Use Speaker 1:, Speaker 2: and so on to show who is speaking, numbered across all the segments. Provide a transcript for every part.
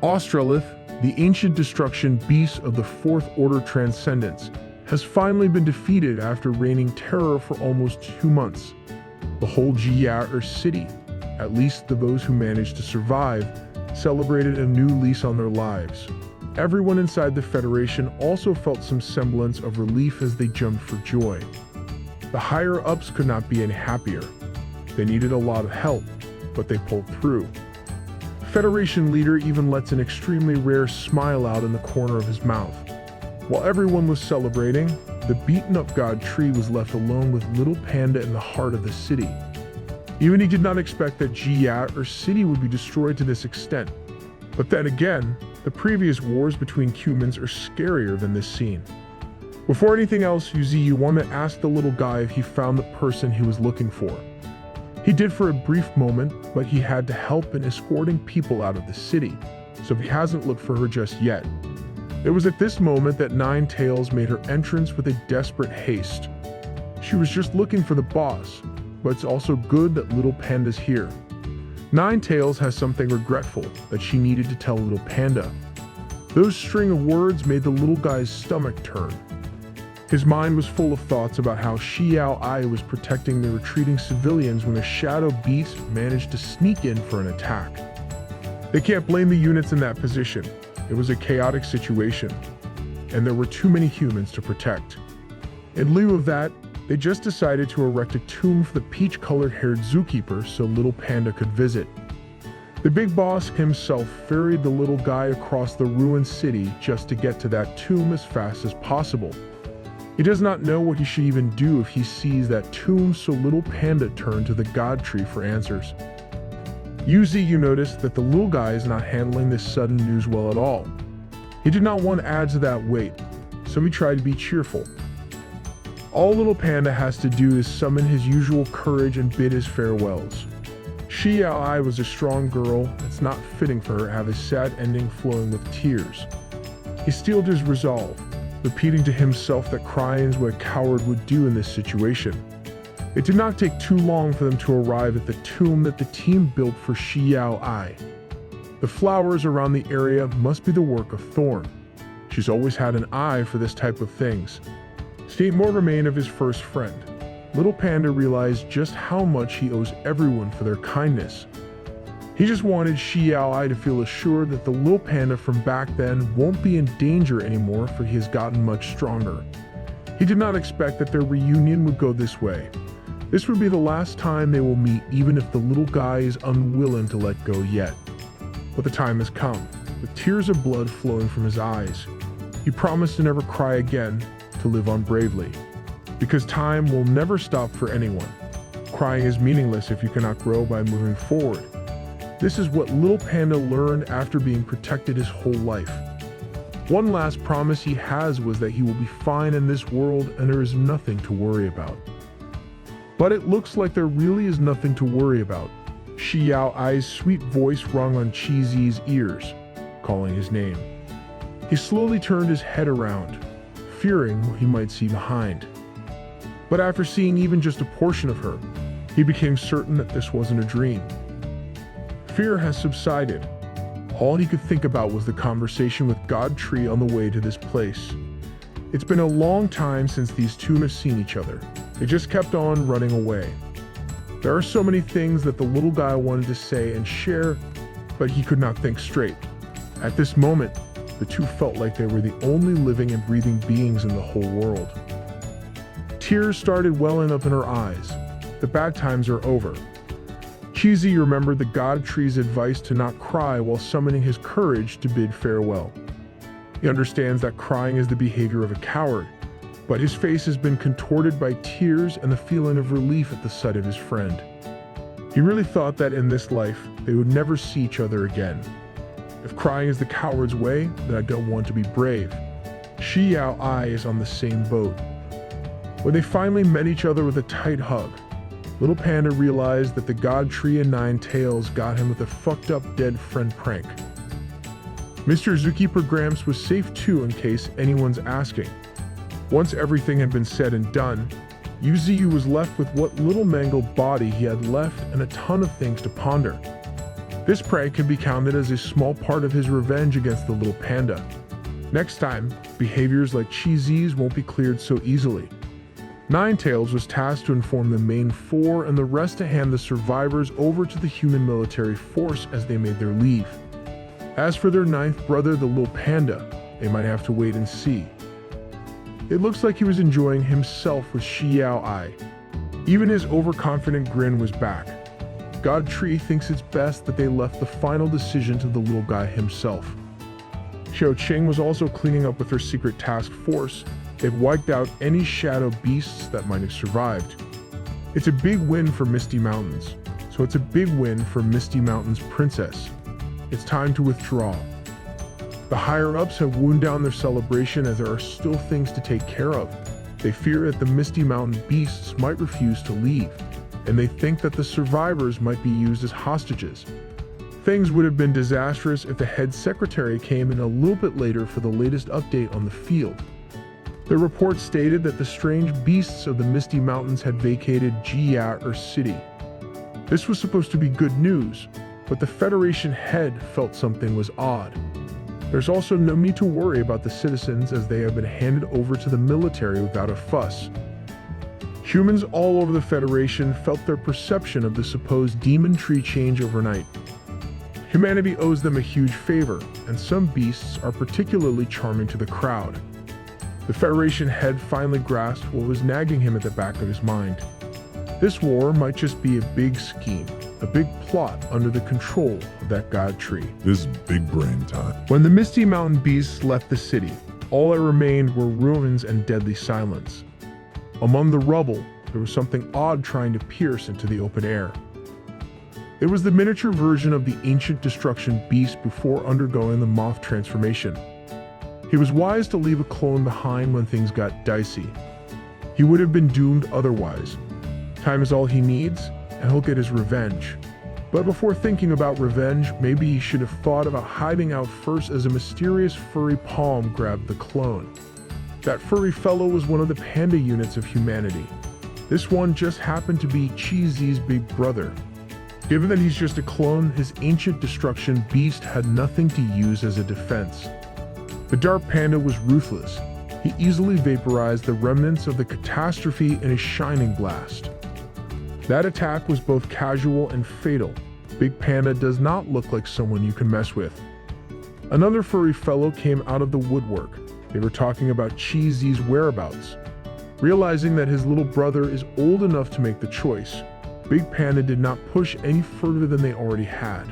Speaker 1: Australith, the ancient destruction beast of the Fourth Order Transcendence, has finally been defeated after reigning terror for almost 2 months. The whole Jia city, at least those who managed to survive, celebrated a new lease on their lives. Everyone inside the Federation also felt some semblance of relief as they jumped for joy. The higher-ups could not be any happier. They needed a lot of help, but they pulled through. The Federation leader even lets an extremely rare smile out in the corner of his mouth. While everyone was celebrating, the beaten-up god tree was left alone with little Panda in the heart of the city. Even he did not expect that Jia city would be destroyed to this extent. But then again, the previous wars between humans are scarier than this scene. Before anything else, Yuzi wanted to ask the little guy if he found the person he was looking for. He did for a brief moment, but he had to help in escorting people out of the city, so he hasn't looked for her just yet. It was at this moment that Nine Tails made her entrance with a desperate haste. She was just looking for the boss, but it's also good that little Panda's here. Nine Tails has something regretful that she needed to tell little Panda. Those string of words made the little guy's stomach turn. His mind was full of thoughts about how Xiao Ai was protecting the retreating civilians when a shadow beast managed to sneak in for an attack. They can't blame the units in that position. It was a chaotic situation, and there were too many humans to protect. In lieu of that, they just decided to erect a tomb for the peach-colored haired zookeeper so little Panda could visit. The big boss himself ferried the little guy across the ruined city just to get to that tomb as fast as possible. He does not know what he should even do if he sees that tomb, so little Panda turned to the god tree for answers. Yuzi, you notice that the little guy is not handling this sudden news well at all. He did not want to add to that weight, so he tried to be cheerful. All little Panda has to do is summon his usual courage and bid his farewells. Xiao Ai was a strong girl. It's not fitting for her to have a sad ending flowing with tears. He steeled his resolve, repeating to himself that crying is what a coward would do in this situation. It did not take too long for them to arrive at the tomb that the team built for Xiao Ai. The flowers around the area must be the work of Thorn. She's always had an eye for this type of things. State more remain of his first friend. Little Panda realized just how much he owes everyone for their kindness. He just wanted Xiao Ai to feel assured that the little panda from back then won't be in danger anymore, for he has gotten much stronger. He did not expect that their reunion would go this way. This would be the last time they will meet, even if the little guy is unwilling to let go yet. But the time has come, with tears of blood flowing from his eyes. He promised to never cry again, to live on bravely. Because time will never stop for anyone. Crying is meaningless if you cannot grow by moving forward. This is what little Panda learned after being protected his whole life. One last promise he has was that he will be fine in this world and there is nothing to worry about. But it looks like there really is nothing to worry about. Xiao Ai's sweet voice rung on Chizi's ears, calling his name. He slowly turned his head around, fearing what he might see behind. But after seeing even just a portion of her, he became certain that this wasn't a dream. Fear has subsided. All he could think about was the conversation with God Tree on the way to this place. It's been a long time since these two have seen each other. They just kept on running away. There are so many things that the little guy wanted to say and share, but he could not think straight. At this moment, the two felt like they were the only living and breathing beings in the whole world. Tears started welling up in her eyes. The bad times are over. Cheesy remembered the God Tree's advice to not cry while summoning his courage to bid farewell. He understands that crying is the behavior of a coward, but his face has been contorted by tears and the feeling of relief at the sight of his friend. He really thought that in this life, they would never see each other again. If crying is the coward's way, then I don't want to be brave. Xiao Ai is on the same boat. When they finally met each other with a tight hug, little Panda realized that the God Tree and Nine Tails got him with a fucked up dead friend prank. Mr. Zookeeper Gramps was safe too, in case anyone's asking. Once everything had been said and done, Yuzu was left with what little mangled body he had left and a ton of things to ponder. This prank can be counted as a small part of his revenge against the little panda. Next time, behaviors like Cheezy's won't be cleared so easily. Ninetails was tasked to inform the main four and the rest to hand the survivors over to the human military force as they made their leave. As for their ninth brother, the little panda, they might have to wait and see. It looks like he was enjoying himself with Xiao Ai. Even his overconfident grin was back. God Tree thinks it's best that they left the final decision to the little guy himself. Xiao Qing was also cleaning up with her secret task force. They've wiped out any shadow beasts that might have survived. It's a big win for Misty Mountains, so it's a big win for Misty Mountains Princess. It's time to withdraw. The higher-ups have wound down their celebration as there are still things to take care of. They fear that the Misty Mountain beasts might refuse to leave, and they think that the survivors might be used as hostages. Things would have been disastrous if the head secretary came in a little bit later for the latest update on the field. The report stated that the strange beasts of the Misty Mountains had vacated Jia City. This was supposed to be good news, but the Federation head felt something was odd. There's also no need to worry about the citizens as they have been handed over to the military without a fuss. Humans all over the Federation felt their perception of the supposed demon tree change overnight. Humanity owes them a huge favor, and some beasts are particularly charming to the crowd. The Federation head finally grasped what was nagging him at the back of his mind. This war might just be a big scheme, a big plot under the control of that God Tree.
Speaker 2: This is big brain time.
Speaker 1: When the Misty Mountain beasts left the city, all that remained were ruins and deadly silence. Among the rubble, there was something odd trying to pierce into the open air. It was the miniature version of the ancient destruction beast before undergoing the moth transformation. He was wise to leave a clone behind when things got dicey. He would have been doomed otherwise. Time is all he needs, and he'll get his revenge. But before thinking about revenge, maybe he should have thought about hiding out first as a mysterious furry palm grabbed the clone. That furry fellow was one of the panda units of humanity. This one just happened to be Cheezy's big brother. Given that he's just a clone, his ancient destruction beast had nothing to use as a defense. The dark panda was ruthless. He easily vaporized the remnants of the catastrophe in a shining blast. That attack was both casual and fatal. Big Panda does not look like someone you can mess with. Another furry fellow came out of the woodwork. They were talking about Cheezy's whereabouts. Realizing that his little brother is old enough to make the choice, Big Panda did not push any further than they already had.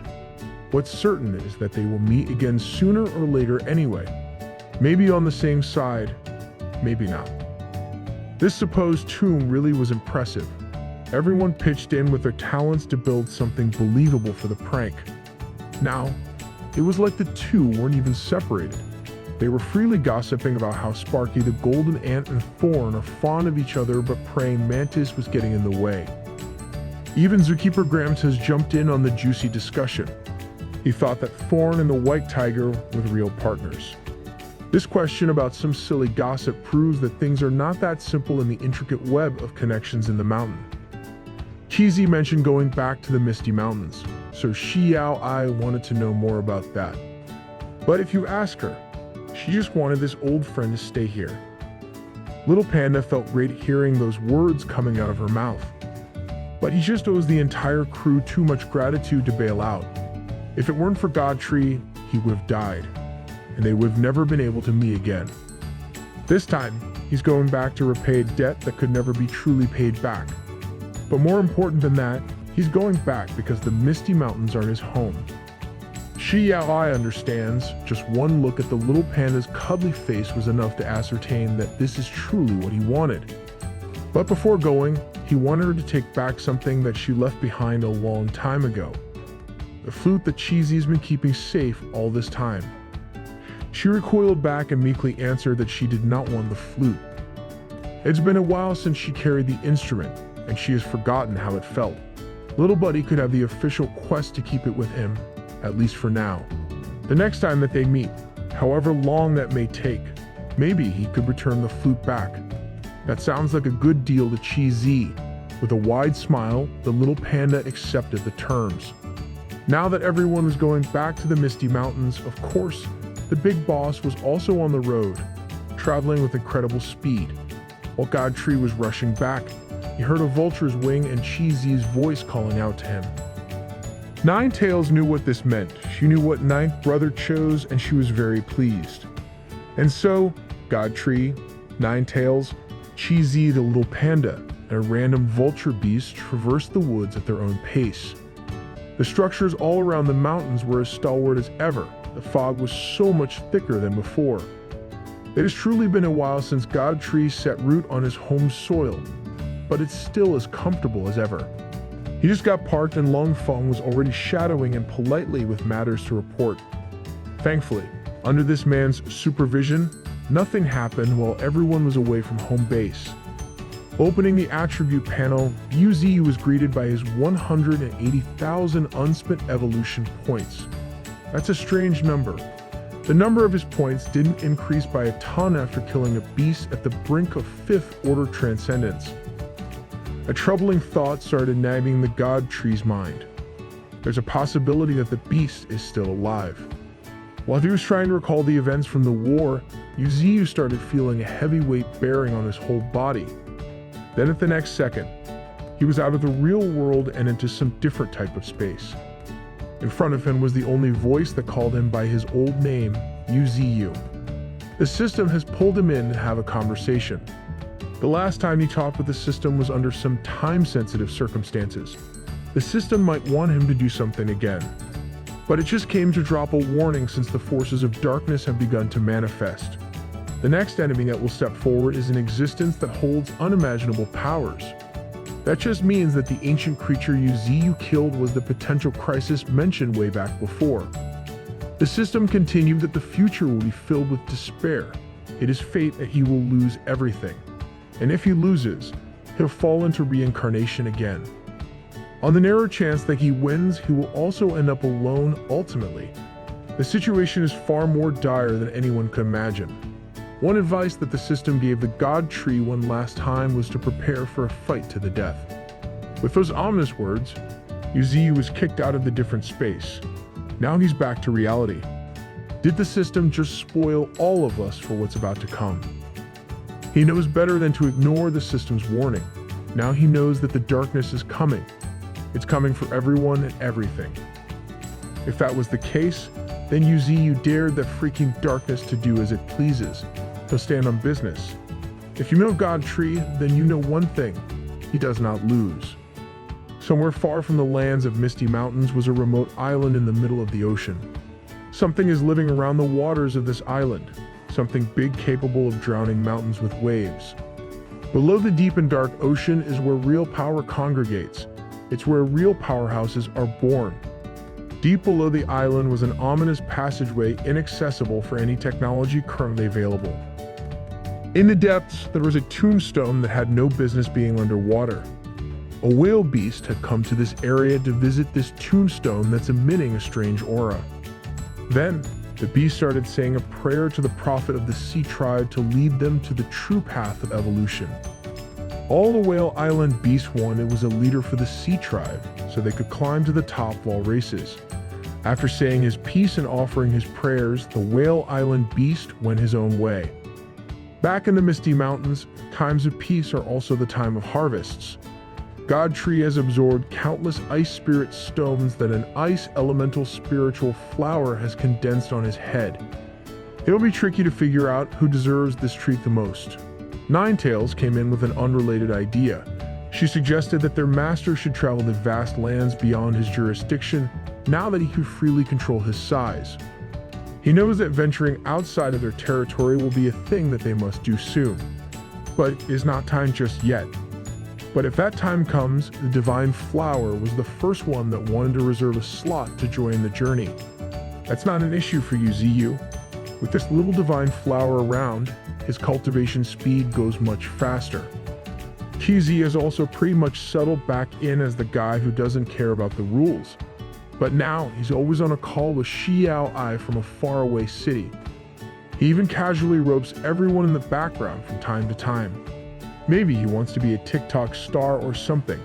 Speaker 1: What's certain is that they will meet again sooner or later anyway. Maybe on the same side, maybe not. This supposed tomb really was impressive. Everyone pitched in with their talents to build something believable for the prank. Now, it was like the two weren't even separated. They were freely gossiping about how Sparky the golden ant and Thorn are fond of each other, but praying Mantis was getting in the way. Even Zookeeper Gramps has jumped in on the juicy discussion. He thought that Thorn and the White Tiger were the real partners. This question about some silly gossip proves that things are not that simple in the intricate web of connections in the mountain. Cheesy mentioned going back to the Misty Mountains, so Xiao Ai wanted to know more about that. But if you ask her, she just wanted this old friend to stay here. Little Panda felt great hearing those words coming out of her mouth. But he just owes the entire crew too much gratitude to bail out. If it weren't for God Tree, he would have died, and they would have never been able to meet again. This time, he's going back to repay a debt that could never be truly paid back. But more important than that, he's going back because the Misty Mountains are his home. Xiao Ai understands. Just one look at the little panda's cuddly face was enough to ascertain that this is truly what he wanted. But before going, he wanted her to take back something that she left behind a long time ago. The flute that Cheezy's been keeping safe all this time. She recoiled back and meekly answered that she did not want the flute. It's been a while since she carried the instrument, and she has forgotten how it felt. Little Buddy could have the official quest to keep it with him, at least for now. The next time that they meet, however long that may take, maybe he could return the flute back. That sounds like a good deal to Cheesy. With a wide smile, the little panda accepted the terms. Now that everyone was going back to the Misty Mountains, of course, the big boss was also on the road, traveling with incredible speed. While Godtree was rushing back, he heard a vulture's wing and Chi-Zi's voice calling out to him. Ninetales knew what this meant. She knew what Ninth Brother chose, and she was very pleased. And so, Godtree, Ninetales, Chi-Zi the little panda, and a random vulture beast traversed the woods at their own pace. The structures all around the mountains were as stalwart as ever. The fog was so much thicker than before. It has truly been a while since Godtree set root on his home soil, but it's still as comfortable as ever. He just got parked and Long Feng was already shadowing him politely with matters to report. Thankfully, under this man's supervision, nothing happened while everyone was away from home base. Opening the attribute panel, Yu was greeted by his 180,000 unspent evolution points. That's a strange number. The number of his points didn't increase by a ton after killing a beast at the brink of 5th order transcendence. A troubling thought started nagging the Godtree's mind. There's a possibility that the beast is still alive. While he was trying to recall the events from the war, Yu started feeling a heavy weight bearing on his whole body. Then at the next second, he was out of the real world and into some different type of space. In front of him was the only voice that called him by his old name, Yu. The system has pulled him in to have a conversation. The last time he talked with the system was under some time-sensitive circumstances. The system might want him to do something again. But it just came to drop a warning since the forces of darkness have begun to manifest. The next enemy that will step forward is an existence that holds unimaginable powers. That just means that the ancient creature Yu killed was the potential crisis mentioned way back before. The system continued that the future will be filled with despair. It is fate that he will lose everything. And if he loses, he'll fall into reincarnation again. On the narrow chance that he wins, he will also end up alone ultimately. The situation is far more dire than anyone could imagine. One advice that the system gave the Godtree one last time was to prepare for a fight to the death. With those ominous words, Yu was kicked out of the different space. Now he's back to reality. Did the system just spoil all of us for what's about to come? He knows better than to ignore the system's warning. Now he knows that the darkness is coming. It's coming for everyone and everything. If that was the case, then Yu dared the freaking darkness to do as it pleases. He'll stand on business. If you know Godtree, then you know one thing: he does not lose. Somewhere far from the lands of Misty Mountains was a remote island in the middle of the ocean. Something is living around the waters of this island. Something big capable of drowning mountains with waves. Below the deep and dark ocean is where real power congregates. It's where real powerhouses are born. Deep below the island was an ominous passageway inaccessible for any technology currently available. In the depths, there was a tombstone that had no business being underwater. A whale beast had come to this area to visit this tombstone that's emitting a strange aura. Then, the beast started saying a prayer to the prophet of the sea tribe to lead them to the true path of evolution. All the Whale Island beast wanted was a leader for the sea tribe, so they could climb to the top of all races. After saying his piece and offering his prayers, the Whale Island beast went his own way. Back in the Misty Mountains, times of peace are also the time of harvests. Godtree has absorbed countless ice spirit stones that an ice elemental spiritual flower has condensed on his head. It'll be tricky to figure out who deserves this treat the most. Ninetales came in with an unrelated idea. She suggested that their master should travel to vast lands beyond his jurisdiction now that he could freely control his size. He knows that venturing outside of their territory will be a thing that they must do soon, but it is not time just yet. But if that time comes, the Divine Flower was the first one that wanted to reserve a slot to join the journey. That's not an issue for Yu. With this little Divine Flower around, his cultivation speed goes much faster. Chi-Zi has also pretty much settled back in as the guy who doesn't care about the rules. But now he's always on a call with Xiao Ai from a faraway city. He even casually ropes everyone in the background from time to time. Maybe he wants to be a TikTok star or something.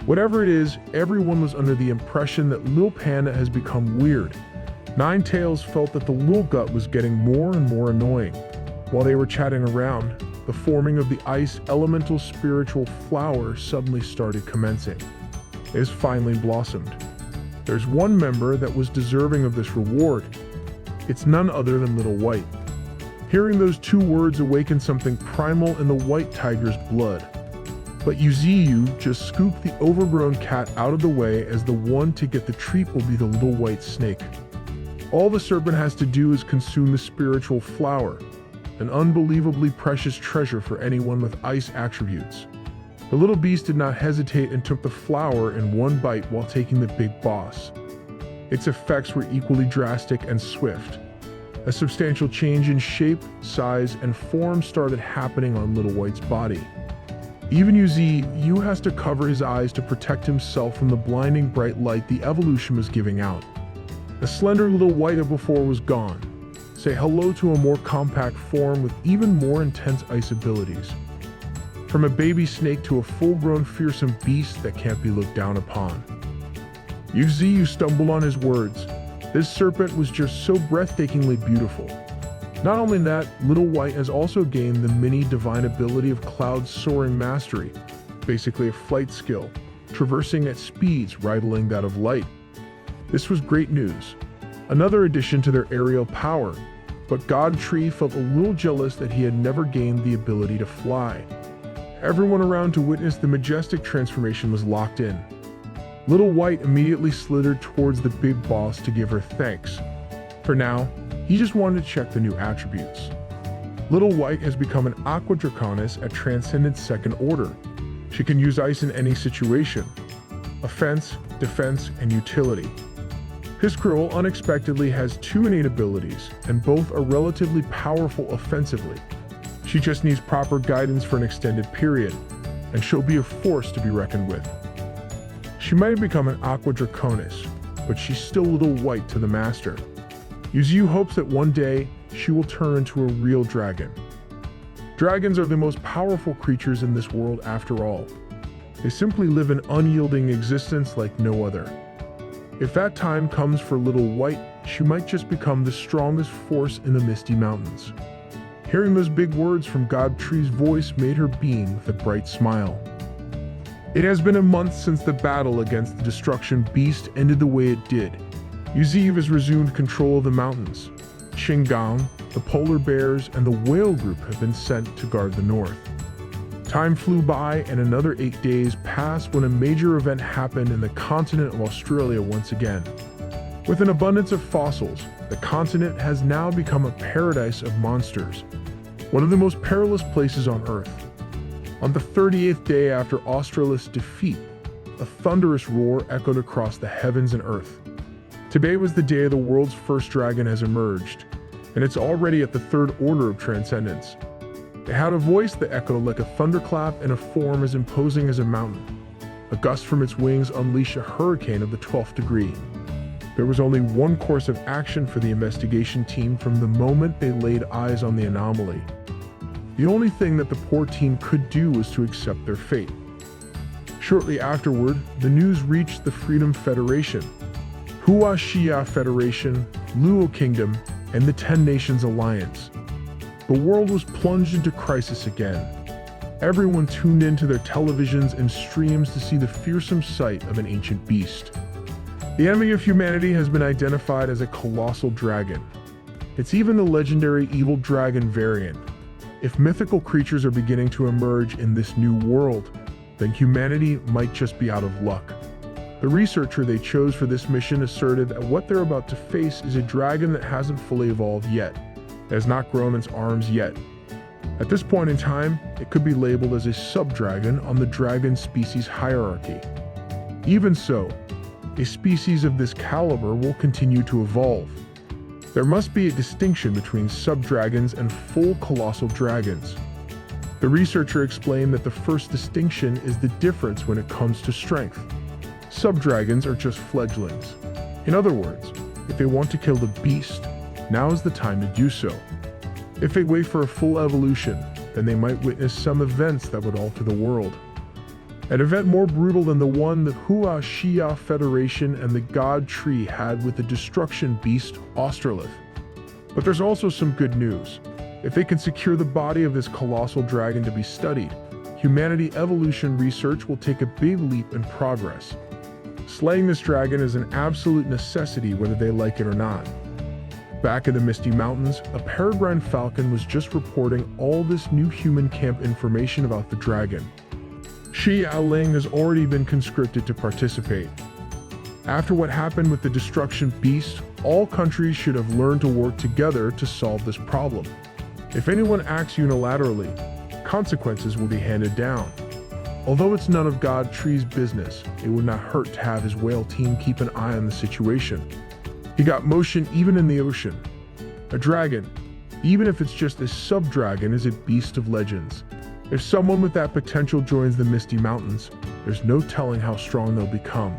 Speaker 1: Whatever it is, everyone was under the impression that Lil Panda has become weird. Ninetales felt that the Lil Gut was getting more and more annoying. While they were chatting around, the forming of the ice elemental spiritual flower suddenly started commencing. It has finally blossomed. There's one member that was deserving of this reward. It's none other than Little White. Hearing those two words awakened something primal in the white tiger's blood. But Yuziyu just scooped the overgrown cat out of the way, as the one to get the treat will be the little white snake. All the serpent has to do is consume the spiritual flower, an unbelievably precious treasure for anyone with ice attributes. The little beast did not hesitate and took the flower in one bite while taking the big boss. Its effects were equally drastic and swift. A substantial change in shape, size, and form started happening on Little White's body. Even Yuziyu has to cover his eyes to protect himself from the blinding bright light the evolution was giving out. The slender Little White of before was gone. Say hello to a more compact form with even more intense ice abilities. From a baby snake to a full-grown fearsome beast that can't be looked down upon. Yuziyu stumbled on his words. This serpent was just so breathtakingly beautiful. Not only that, Little White has also gained the mini divine ability of cloud soaring mastery, basically a flight skill, traversing at speeds rivaling that of light. This was great news, another addition to their aerial power, but God Tree felt a little jealous that he had never gained the ability to fly. Everyone around to witness the majestic transformation was locked in. Little White immediately slithered towards the big boss to give her thanks. For now, he just wanted to check the new attributes. Little White has become an Aqua Draconis at Transcendent Second Order. She can use ice in any situation. Offense, defense, and utility. Piscrill unexpectedly has two innate abilities, and both are relatively powerful offensively. She just needs proper guidance for an extended period, and she'll be a force to be reckoned with. She might have become an Aqua Draconis, but she's still Little White to the Master. Yuziyu hopes that one day she will turn into a real dragon. Dragons are the most powerful creatures in this world after all. They simply live an unyielding existence like no other. If that time comes for Little White, she might just become the strongest force in the Misty Mountains. Hearing those big words from God Tree's voice made her beam with a bright smile. It has been a month since the battle against the Destruction Beast ended the way it did. Yuziyu has resumed control of the mountains. Shingang, the polar bears, and the whale group have been sent to guard the north. Time flew by and another 8 days passed when a major event happened in the continent of Australia once again. With an abundance of fossils, the continent has now become a paradise of monsters, one of the most perilous places on Earth. On the 38th day after Australis' defeat, a thunderous roar echoed across the heavens and earth. Today was the day the world's first dragon has emerged, and it's already at the third order of transcendence. It had a voice that echoed like a thunderclap and a form as imposing as a mountain. A gust from its wings unleashed a hurricane of the 12th degree. There was only one course of action for the investigation team from the moment they laid eyes on the anomaly. The only thing that the poor team could do was to accept their fate. Shortly afterward, the news reached the Freedom Federation, Hua Xia Federation, Luo Kingdom, and the 10 Nations Alliance. The world was plunged into crisis again. Everyone tuned into their televisions and streams to see the fearsome sight of an ancient beast. The enemy of humanity has been identified as a colossal dragon. It's even the legendary evil dragon variant. If mythical creatures are beginning to emerge in this new world, then humanity might just be out of luck. The researcher they chose for this mission asserted that what they're about to face is a dragon that hasn't fully evolved yet, that has not grown its arms yet. At this point in time, it could be labeled as a sub-dragon on the dragon species hierarchy. Even so, a species of this caliber will continue to evolve. There must be a distinction between sub-dragons and full colossal dragons. The researcher explained that the first distinction is the difference when it comes to strength. Sub-dragons are just fledglings. In other words, if they want to kill the beast, now is the time to do so. If they wait for a full evolution, then they might witness some events that would alter the world. An event more brutal than the one the Hua Xia Federation and the God Tree had with the destruction beast Austerlith. But there's also some good news. If they can secure the body of this colossal dragon to be studied, humanity evolution research will take a big leap in progress. Slaying this dragon is an absolute necessity whether they like it or not. Back in the Misty Mountains, a peregrine falcon was just reporting all this new human camp information about the dragon. Shi Yaoling has already been conscripted to participate. After what happened with the destruction beast, all countries should have learned to work together to solve this problem. If anyone acts unilaterally, consequences will be handed down. Although it's none of God Tree's business, it would not hurt to have his whale team keep an eye on the situation. He got motion even in the ocean. A dragon, even if it's just a sub-dragon, is a beast of legends. If someone with that potential joins the Misty Mountains, there's no telling how strong they'll become.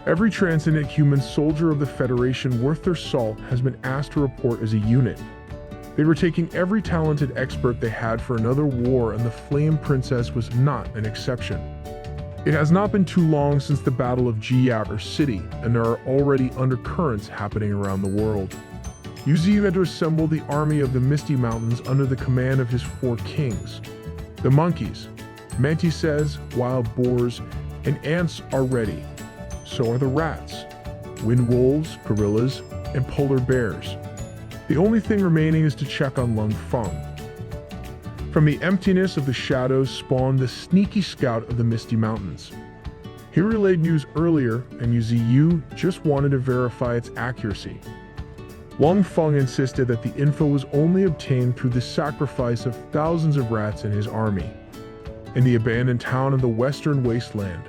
Speaker 1: Every transcendent human soldier of the Federation worth their salt has been asked to report as a unit. They were taking every talented expert they had for another war, and the Flame Princess was not an exception. It has not been too long since the Battle of Jiao City, and there are already undercurrents happening around the world. Yuzi had to assemble the army of the Misty Mountains under the command of his 4 kings. The monkeys, mantises, wild boars, and ants are ready. So are the rats, wind wolves, gorillas, and polar bears. The only thing remaining is to check on Lung Feng. From the emptiness of the shadows spawned the sneaky scout of the Misty Mountains. He relayed news earlier, and Yuzi Yu just wanted to verify its accuracy. Lung Feng insisted that the info was only obtained through the sacrifice of thousands of rats in his army. In the abandoned town of the Western Wasteland,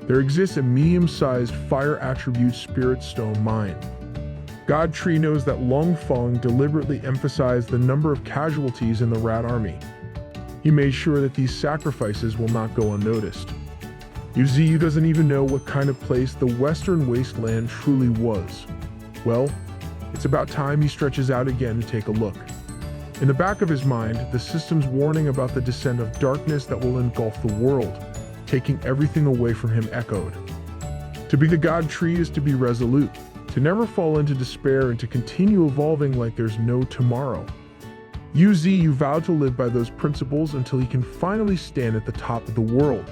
Speaker 1: there exists a medium-sized fire attribute spirit stone mine. God Tree knows that Lung Feng deliberately emphasized the number of casualties in the rat army. He made sure that these sacrifices will not go unnoticed. Yuzi doesn't even know what kind of place the Western Wasteland truly was. Well, it's about time he stretches out again to take a look. In the back of his mind, the system's warning about the descent of darkness that will engulf the world, taking everything away from him, echoed. To be the God Tree is to be resolute, to never fall into despair, and to continue evolving like there's no tomorrow. Yu vowed to live by those principles until he can finally stand at the top of the world.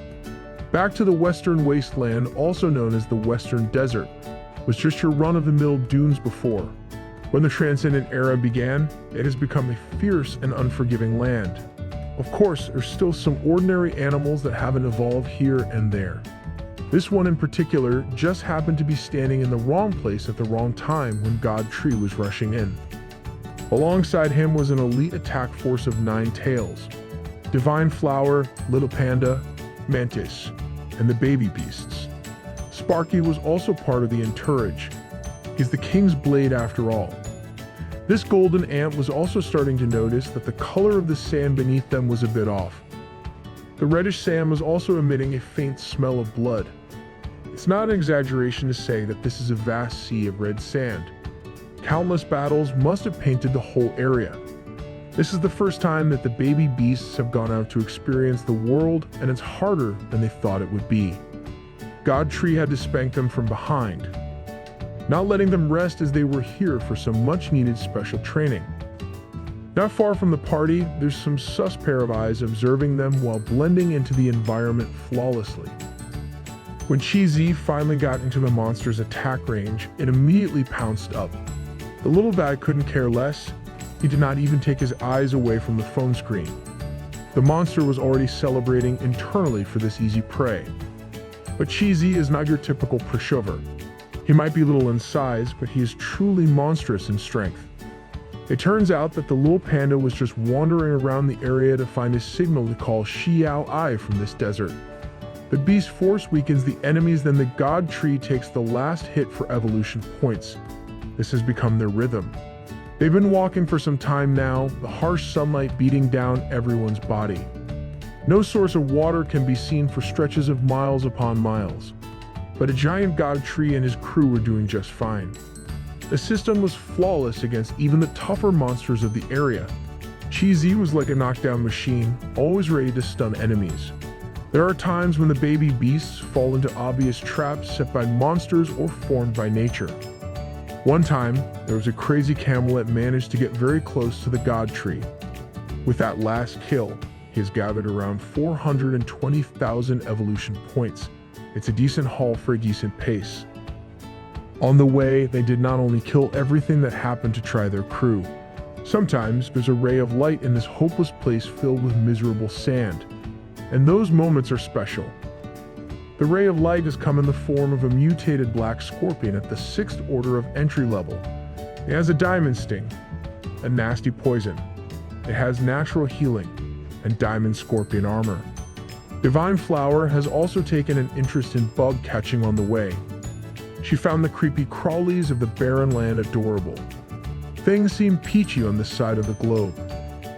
Speaker 1: Back to the Western Wasteland, also known as the Western Desert, was just your run-of-the-mill dunes before. When the Transcendent Era began, it has become a fierce and unforgiving land. Of course, there's still some ordinary animals that haven't evolved here and there. This one in particular just happened to be standing in the wrong place at the wrong time when God Tree was rushing in. Alongside him was an elite attack force of 9 tails: Divine Flower, Little Panda, Mantis, and the baby beasts. Sparky was also part of the entourage. He's the King's Blade after all. This golden ant was also starting to notice that the color of the sand beneath them was a bit off. The reddish sand was also emitting a faint smell of blood. It's not an exaggeration to say that this is a vast sea of red sand. Countless battles must have painted the whole area. This is the first time that the baby beasts have gone out to experience the world, and it's harder than they thought it would be. God Tree had to spank them from behind, not letting them rest as they were here for some much-needed special training. Not far from the party, there's some sus pair of eyes observing them while blending into the environment flawlessly. When Chi-Zi finally got into the monster's attack range, it immediately pounced up. The little guy couldn't care less. He did not even take his eyes away from the phone screen. The monster was already celebrating internally for this easy prey. But Chi-Zi is not your typical pushover. He might be little in size, but he is truly monstrous in strength. It turns out that the little panda was just wandering around the area to find a signal to call Xiao Ai from this desert. The beast force weakens the enemies, then the God Tree takes the last hit for evolution points. This has become their rhythm. They've been walking for some time now, the harsh sunlight beating down everyone's body. No source of water can be seen for stretches of miles upon miles. But a giant God Tree and his crew were doing just fine. The system was flawless against even the tougher monsters of the area. Chi-Zi was like a knockdown machine, always ready to stun enemies. There are times when the baby beasts fall into obvious traps set by monsters or formed by nature. One time, there was a crazy camel that managed to get very close to the god tree. With that last kill, he has gathered around 420,000 evolution points. It's a decent haul for a decent pace. On the way, they did not only kill everything that happened to try their crew. Sometimes there's a ray of light in this hopeless place filled with miserable sand. And those moments are special. The ray of light has come in the form of a mutated black scorpion at the 6th order of entry level. It has a diamond sting, a nasty poison. It has natural healing, and diamond scorpion armor. Divine Flower has also taken an interest in bug catching on the way. She found the creepy crawlies of the barren land adorable. Things seem peachy on this side of the globe.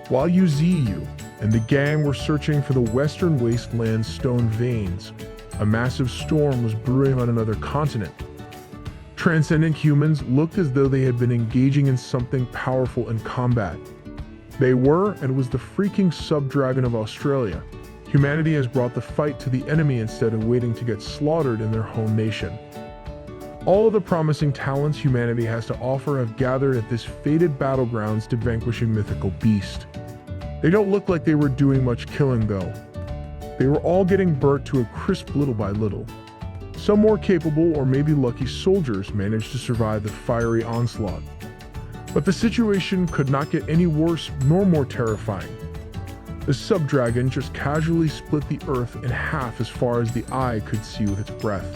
Speaker 1: While Yuziyu and the gang were searching for the western wasteland's stone veins, a massive storm was brewing on another continent. Transcendent humans looked as though they had been engaging in something powerful in combat. They were, and it was the freaking sub-dragon of Australia. Humanity has brought the fight to the enemy instead of waiting to get slaughtered in their home nation. All of the promising talents humanity has to offer have gathered at this fated battlegrounds to vanquish a mythical beast. They don't look like they were doing much killing though. They were all getting burnt to a crisp little by little. Some more capable or maybe lucky soldiers managed to survive the fiery onslaught. But the situation could not get any worse nor more terrifying. The sub-dragon just casually split the earth in half as far as the eye could see with its breath.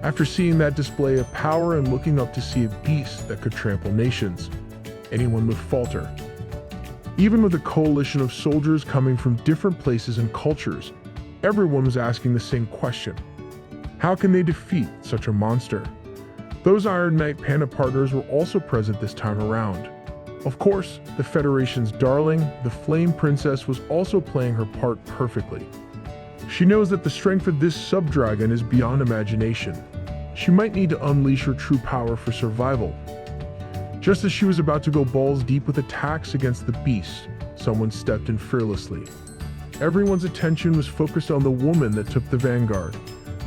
Speaker 1: After seeing that display of power and looking up to see a beast that could trample nations, anyone would falter. Even with a coalition of soldiers coming from different places and cultures, everyone was asking the same question. How can they defeat such a monster? Those Iron Knight Panda partners were also present this time around. Of course, the Federation's darling, the Flame Princess, was also playing her part perfectly. She knows that the strength of this sub-dragon is beyond imagination. She might need to unleash her true power for survival. Just as she was about to go balls deep with attacks against the beast, someone stepped in fearlessly. Everyone's attention was focused on the woman that took the vanguard.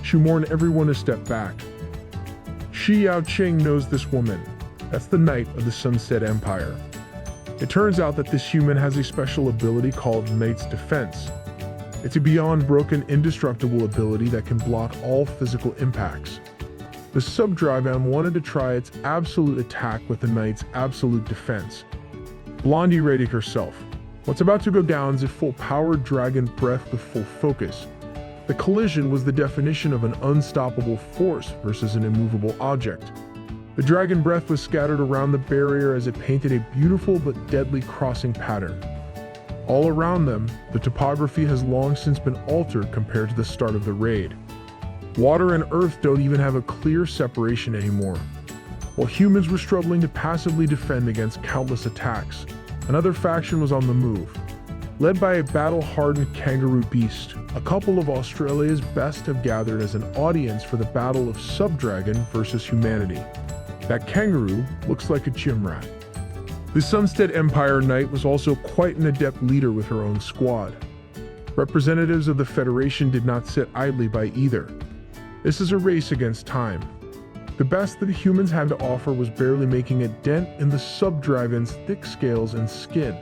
Speaker 1: She warned everyone to step back. Shi Yaoqing knows this woman. That's the Knight of the Sunset Empire. It turns out that this human has a special ability called Knight's Defense. It's a beyond broken, indestructible ability that can block all physical impacts. The sub-dragon wanted to try its absolute attack with the Knight's absolute defense. Blondie readied herself. What's about to go down is a full-powered dragon breath with full focus. The collision was the definition of an unstoppable force versus an immovable object. The dragon breath was scattered around the barrier as it painted a beautiful but deadly crossing pattern. All around them, the topography has long since been altered compared to the start of the raid. Water and earth don't even have a clear separation anymore. While humans were struggling to passively defend against countless attacks, another faction was on the move. Led by a battle-hardened kangaroo beast, a couple of Australia's best have gathered as an audience for the battle of Sub-Dragon versus humanity. That kangaroo looks like a gym rat. The Sunstead Empire Knight was also quite an adept leader with her own squad. Representatives of the Federation did not sit idly by either. This is a race against time. The best that the humans had to offer was barely making a dent in the Sub-Dragon's thick scales and skin.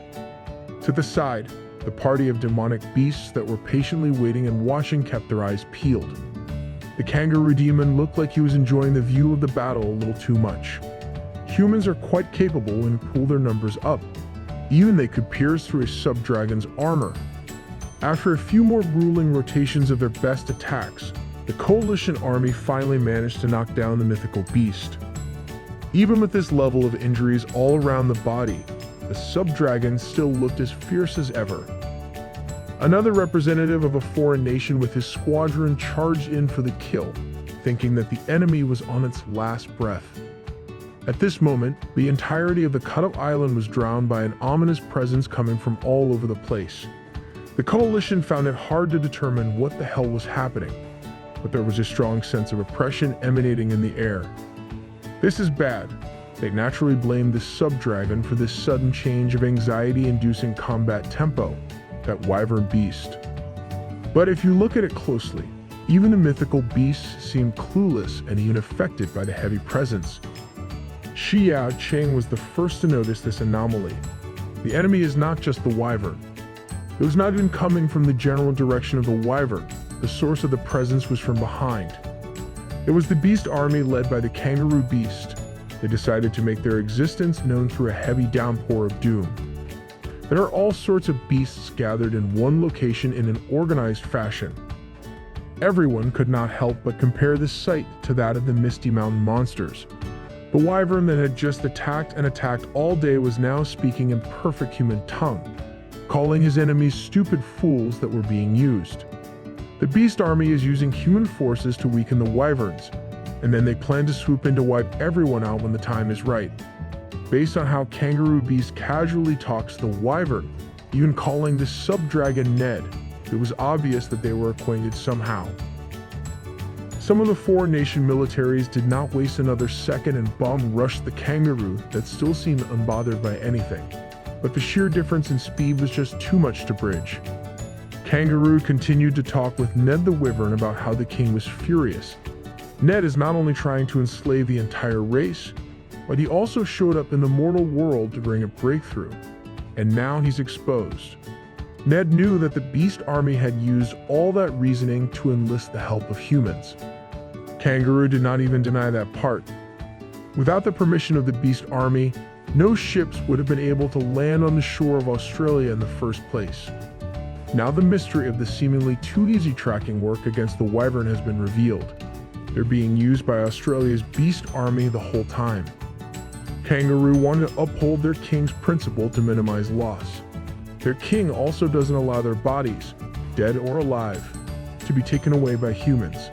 Speaker 1: To the side, the party of demonic beasts that were patiently waiting and watching kept their eyes peeled. The kangaroo demon looked like he was enjoying the view of the battle a little too much. Humans are quite capable when you pull their numbers up. Even they could pierce through a sub-dragon's armor. After a few more grueling rotations of their best attacks, the coalition army finally managed to knock down the mythical beast. Even with this level of injuries all around the body, the sub-dragon still looked as fierce as ever. Another representative of a foreign nation with his squadron charged in for the kill, thinking that the enemy was on its last breath. At this moment, the entirety of the cut-up island was drowned by an ominous presence coming from all over the place. The coalition found it hard to determine what the hell was happening, but there was a strong sense of oppression emanating in the air. This is bad. They naturally blamed the sub-dragon for this sudden change of anxiety-inducing combat tempo, that wyvern beast. But if you look at it closely, even the mythical beasts seem clueless and unaffected by the heavy presence. Xiao Cheng was the first to notice this anomaly. The enemy is not just the wyvern. It was not even coming from the general direction of the wyvern. The source of the presence was from behind. It was the beast army led by the kangaroo beast. They decided to make their existence known through a heavy downpour of doom. There are all sorts of beasts gathered in one location in an organized fashion. Everyone could not help but compare this sight to that of the Misty Mountain monsters. The wyvern that had just attacked all day was now speaking in perfect human tongue, calling his enemies stupid fools that were being used. The beast army is using human forces to weaken the wyverns, and then they plan to swoop in to wipe everyone out when the time is right. Based on how Kangaroo Beast casually talks to the wyvern, even calling this sub-dragon Ned, it was obvious that they were acquainted somehow. Some of the foreign nation militaries did not waste another second and bomb-rushed the kangaroo that still seemed unbothered by anything. But the sheer difference in speed was just too much to bridge. Kangaroo continued to talk with Ned the wyvern about how the king was furious. Ned is not only trying to enslave the entire race, but he also showed up in the mortal world to bring a breakthrough. And now he's exposed. Ned knew that the beast army had used all that reasoning to enlist the help of humans. Kangaroo did not even deny that part. Without the permission of the beast army, no ships would have been able to land on the shore of Australia in the first place. Now the mystery of the seemingly too easy tracking work against the wyvern has been revealed. They're being used by Australia's beast army the whole time. Kangaroo wanted to uphold their king's principle to minimize loss. Their king also doesn't allow their bodies, dead or alive, to be taken away by humans.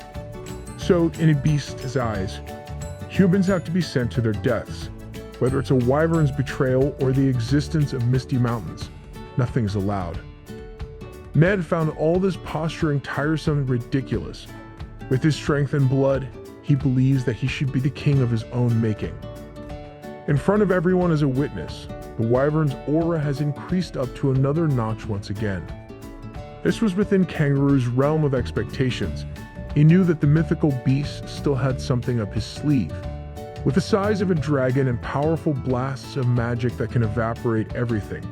Speaker 1: So, in a beast's eyes, humans have to be sent to their deaths. Whether it's a wyvern's betrayal or the existence of Misty Mountains, nothing's allowed. Ned found all this posturing tiresome and ridiculous. With his strength and blood, he believes that he should be the king of his own making. In front of everyone as a witness, the wyvern's aura has increased up to another notch once again. This was within Kangaroo's realm of expectations. He knew that the mythical beast still had something up his sleeve. With the size of a dragon and powerful blasts of magic that can evaporate everything,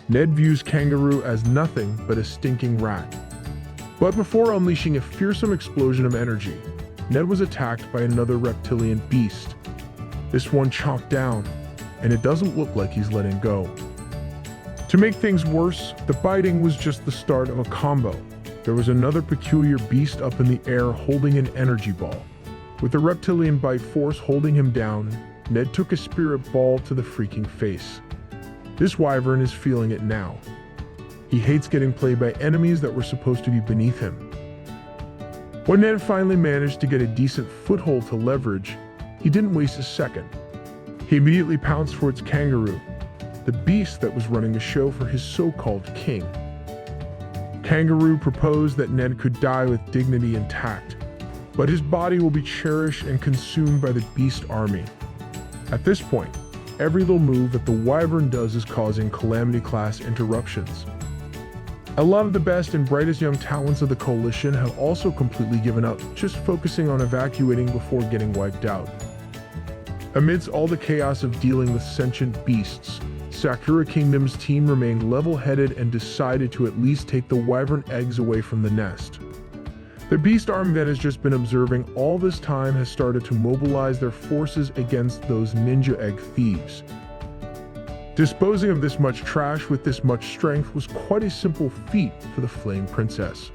Speaker 1: Ned views Kangaroo as nothing but a stinking rat. But before unleashing a fearsome explosion of energy, Ned was attacked by another reptilian beast. This one chomped down, and it doesn't look like he's letting go. To make things worse, the biting was just the start of a combo. There was another peculiar beast up in the air holding an energy ball. With the reptilian bite force holding him down, Ned took a spirit ball to the freaking face. This wyvern is feeling it now. He hates getting played by enemies that were supposed to be beneath him. When Ned finally managed to get a decent foothold to leverage, he didn't waste a second. He immediately pounced towards Kangaroo, the beast that was running the show for his so-called king. Kangaroo proposed that Ned could die with dignity intact, but his body will be cherished and consumed by the beast army. At this point, every little move that the wyvern does is causing calamity-class interruptions. A lot of the best and brightest young talents of the coalition have also completely given up, just focusing on evacuating before getting wiped out. Amidst all the chaos of dealing with sentient beasts, Sakura Kingdom's team remained level-headed and decided to at least take the wyvern eggs away from the nest. The beast army that has just been observing all this time has started to mobilize their forces against those ninja egg thieves. Disposing of this much trash with this much strength was quite a simple feat for the Flame Princess.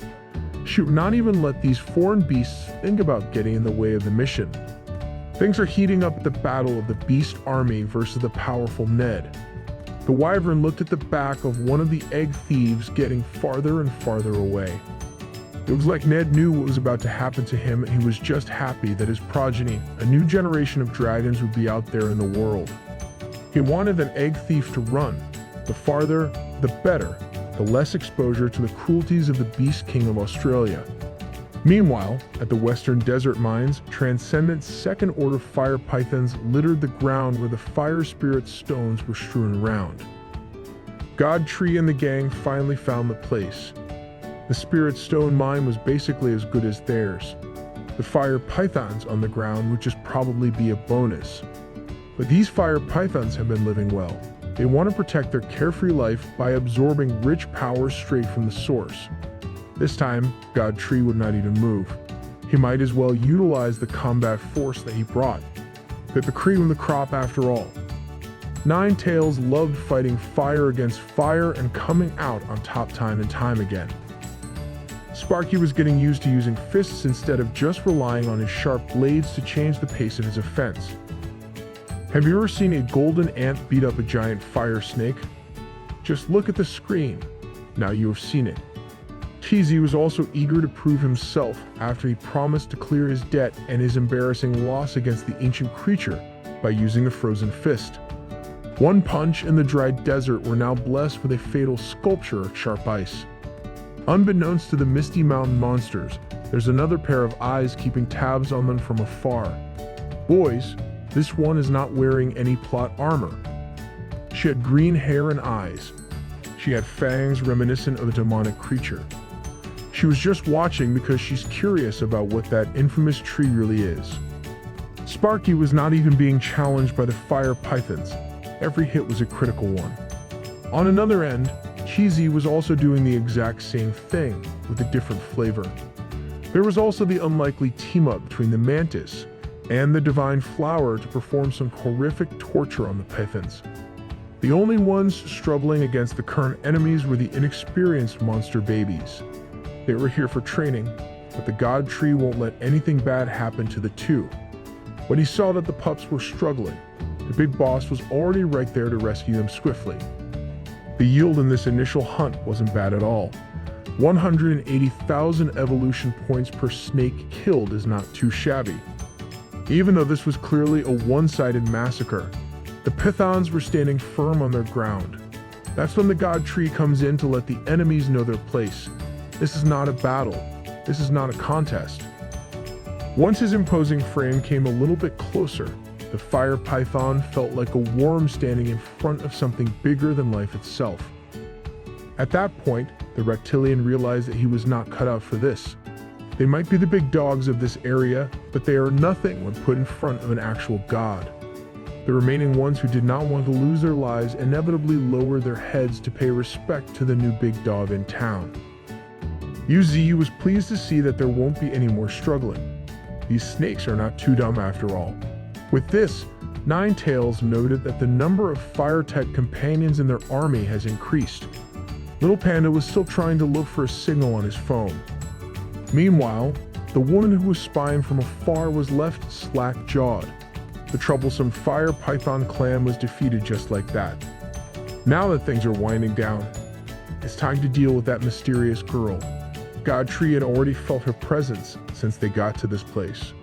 Speaker 1: She would not even let these foreign beasts think about getting in the way of the mission. Things are heating up at the battle of the beast army versus the powerful Ned. The wyvern looked at the back of one of the egg thieves getting farther and farther away. It was like Ned knew what was about to happen to him, and he was just happy that his progeny, a new generation of dragons, would be out there in the world. He wanted an egg thief to run. The farther, the better, the less exposure to the cruelties of the Beast King of Australia. Meanwhile, at the Western Desert Mines, transcendent second-order fire pythons littered the ground where the fire spirit stones were strewn around. God Tree and the gang finally found the place. The Spirit Stone mine was basically as good as theirs. The fire pythons on the ground would just probably be a bonus. But these fire pythons have been living well. They want to protect their carefree life by absorbing rich power straight from the source. This time, God Tree would not even move. He might as well utilize the combat force that he brought. Bit the cream of the crop after all. Nine Tails loved fighting fire against fire and coming out on top time and time again. Sparky was getting used to using fists instead of just relying on his sharp blades to change the pace of his offense. Have you ever seen a golden ant beat up a giant fire snake? Just look at the screen. Now you have seen it. Cheesy was also eager to prove himself after he promised to clear his debt and his embarrassing loss against the ancient creature by using a frozen fist. One punch and the dry desert were now blessed with a fatal sculpture of sharp ice. Unbeknownst to the Misty Mountain monsters, there's another pair of eyes keeping tabs on them from afar. Boys, this one is not wearing any plot armor. She had green hair and eyes. She had fangs reminiscent of a demonic creature. She was just watching because she's curious about what that infamous tree really is. Sparky was not even being challenged by the fire pythons. Every hit was a critical one. On another end, Cheesy was also doing the exact same thing, with a different flavor. There was also the unlikely team-up between the Mantis and the Divine Flower to perform some horrific torture on the pythons. The only ones struggling against the current enemies were the inexperienced monster babies. They were here for training, but the God Tree won't let anything bad happen to the two. When he saw that the pups were struggling, the big boss was already right there to rescue them swiftly. The yield in this initial hunt wasn't bad at all. 180,000 evolution points per snake killed is not too shabby. Even though this was clearly a one-sided massacre, the pythons were standing firm on their ground. That's when the God Tree comes in to let the enemies know their place. This is not a battle. This is not a contest. Once his imposing frame came a little bit closer, the fire python felt like a worm standing in front of something bigger than life itself. At that point, the reptilian realized that he was not cut out for this. They might be the big dogs of this area, but they are nothing when put in front of an actual god. The remaining ones who did not want to lose their lives inevitably lowered their heads to pay respect to the new big dog in town. UZ was pleased to see that there won't be any more struggling. These snakes are not too dumb after all. With this, Nine Tails noted that the number of fire-type companions in their army has increased. Little Panda was still trying to look for a signal on his phone. Meanwhile, the woman who was spying from afar was left slack-jawed. The troublesome fire python clan was defeated just like that. Now that things are winding down, it's time to deal with that mysterious girl. God Tree had already felt her presence since they got to this place.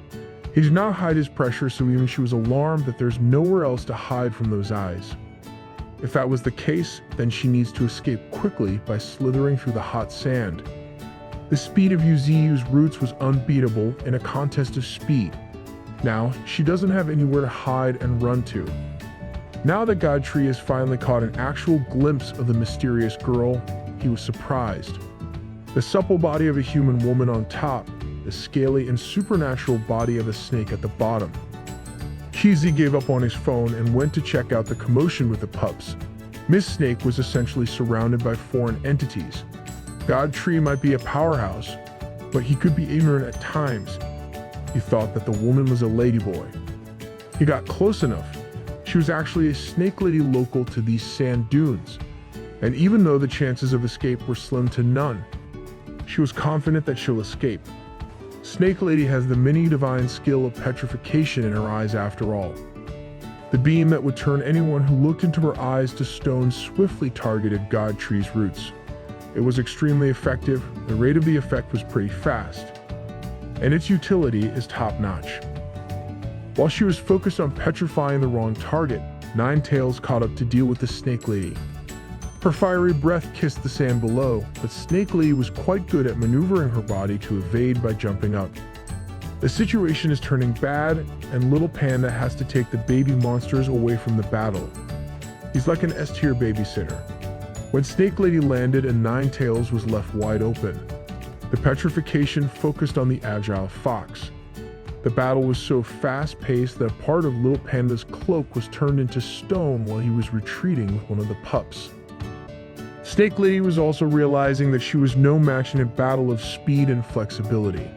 Speaker 1: He did not hide his pressure, so even she was alarmed that there's nowhere else to hide from those eyes. If that was the case, then she needs to escape quickly by slithering through the hot sand. The speed of Yuzu's roots was unbeatable in a contest of speed. Now, she doesn't have anywhere to hide and run to. Now that God Tree has finally caught an actual glimpse of the mysterious girl, he was surprised. The supple body of a human woman on top, the scaly and supernatural body of a snake at the bottom. Cheesy gave up on his phone and went to check out the commotion with the pups. Miss Snake was essentially surrounded by foreign entities. God Tree might be a powerhouse, but he could be ignorant at times. He thought that the woman was a ladyboy. He got close enough. She was actually a snake lady local to these sand dunes. And even though the chances of escape were slim to none, she was confident that she'll escape. Snake Lady has the mini-divine skill of petrification in her eyes after all. The beam that would turn anyone who looked into her eyes to stone swiftly targeted God Tree's roots. It was extremely effective, the rate of the effect was pretty fast, and its utility is top-notch. While she was focused on petrifying the wrong target, Nine Tails caught up to deal with the Snake Lady. Her fiery breath kissed the sand below, but Snake Lady was quite good at maneuvering her body to evade by jumping up. The situation is turning bad, and Little Panda has to take the baby monsters away from the battle. He's like an S-tier babysitter. When Snake Lady landed and Nine Tails was left wide open, The petrification focused on the agile fox. The battle was so fast-paced that part of Little Panda's cloak was turned into stone while he was retreating with one of the pups. Snake Lady was also realizing that she was no match in a battle of speed and flexibility.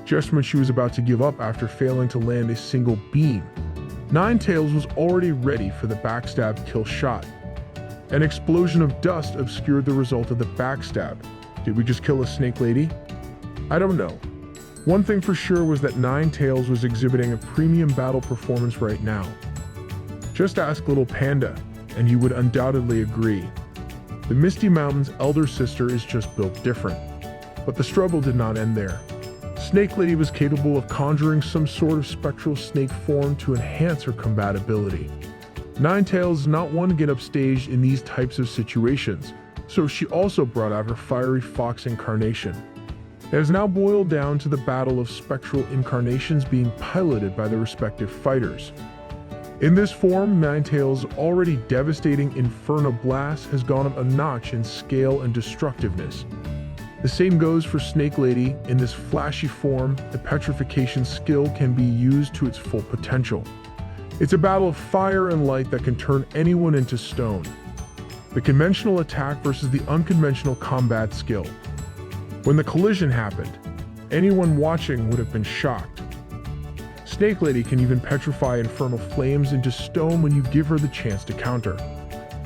Speaker 1: Just when she was about to give up after failing to land a single beam, Ninetales was already ready for the backstab kill shot. An explosion of dust obscured the result of the backstab. Did we just kill a Snake Lady? I don't know. One thing for sure was that Ninetales was exhibiting a premium battle performance right now. Just ask Little Panda, and you would undoubtedly agree. The Misty Mountain's elder sister is just built different. But the struggle did not end there. Snake Lady was capable of conjuring some sort of spectral snake form to enhance her compatibility. Ninetales is not one to get upstaged in these types of situations, so she also brought out her fiery fox incarnation. It has now boiled down to the battle of spectral incarnations being piloted by the respective fighters. In this form, Ninetales' already devastating Inferno Blast has gone up a notch in scale and destructiveness. The same goes for Snake Lady. In this flashy form, the petrification skill can be used to its full potential. It's a battle of fire and light that can turn anyone into stone. The conventional attack versus the unconventional combat skill. When the collision happened, anyone watching would have been shocked. Snake Lady can even petrify infernal flames into stone when you give her the chance to counter.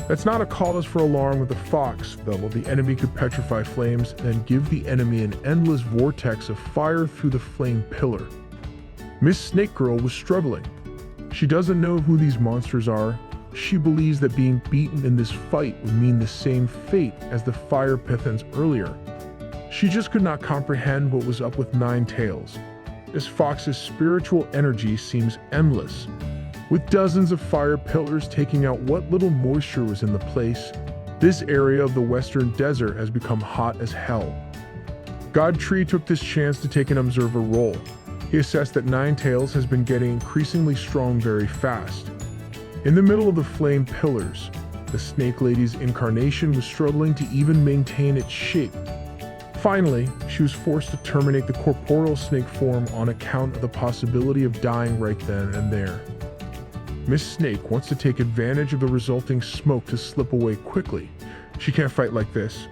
Speaker 1: That's not a cause for alarm with the fox, though the enemy could petrify flames and give the enemy an endless vortex of fire through the flame pillar. Miss Snake Girl was struggling. She doesn't know who these monsters are. She believes that being beaten in this fight would mean the same fate as the Fire Pythons earlier. She just could not comprehend what was up with Ninetales. This fox's spiritual energy seems endless. With dozens of fire pillars taking out what little moisture was in the place, this area of the western desert has become hot as hell. Godtree took this chance to take an observer role. He assessed that Ninetales has been getting increasingly strong very fast. In the middle of the flame pillars, the Snake Lady's incarnation was struggling to even maintain its shape. Finally, she was forced to terminate the corporeal snake form on account of the possibility of dying right then and there. Miss Snake wants to take advantage of the resulting smoke to slip away quickly. She can't fight like this.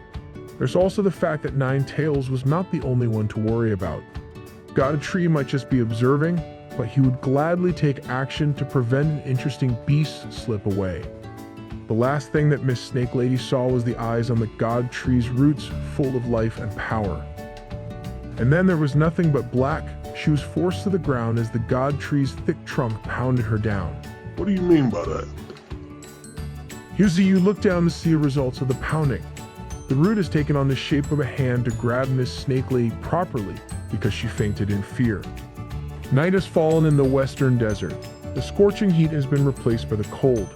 Speaker 1: There's also the fact that Ninetales was not the only one to worry about. Godtree might just be observing, but he would gladly take action to prevent an interesting beast slip away. The last thing that Miss Snake Lady saw was the eyes on the Godtree's roots, full of life and power. And then there was nothing but black. She was forced to the ground as the Godtree's thick trunk pounded her down.
Speaker 2: What do you mean by that?
Speaker 1: Yuzi, you look down to see the results of the pounding. The root has taken on the shape of a hand to grab Miss Snake Lady properly because she fainted in fear. Night has fallen in the western desert. The scorching heat has been replaced by the cold.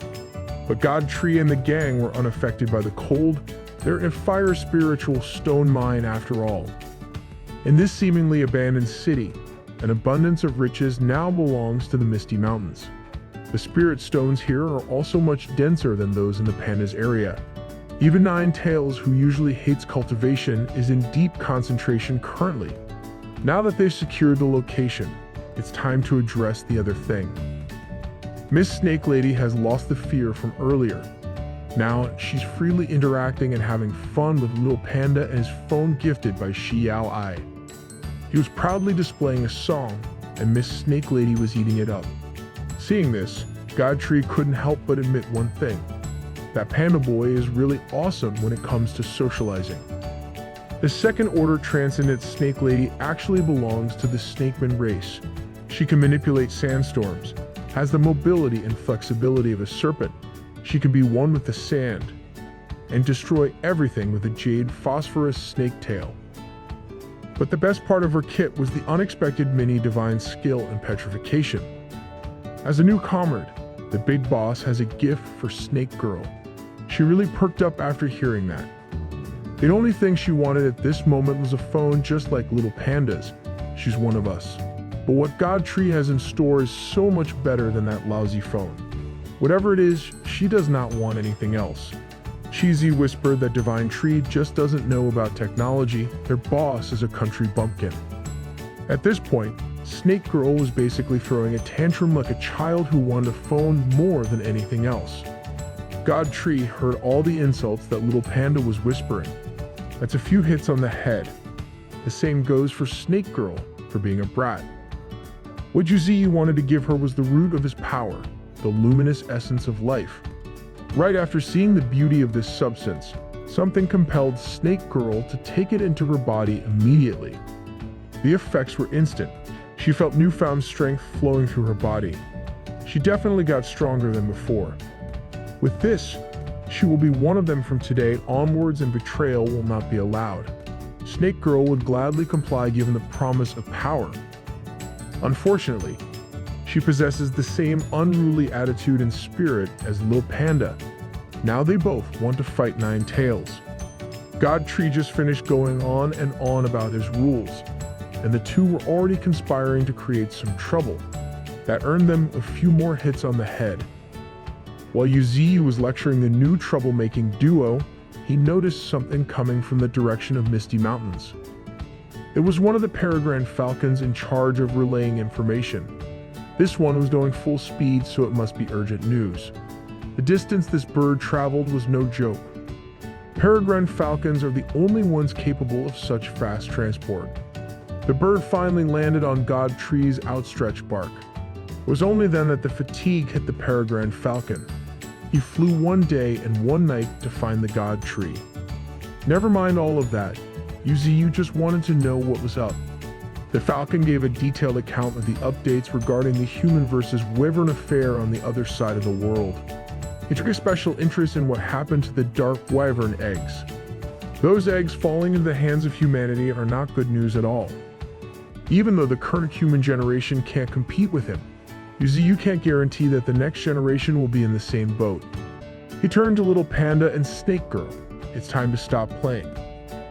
Speaker 1: But Godtree and the gang were unaffected by the cold. They're a fire spiritual stone mine after all. In this seemingly abandoned city, an abundance of riches now belongs to the Misty Mountains. The spirit stones here are also much denser than those in the Pandas area. Even Ninetales, who usually hates cultivation, is in deep concentration currently. Now that they've secured the location, it's time to address the other thing. Miss Snake Lady has lost the fear from earlier. Now she's freely interacting and having fun with Little Panda and his phone gifted by Xiao Ai. He was proudly displaying a song, and Miss Snake Lady was eating it up. Seeing this, Godtree couldn't help but admit one thing. That Panda Boy is really awesome when it comes to socializing. The second order transcendent Snake Lady actually belongs to the Snakeman race. She can manipulate sandstorms, has the mobility and flexibility of a serpent. She can be one with the sand, and destroy everything with a jade phosphorus snake tail. But the best part of her kit was the unexpected mini divine skill in petrification. As a new comrade, the big boss has a gift for Snake Girl. She really perked up after hearing that. The only thing she wanted at this moment was a phone just like Little Panda's. She's one of us. But what Godtree has in store is so much better than that lousy phone. Whatever it is, she does not want anything else. cheesy whisper that Divine Tree just doesn't know about technology. Their boss is a country bumpkin. At this point, Snake Girl was basically throwing a tantrum like a child who wanted a phone more than anything else. God Tree heard all the insults that little panda was whispering. That's a few hits on the head. The same goes for Snake Girl for being a brat. What Yuzi wanted to give her was the root of his power, the luminous essence of life. Right after seeing the beauty of this substance, something compelled Snake Girl to take it into her body immediately. The effects were instant. She felt newfound strength flowing through her body. She definitely got stronger than before. With this, she will be one of them from today onwards, and betrayal will not be allowed. Snake Girl would gladly comply given the promise of power. Unfortunately, she possesses the same unruly attitude and spirit as Lil Panda. Now they both want to fight Nine Tails. God Tree just finished going on and on about his rules, and the two were already conspiring to create some trouble. That earned them a few more hits on the head. While Yuzi was lecturing the new troublemaking duo, he noticed something coming from the direction of Misty Mountains. It was one of the Peregrine Falcons in charge of relaying information. This one was going full speed, so it must be urgent news. The distance this bird traveled was no joke. Peregrine Falcons are the only ones capable of such fast transport. The bird finally landed on God Tree's outstretched bark. It was only then that the fatigue hit the Peregrine Falcon. He flew one day and one night to find the God Tree. Never mind all of that. Yuzi just wanted to know what was up. The Falcon gave a detailed account of the updates regarding the human versus wyvern affair on the other side of the world. He took a special interest in what happened to the dark wyvern eggs. Those eggs falling into the hands of humanity are not good news at all. Even though the current human generation can't compete with him, Yuzi can't guarantee that the next generation will be in the same boat. He turned to Little Panda and Snake Girl. It's time to stop playing.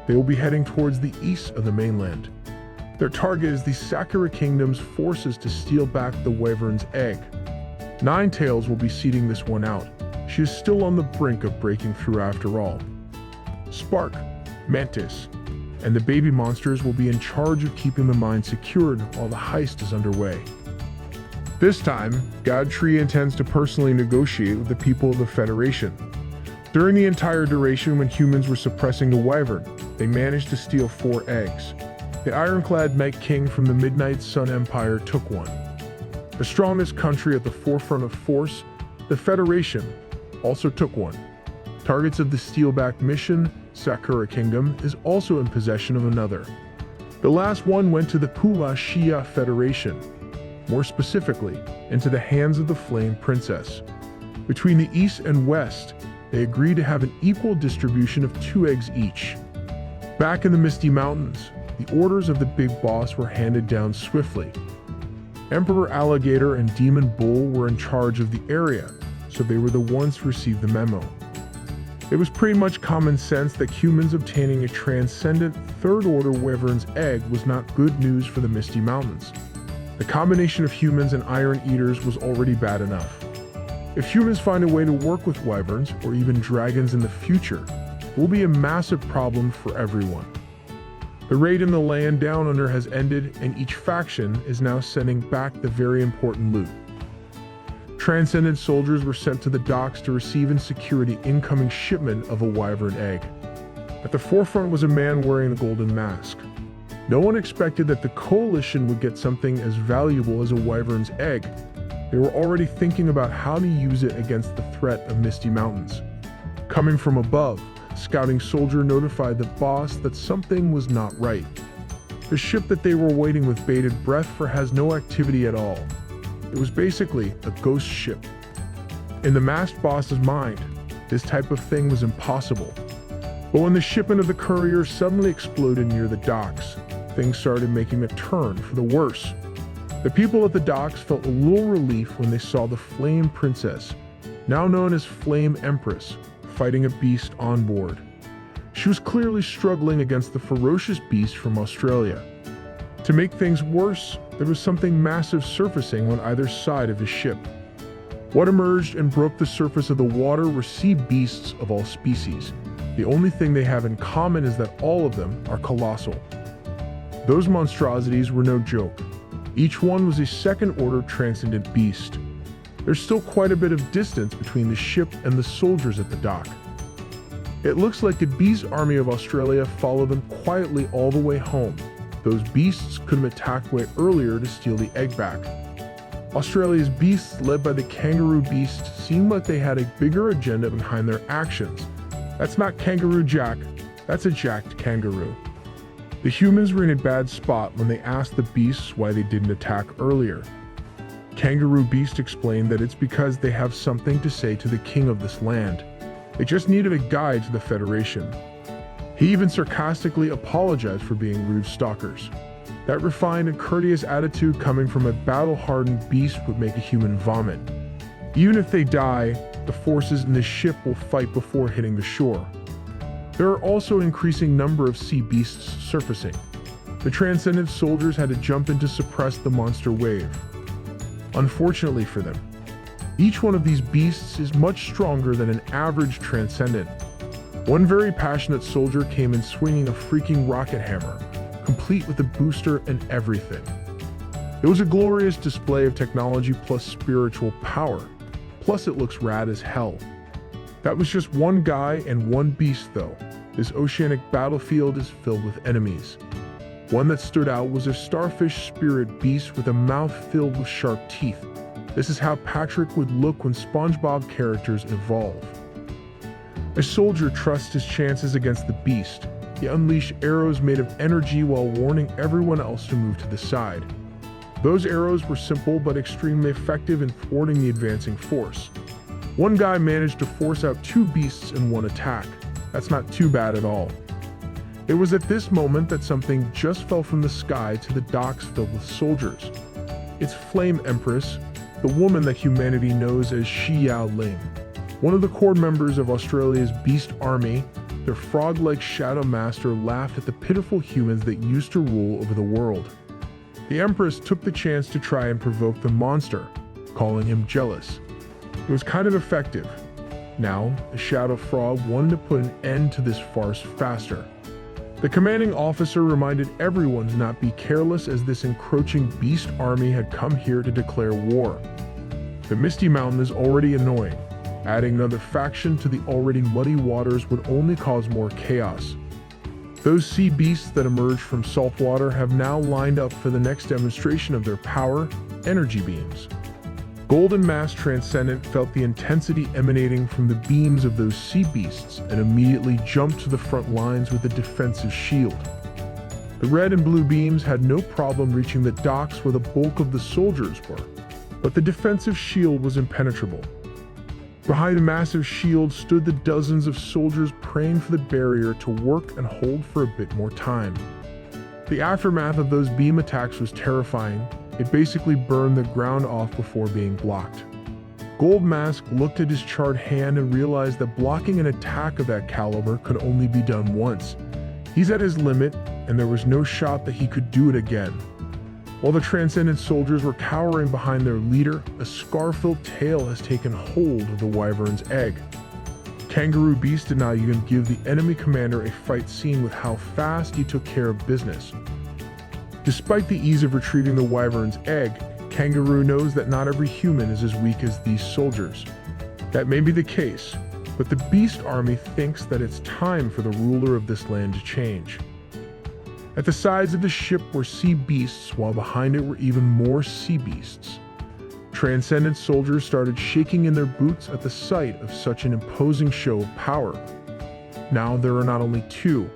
Speaker 1: They will be heading towards the east of the mainland. Their target is the Sakura Kingdom's forces to steal back the wyvern's egg. Nine Tails will be seeding this one out. She is still on the brink of breaking through after all. Spark, Mantis, and the baby monsters will be in charge of keeping the mine secured while the heist is underway. This time, God Tree intends to personally negotiate with the people of the Federation. During the entire duration when humans were suppressing the wyvern, they managed to steal 4 eggs. The ironclad Night King from the Midnight Sun Empire took one. The strongest country at the forefront of force, the Federation, also took one. Targets of the Steelback mission, Sakura Kingdom, is also in possession of another. The last one went to the Pula Shia Federation, more specifically, into the hands of the Flame Princess. Between the East and West, they agreed to have an equal distribution of 2 eggs each. Back in the Misty Mountains, the orders of the Big Boss were handed down swiftly. Emperor Alligator and Demon Bull were in charge of the area, so they were the ones to receive the memo. It was pretty much common sense that humans obtaining a transcendent third-order wyvern's egg was not good news for the Misty Mountains. The combination of humans and Iron Eaters was already bad enough. If humans find a way to work with wyverns, or even dragons in the future, it will be a massive problem for everyone. The raid in the land down under has ended, and each faction is now sending back the very important loot. Transcendent soldiers were sent to the docks to receive and secure the incoming shipment of a wyvern egg. At the forefront was a man wearing the golden mask. No one expected that the coalition would get something as valuable as a wyvern's egg. They were already thinking about how to use it against the threat of Misty Mountains. Coming from above, a scouting soldier notified the boss that something was not right. The ship that they were waiting with bated breath for has no activity at all. It was basically a ghost ship. In the masked boss's mind, this type of thing was impossible. But when the shipment of the courier suddenly exploded near the docks, things started making a turn for the worse. The people at the docks felt a little relief when they saw the Flame Princess, now known as Flame Empress, fighting a beast on board. She was clearly struggling against the ferocious beast from Australia. To make things worse, there was something massive surfacing on either side of the ship. What emerged and broke the surface of the water were sea beasts of all species. The only thing they have in common is that all of them are colossal. Those monstrosities were no joke. Each one was a second-order transcendent beast. There's still quite a bit of distance between the ship and the soldiers at the dock. It looks like the Beast Army of Australia followed them quietly all the way home. Those beasts could have attacked way earlier to steal the egg back. Australia's beasts, led by the kangaroo beast, seemed like they had a bigger agenda behind their actions. That's not Kangaroo Jack, that's a jacked kangaroo. The humans were in a bad spot when they asked the beasts why they didn't attack earlier. Kangaroo Beast explained that it's because they have something to say to the king of this land. They just needed a guide to the Federation. He even sarcastically apologized for being rude stalkers. That refined and courteous attitude coming from a battle-hardened beast would make a human vomit. Even if they die, the forces in the ship will fight before hitting the shore. There are also an increasing number of sea beasts surfacing. The Transcendent soldiers had to jump in to suppress the monster wave. Unfortunately for them, each one of these beasts is much stronger than an average Transcendent. One very passionate soldier came in swinging a freaking rocket hammer, complete with a booster and everything. It was a glorious display of technology plus spiritual power, plus it looks rad as hell. That was just one guy and one beast though. This oceanic battlefield is filled with enemies. One that stood out was a starfish spirit beast with a mouth filled with sharp teeth. This is how Patrick would look when SpongeBob characters evolve. A soldier trusts his chances against the beast. He unleashed arrows made of energy while warning everyone else to move to the side. Those arrows were simple but extremely effective in thwarting the advancing force. One guy managed to force out two beasts in one attack. That's not too bad at all. It was at this moment that something just fell from the sky to the docks filled with soldiers. It's Flame Empress, the woman that humanity knows as Shi Yao Ling, one of the core members of Australia's Beast Army. Their frog-like shadow master laughed at the pitiful humans that used to rule over the world. The Empress took the chance to try and provoke the monster, calling him jealous. It was kind of effective. Now, the Shadow Frog wanted to put an end to this farce faster. The commanding officer reminded everyone to not be careless as this encroaching beast army had come here to declare war. The Misty Mountain is already annoying. Adding another faction to the already muddy waters would only cause more chaos. Those sea beasts that emerged from salt water have now lined up for the next demonstration of their power, energy beams. Golden Mask Transcendent felt the intensity emanating from the beams of those sea beasts and immediately jumped to the front lines with a defensive shield. The red and blue beams had no problem reaching the docks where the bulk of the soldiers were, but the defensive shield was impenetrable. Behind the massive shield stood the dozens of soldiers praying for the barrier to work and hold for a bit more time. The aftermath of those beam attacks was terrifying. It basically burned the ground off before being blocked. Gold Mask looked at his charred hand and realized that blocking an attack of that caliber could only be done once. He's at his limit, and there was no shot that he could do it again. While the Transcendent soldiers were cowering behind their leader, a scar-filled tail has taken hold of the Wyvern's egg. Kangaroo Beast did not even give the enemy commander a fight scene with how fast he took care of business. Despite the ease of retrieving the Wyvern's egg, Kangaroo knows that not every human is as weak as these soldiers. That may be the case, but the Beast Army thinks that it's time for the ruler of this land to change. At the sides of the ship were sea beasts, while behind it were even more sea beasts. Transcendent soldiers started shaking in their boots at the sight of such an imposing show of power. Now there are not only two,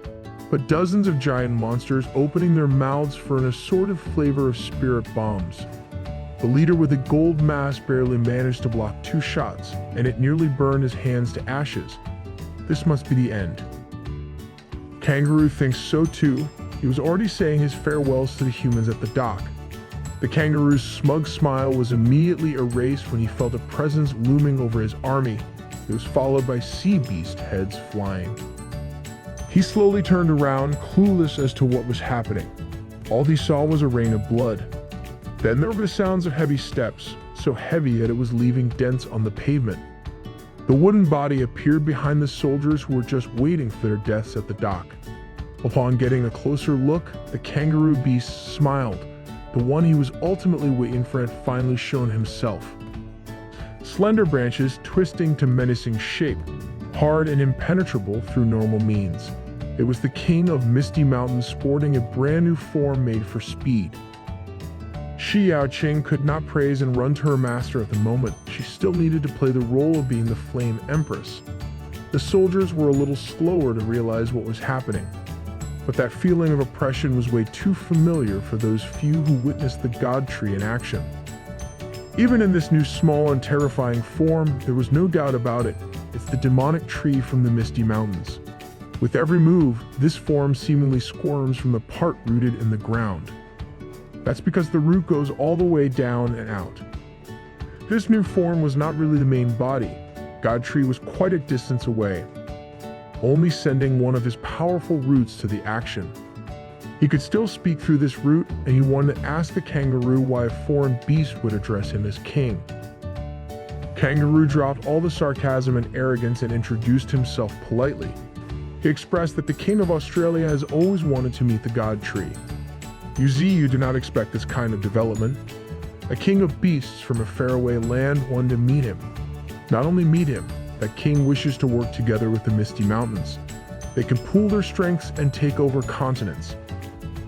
Speaker 1: but dozens of giant monsters opening their mouths for an assorted flavor of spirit bombs. The leader with a gold mask barely managed to block two shots, and it nearly burned his hands to ashes. This must be the end. Kangaroo thinks so too. He was already saying his farewells to the humans at the dock. The kangaroo's smug smile was immediately erased when he felt a presence looming over his army. It was followed by sea beast heads flying. He slowly turned around, clueless as to what was happening. All he saw was a rain of blood. Then there were the sounds of heavy steps. so heavy that it was leaving dents on the pavement. The wooden body appeared behind the soldiers who were just waiting for their deaths at the dock. Upon getting a closer look, the kangaroo beast smiled. The one he was ultimately waiting for had finally shown himself. Slender branches twisting to menacing shape, hard and impenetrable through normal means. It was the king of Misty Mountains sporting a brand new form made for speed. Shi Yaoqing could not praise and run to her master at the moment. She still needed to play the role of being the Flame Empress. The soldiers were a little slower to realize what was happening, but that feeling of oppression was way too familiar for those few who witnessed the God Tree in action. Even in this new small and terrifying form, there was no doubt about it. It's the demonic tree from the Misty Mountains. With every move, this form seemingly squirms from the part rooted in the ground. That's because the root goes all the way down and out. This new form was not really the main body. God Tree was quite a distance away, only sending one of his powerful roots to the action. He could still speak through this root, and he wanted to ask the kangaroo why a foreign beast would address him as king. Kangaroo dropped all the sarcasm and arrogance and introduced himself politely. He expressed that the king of Australia has always wanted to meet the God Tree. You do not expect this kind of development. A king of beasts from a faraway land wanted to meet him. Not only meet him, that king wishes to work together with the Misty Mountains. They can pool their strengths and take over continents.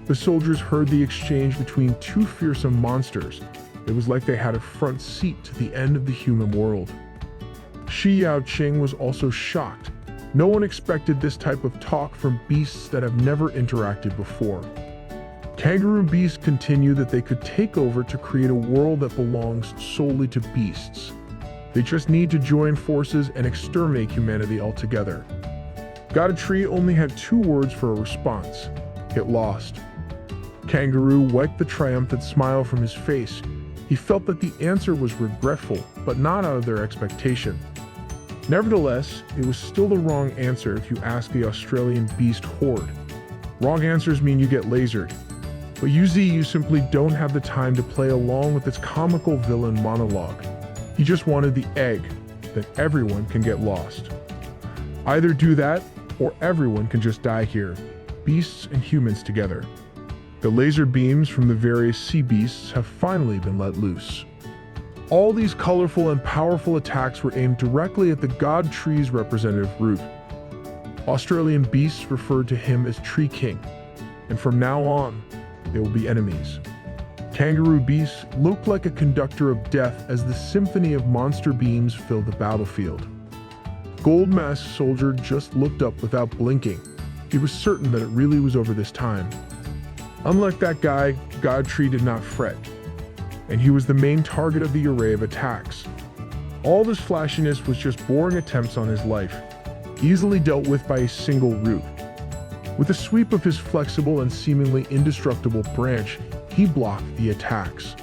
Speaker 1: The soldiers heard the exchange between two fearsome monsters. It was like they had a front seat to the end of the human world. Shi Yaoqing was also shocked. No one expected this type of talk from beasts that have never interacted before. Kangaroo beasts continued that they could take over to create a world that belongs solely to beasts. They just need to join forces and exterminate humanity altogether. God Tree only had 2 words for a response. It lost. Kangaroo wiped the triumphant smile from his face. He felt that the answer was regretful, but not out of their expectation. Nevertheless, it was still the wrong answer if you ask the Australian beast horde. Wrong answers mean you get lasered. But you simply don't have the time to play along with this comical villain monologue. He just wanted the egg, that everyone can get lost. Either do that, or everyone can just die here, beasts and humans together. The laser beams from the various sea beasts have finally been let loose. All these colorful and powerful attacks were aimed directly at the God Tree's representative root. Australian beasts referred to him as Tree King, and from now on, they will be enemies. Kangaroo beasts looked like a conductor of death as the symphony of monster beams filled the battlefield. Gold Mask Soldier just looked up without blinking. He was certain that it really was over this time. Unlike that guy, God Tree did not fret, and he was the main target of the array of attacks. All this flashiness was just boring attempts on his life, easily dealt with by a single root. With a sweep of his flexible and seemingly indestructible branch, he blocked the attacks.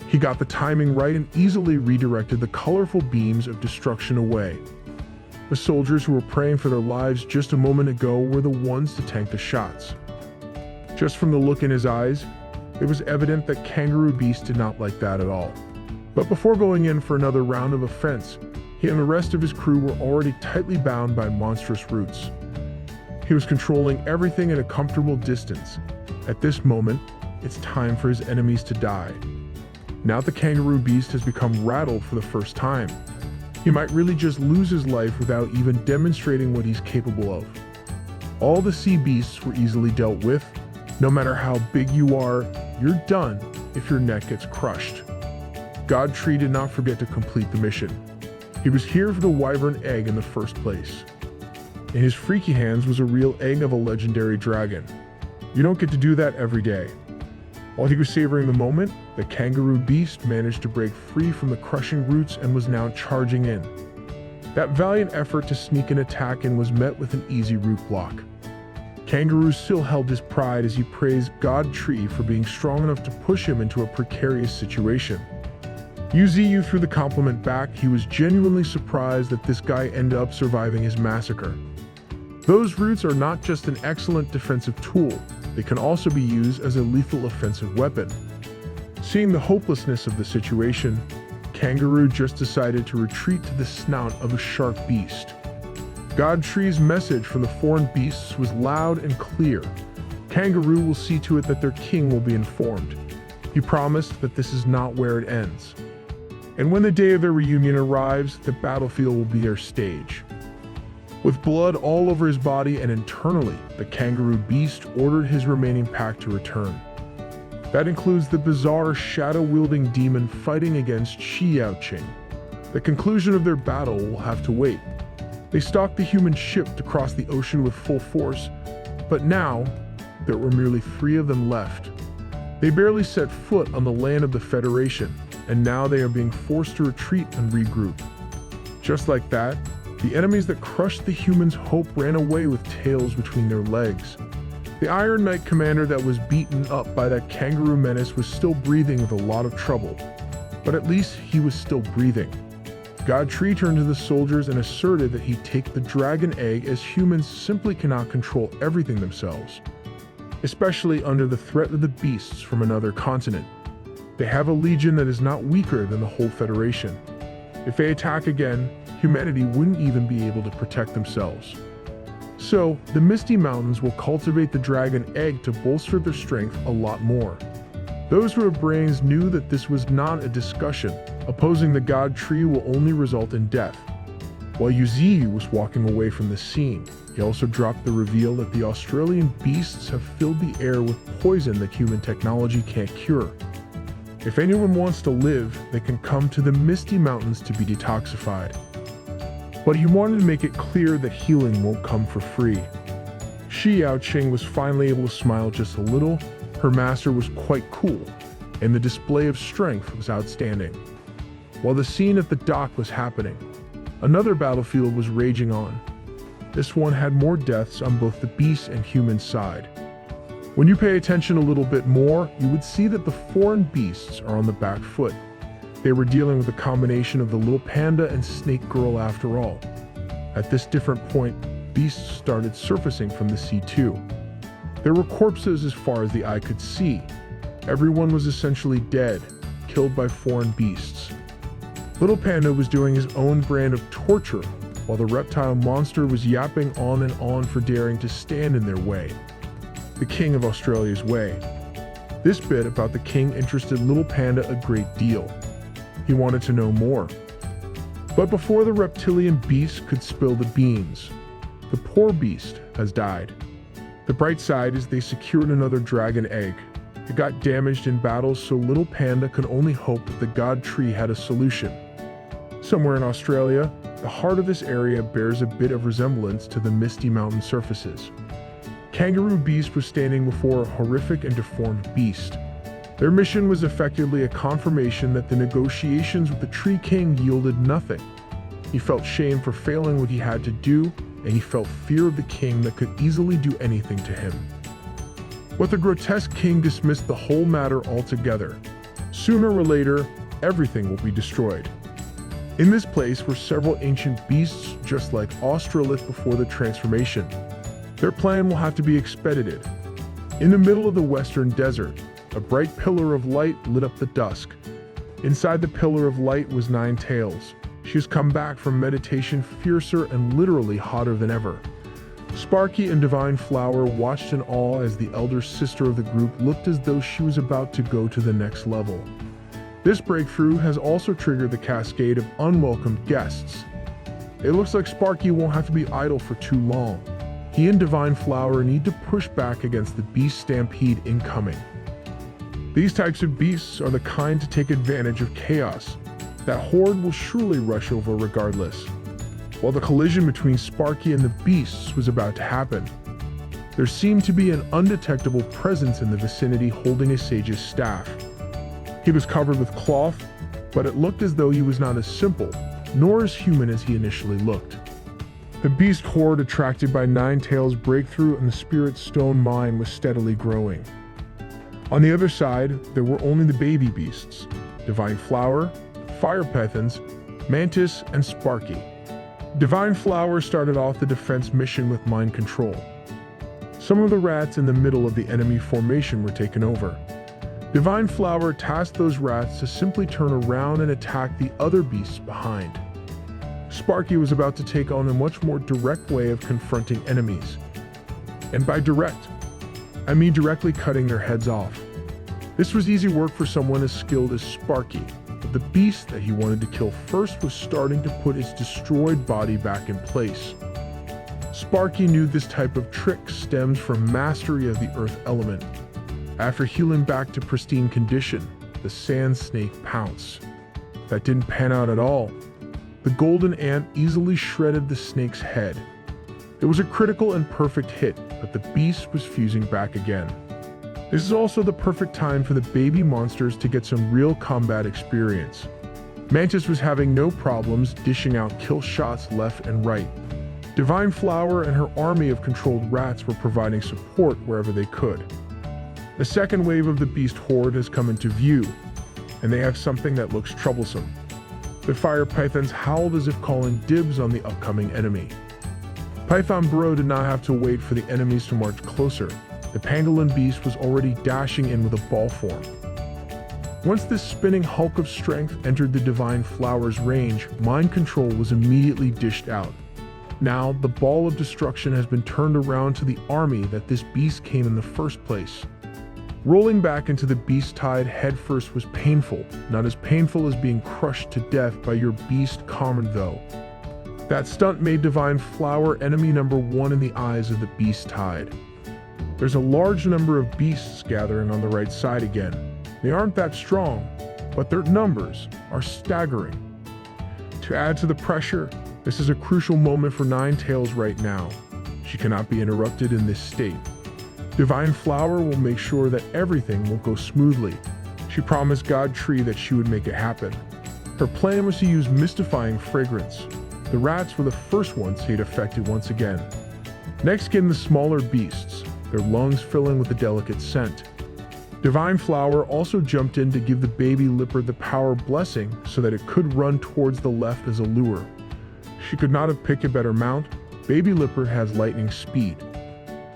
Speaker 1: He got the timing right and easily redirected the colorful beams of destruction away. The soldiers who were praying for their lives just a moment ago were the ones to tank the shots. Just from the look in his eyes, it was evident that Kangaroo Beast did not like that at all. But before going in for another round of offense, he and the rest of his crew were already tightly bound by monstrous roots. He was controlling everything at a comfortable distance. At this moment, it's time for his enemies to die. Now the Kangaroo Beast has become rattled for the first time. He might really just lose his life without even demonstrating what he's capable of. All the sea beasts were easily dealt with. No matter how big you are, you're done if your neck gets crushed. God Tree did not forget to complete the mission. He was here for the wyvern egg in the first place. In his freaky hands was a real egg of a legendary dragon. You don't get to do that every day. While he was savoring the moment, the Kangaroo Beast managed to break free from the crushing roots and was now charging in. That valiant effort to sneak an attack in was met with an easy root block. Kangaroo still held his pride as he praised God Tree for being strong enough to push him into a precarious situation. Yu threw the compliment back. He was genuinely surprised that this guy ended up surviving his massacre. Those roots are not just an excellent defensive tool, they can also be used as a lethal offensive weapon. Seeing the hopelessness of the situation, Kangaroo just decided to retreat to the snout of a shark beast. God Tree's message for the foreign beasts was loud and clear. Kangaroo will see to it that their king will be informed. He promised that this is not where it ends. And when the day of their reunion arrives, the battlefield will be their stage. With blood all over his body and internally, the kangaroo beast ordered his remaining pack to return. That includes the bizarre shadow-wielding demon fighting against Xiaoqing. The conclusion of their battle will have to wait. They stalked the human ship to cross the ocean with full force, but now there were merely 3 of them left. They barely set foot on the land of the Federation, and now they are being forced to retreat and regroup. Just like that, the enemies that crushed the humans' hope ran away with tails between their legs. The Iron Knight commander that was beaten up by that kangaroo menace was still breathing with a lot of trouble, but at least he was still breathing. God Tree turned to the soldiers and asserted that he'd take the dragon egg, as humans simply cannot control everything themselves, especially under the threat of the beasts from another continent. They have a legion that is not weaker than the whole Federation. If they attack again, humanity wouldn't even be able to protect themselves. So, the Misty Mountains will cultivate the dragon egg to bolster their strength a lot more. Those who have brains knew that this was not a discussion. Opposing the God Tree will only result in death. While Yuzi was walking away from the scene, he also dropped the reveal that the Australian beasts have filled the air with poison that human technology can't cure. If anyone wants to live, they can come to the Misty Mountains to be detoxified. But he wanted to make it clear that healing won't come for free. Xiaoqing was finally able to smile just a little. Her master was quite cool, and the display of strength was outstanding. While the scene at the dock was happening, another battlefield was raging on. This one had more deaths on both the beast and human side. When you pay attention a little bit more, you would see that the foreign beasts are on the back foot. They were dealing with a combination of the little panda and snake girl after all. At this different point, beasts started surfacing from the sea too. There were corpses as far as the eye could see. Everyone was essentially dead, killed by foreign beasts. Little Panda was doing his own brand of torture, while the reptile monster was yapping on and on for daring to stand in their way. The King of Australia's way. This bit about the king interested Little Panda a great deal. He wanted to know more. But before the reptilian beast could spill the beans, the poor beast has died. The bright side is they secured another dragon egg. It got damaged in battle, so Little Panda could only hope that the God Tree had a solution. Somewhere in Australia, the heart of this area bears a bit of resemblance to the Misty Mountain surfaces. Kangaroo Beast was standing before a horrific and deformed beast. Their mission was effectively a confirmation that the negotiations with the Tree King yielded nothing. He felt shame for failing what he had to do, and he felt fear of the king that could easily do anything to him. But the grotesque king dismissed the whole matter altogether. Sooner or later, everything will be destroyed. In this place were several ancient beasts just like Australith before the transformation. Their plan will have to be expedited. In the middle of the western desert, a bright pillar of light lit up the dusk. Inside the pillar of light was Nine Tails. She has come back from meditation fiercer and literally hotter than ever. Sparky and Divine Flower watched in awe as the elder sister of the group looked as though she was about to go to the next level. This breakthrough has also triggered the cascade of unwelcomed guests. It looks like Sparky won't have to be idle for too long. He and Divine Flower need to push back against the beast stampede incoming. These types of beasts are the kind to take advantage of chaos. That horde will surely rush over regardless. While the collision between Sparky and the beasts was about to happen, there seemed to be an undetectable presence in the vicinity holding a sage's staff. He was covered with cloth, but it looked as though he was not as simple, nor as human as he initially looked. The beast horde attracted by Nine Tails' breakthrough in the Spirit Stone mine was steadily growing. On the other side, there were only the baby beasts, Divine Flower, Fire Pythons, Mantis, and Sparky. Divine Flower started off the defense mission with mind control. Some of the rats in the middle of the enemy formation were taken over. Divine Flower tasked those rats to simply turn around and attack the other beasts behind. Sparky was about to take on a much more direct way of confronting enemies. And by direct, I mean directly cutting their heads off. This was easy work for someone as skilled as Sparky, but the beast that he wanted to kill first was starting to put its destroyed body back in place. Sparky knew this type of trick stems from mastery of the earth element. After healing back to pristine condition, the sand snake pounced. That didn't pan out at all. The golden ant easily shredded the snake's head. It was a critical and perfect hit, but the beast was fusing back again. This is also the perfect time for the baby monsters to get some real combat experience. Mantis was having no problems dishing out kill shots left and right. Divine Flower and her army of controlled rats were providing support wherever they could. The second wave of the beast horde has come into view, and they have something that looks troublesome. The fire pythons howled as if calling dibs on the upcoming enemy. Python Bro did not have to wait for the enemies to march closer. The pangolin beast was already dashing in with a ball form. Once this spinning hulk of strength entered the Divine Flower's range, mind control was immediately dished out. Now, the ball of destruction has been turned around to the army that this beast came in the first place. Rolling back into the beast tide headfirst was painful, not as painful as being crushed to death by your beast comrade though. That stunt made Divine Flower enemy number one in the eyes of the beast tide. There's a large number of beasts gathering on the right side again. They aren't that strong, but their numbers are staggering. To add to the pressure, this is a crucial moment for Ninetales right now. She cannot be interrupted in this state. Divine Flower will make sure that everything will go smoothly. She promised God Tree that she would make it happen. Her plan was to use mystifying fragrance. The rats were the first ones to get affected once again. Next came the smaller beasts, their lungs filling with a delicate scent. Divine Flower also jumped in to give the baby leopard the power blessing so that it could run towards the left as a lure. She could not have picked a better mount. Baby leopard has lightning speed.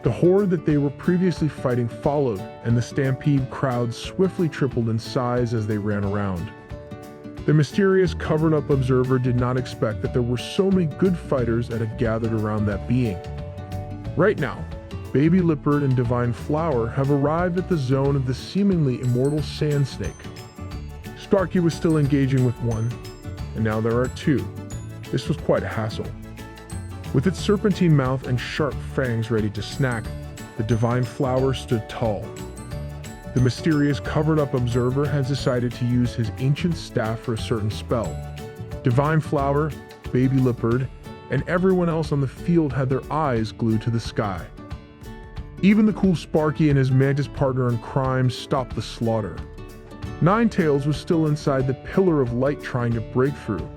Speaker 1: The horde that they were previously fighting followed, and the stampede crowd swiftly tripled in size as they ran around. The mysterious covered-up observer did not expect that there were so many good fighters that had gathered around that being. Right now, Baby Leopard and Divine Flower have arrived at the zone of the seemingly immortal sand snake. Sparky was still engaging with one, and now there are two. This was quite a hassle. With its serpentine mouth and sharp fangs ready to snack, the Divine Flower stood tall. The mysterious covered-up observer has decided to use his ancient staff for a certain spell. Divine Flower, Baby Leopard, and everyone else on the field had their eyes glued to the sky. Even the cool Sparky and his mantis partner in crime stopped the slaughter. Ninetales was still inside the pillar of light trying to break through,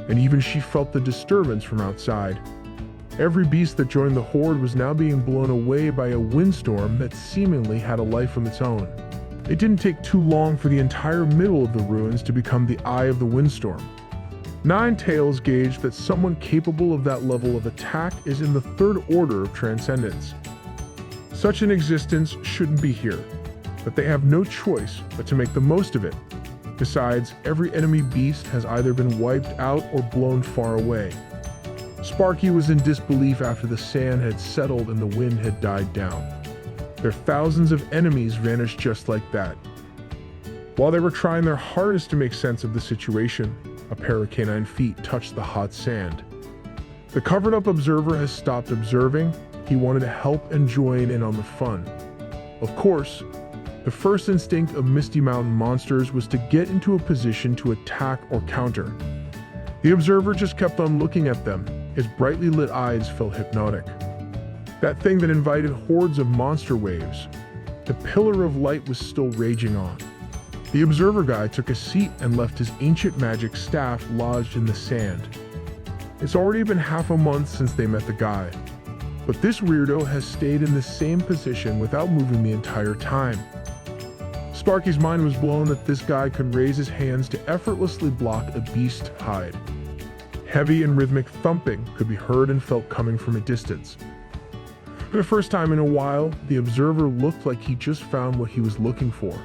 Speaker 1: and even she felt the disturbance from outside. Every beast that joined the horde was now being blown away by a windstorm that seemingly had a life of its own. It didn't take too long for the entire middle of the ruins to become the eye of the windstorm. Ninetales gauged that someone capable of that level of attack is in the third order of transcendence. Such an existence shouldn't be here, but they have no choice but to make the most of it. Besides, every enemy beast has either been wiped out or blown far away. Sparky was in disbelief after the sand had settled and the wind had died down. Their thousands of enemies vanished just like that. While they were trying their hardest to make sense of the situation, a pair of canine feet touched the hot sand. The covered-up observer has stopped observing. He wanted to help and join in on the fun. Of course, the first instinct of Misty Mountain monsters was to get into a position to attack or counter. The observer just kept on looking at them. His brightly lit eyes felt hypnotic. That thing that invited hordes of monster waves. The pillar of light was still raging on. The observer guy took a seat and left his ancient magic staff lodged in the sand. It's already been half a month since they met the guy, but this weirdo has stayed in the same position without moving the entire time. Sparky's mind was blown that this guy could raise his hands to effortlessly block a beast hide. Heavy and rhythmic thumping could be heard and felt coming from a distance. For the first time in a while, the observer looked like he just found what he was looking for.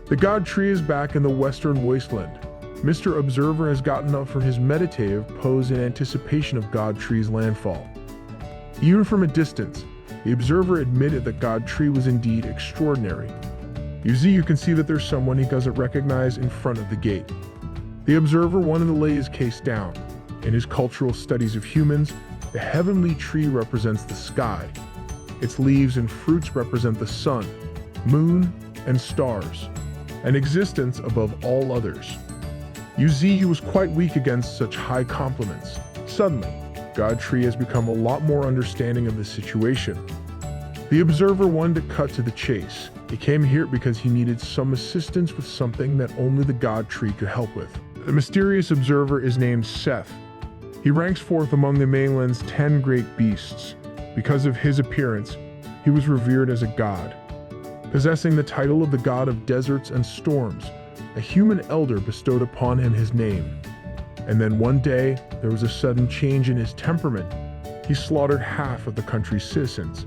Speaker 1: The god tree is back in the western wasteland. Mr. Observer has gotten up from his meditative pose in anticipation of God Tree's landfall. Even from a distance, the observer admitted that God Tree was indeed extraordinary. You can see that there's someone he doesn't recognize in front of the gate. The observer wanted to lay his case down. In his cultural studies of humans, the heavenly tree represents the sky. Its leaves and fruits represent the sun, moon, and stars, an existence above all others. Yu was quite weak against such high compliments. Suddenly, God Tree has become a lot more understanding of the situation. The observer wanted to cut to the chase. He came here because he needed some assistance with something that only the God Tree could help with. The mysterious observer is named Seth. He ranks fourth among the mainland's 10 great beasts. Because of his appearance, he was revered as a god. Possessing the title of the god of deserts and storms, a human elder bestowed upon him his name. And then one day, there was a sudden change in his temperament. He slaughtered half of the country's citizens.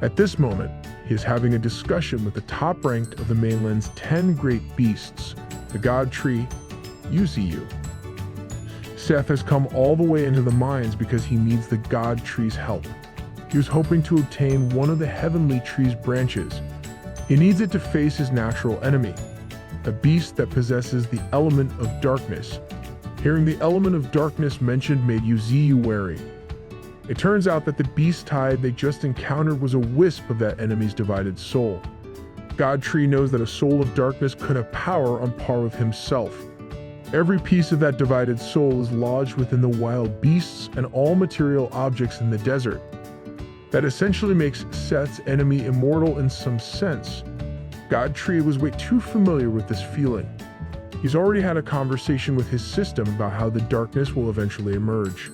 Speaker 1: At this moment, he is having a discussion with the top ranked of the mainland's 10 great beasts, the God Tree, Yu. Seth has come all the way into the mines because he needs the God Tree's help. He was hoping to obtain one of the heavenly tree's branches. He needs it to face his natural enemy, a beast that possesses the element of darkness. Hearing the element of darkness mentioned made Yu wary. It turns out that the beast tide they just encountered was a wisp of that enemy's divided soul. God Tree knows that a soul of darkness could have power on par with himself. Every piece of that divided soul is lodged within the wild beasts and all material objects in the desert. That essentially makes Seth's enemy immortal in some sense. God Tree was way too familiar with this feeling. He's already had a conversation with his system about how the darkness will eventually emerge.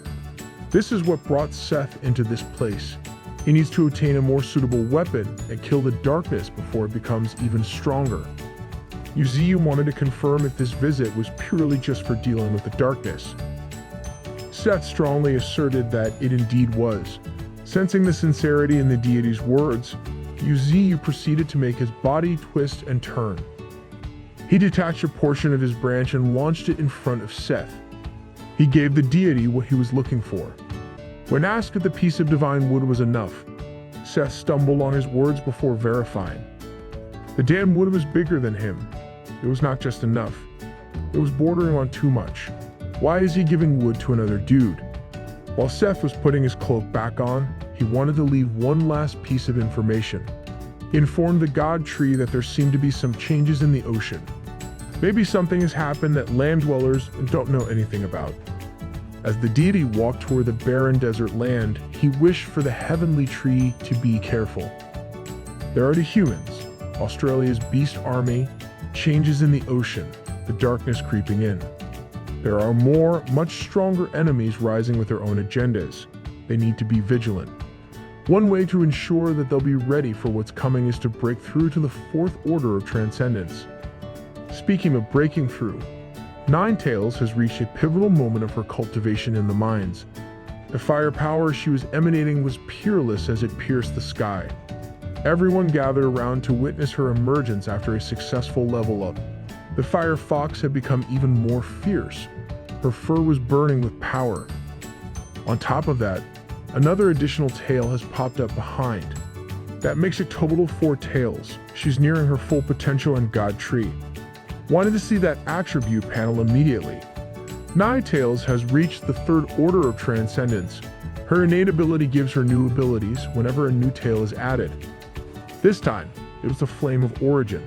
Speaker 1: This is what brought Seth into this place. He needs to obtain a more suitable weapon and kill the darkness before it becomes even stronger. Yu wanted to confirm if this visit was purely just for dealing with the darkness. Seth strongly asserted that it indeed was. Sensing the sincerity in the deity's words, Yu proceeded to make his body twist and turn. He detached a portion of his branch and launched it in front of Seth. He gave the deity what he was looking for. When asked if the piece of divine wood was enough, Seth stumbled on his words before verifying. The damn wood was bigger than him. It was not just enough. It was bordering on too much. Why is he giving wood to another dude? While Seth was putting his cloak back on, he wanted to leave one last piece of information. He informed the God Tree that there seemed to be some changes in the ocean. Maybe something has happened that land dwellers don't know anything about. As the deity walked toward the barren desert land, he wished for the heavenly tree to be careful. There are the humans, Australia's beast army, changes in the ocean, the darkness creeping in. There are more, much stronger enemies rising with their own agendas. They need to be vigilant. One way to ensure that they'll be ready for what's coming is to break through to the fourth order of transcendence. Speaking of breaking through, Ninetails has reached a pivotal moment of her cultivation in the mines. The firepower she was emanating was peerless as it pierced the sky. Everyone gathered around to witness her emergence after a successful level up. The fire fox had become even more fierce. Her fur was burning with power. On top of that, another additional tail has popped up behind. That makes a total of 4 tails. She's nearing her full potential in God Tree. Wanted to see that attribute panel immediately. Ninetails has reached the third order of transcendence. Her innate ability gives her new abilities whenever a new tail is added. This time, it was the Flame of Origin.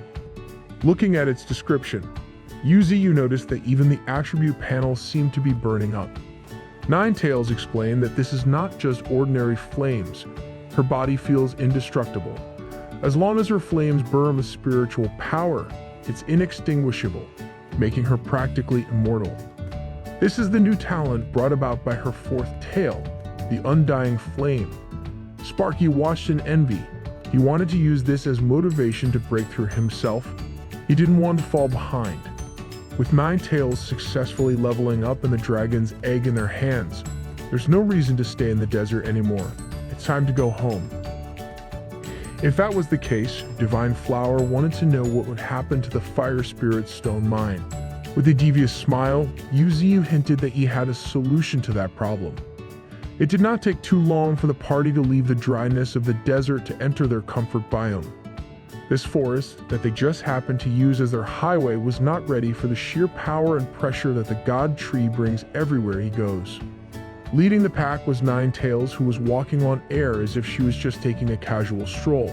Speaker 1: Looking at its description, Yu noticed that even the attribute panels seemed to be burning up. Ninetails explained that this is not just ordinary flames. Her body feels indestructible. As long as her flames burn with spiritual power, it's inextinguishable, making her practically immortal. This is the new talent brought about by her 4th tail, the Undying Flame. Sparky watched in envy. He wanted to use this as motivation to break through himself. He didn't want to fall behind. With Ninetails successfully leveling up and the dragon's egg in their hands, there's no reason to stay in the desert anymore. It's time to go home. If that was the case, Divine Flower wanted to know what would happen to the Fire Spirit Stone mine. With a devious smile, Yuziu hinted that he had a solution to that problem. It did not take too long for the party to leave the dryness of the desert to enter their comfort biome. This forest, that they just happened to use as their highway, was not ready for the sheer power and pressure that the god tree brings everywhere he goes. Leading the pack was Nine Tails, who was walking on air as if she was just taking a casual stroll.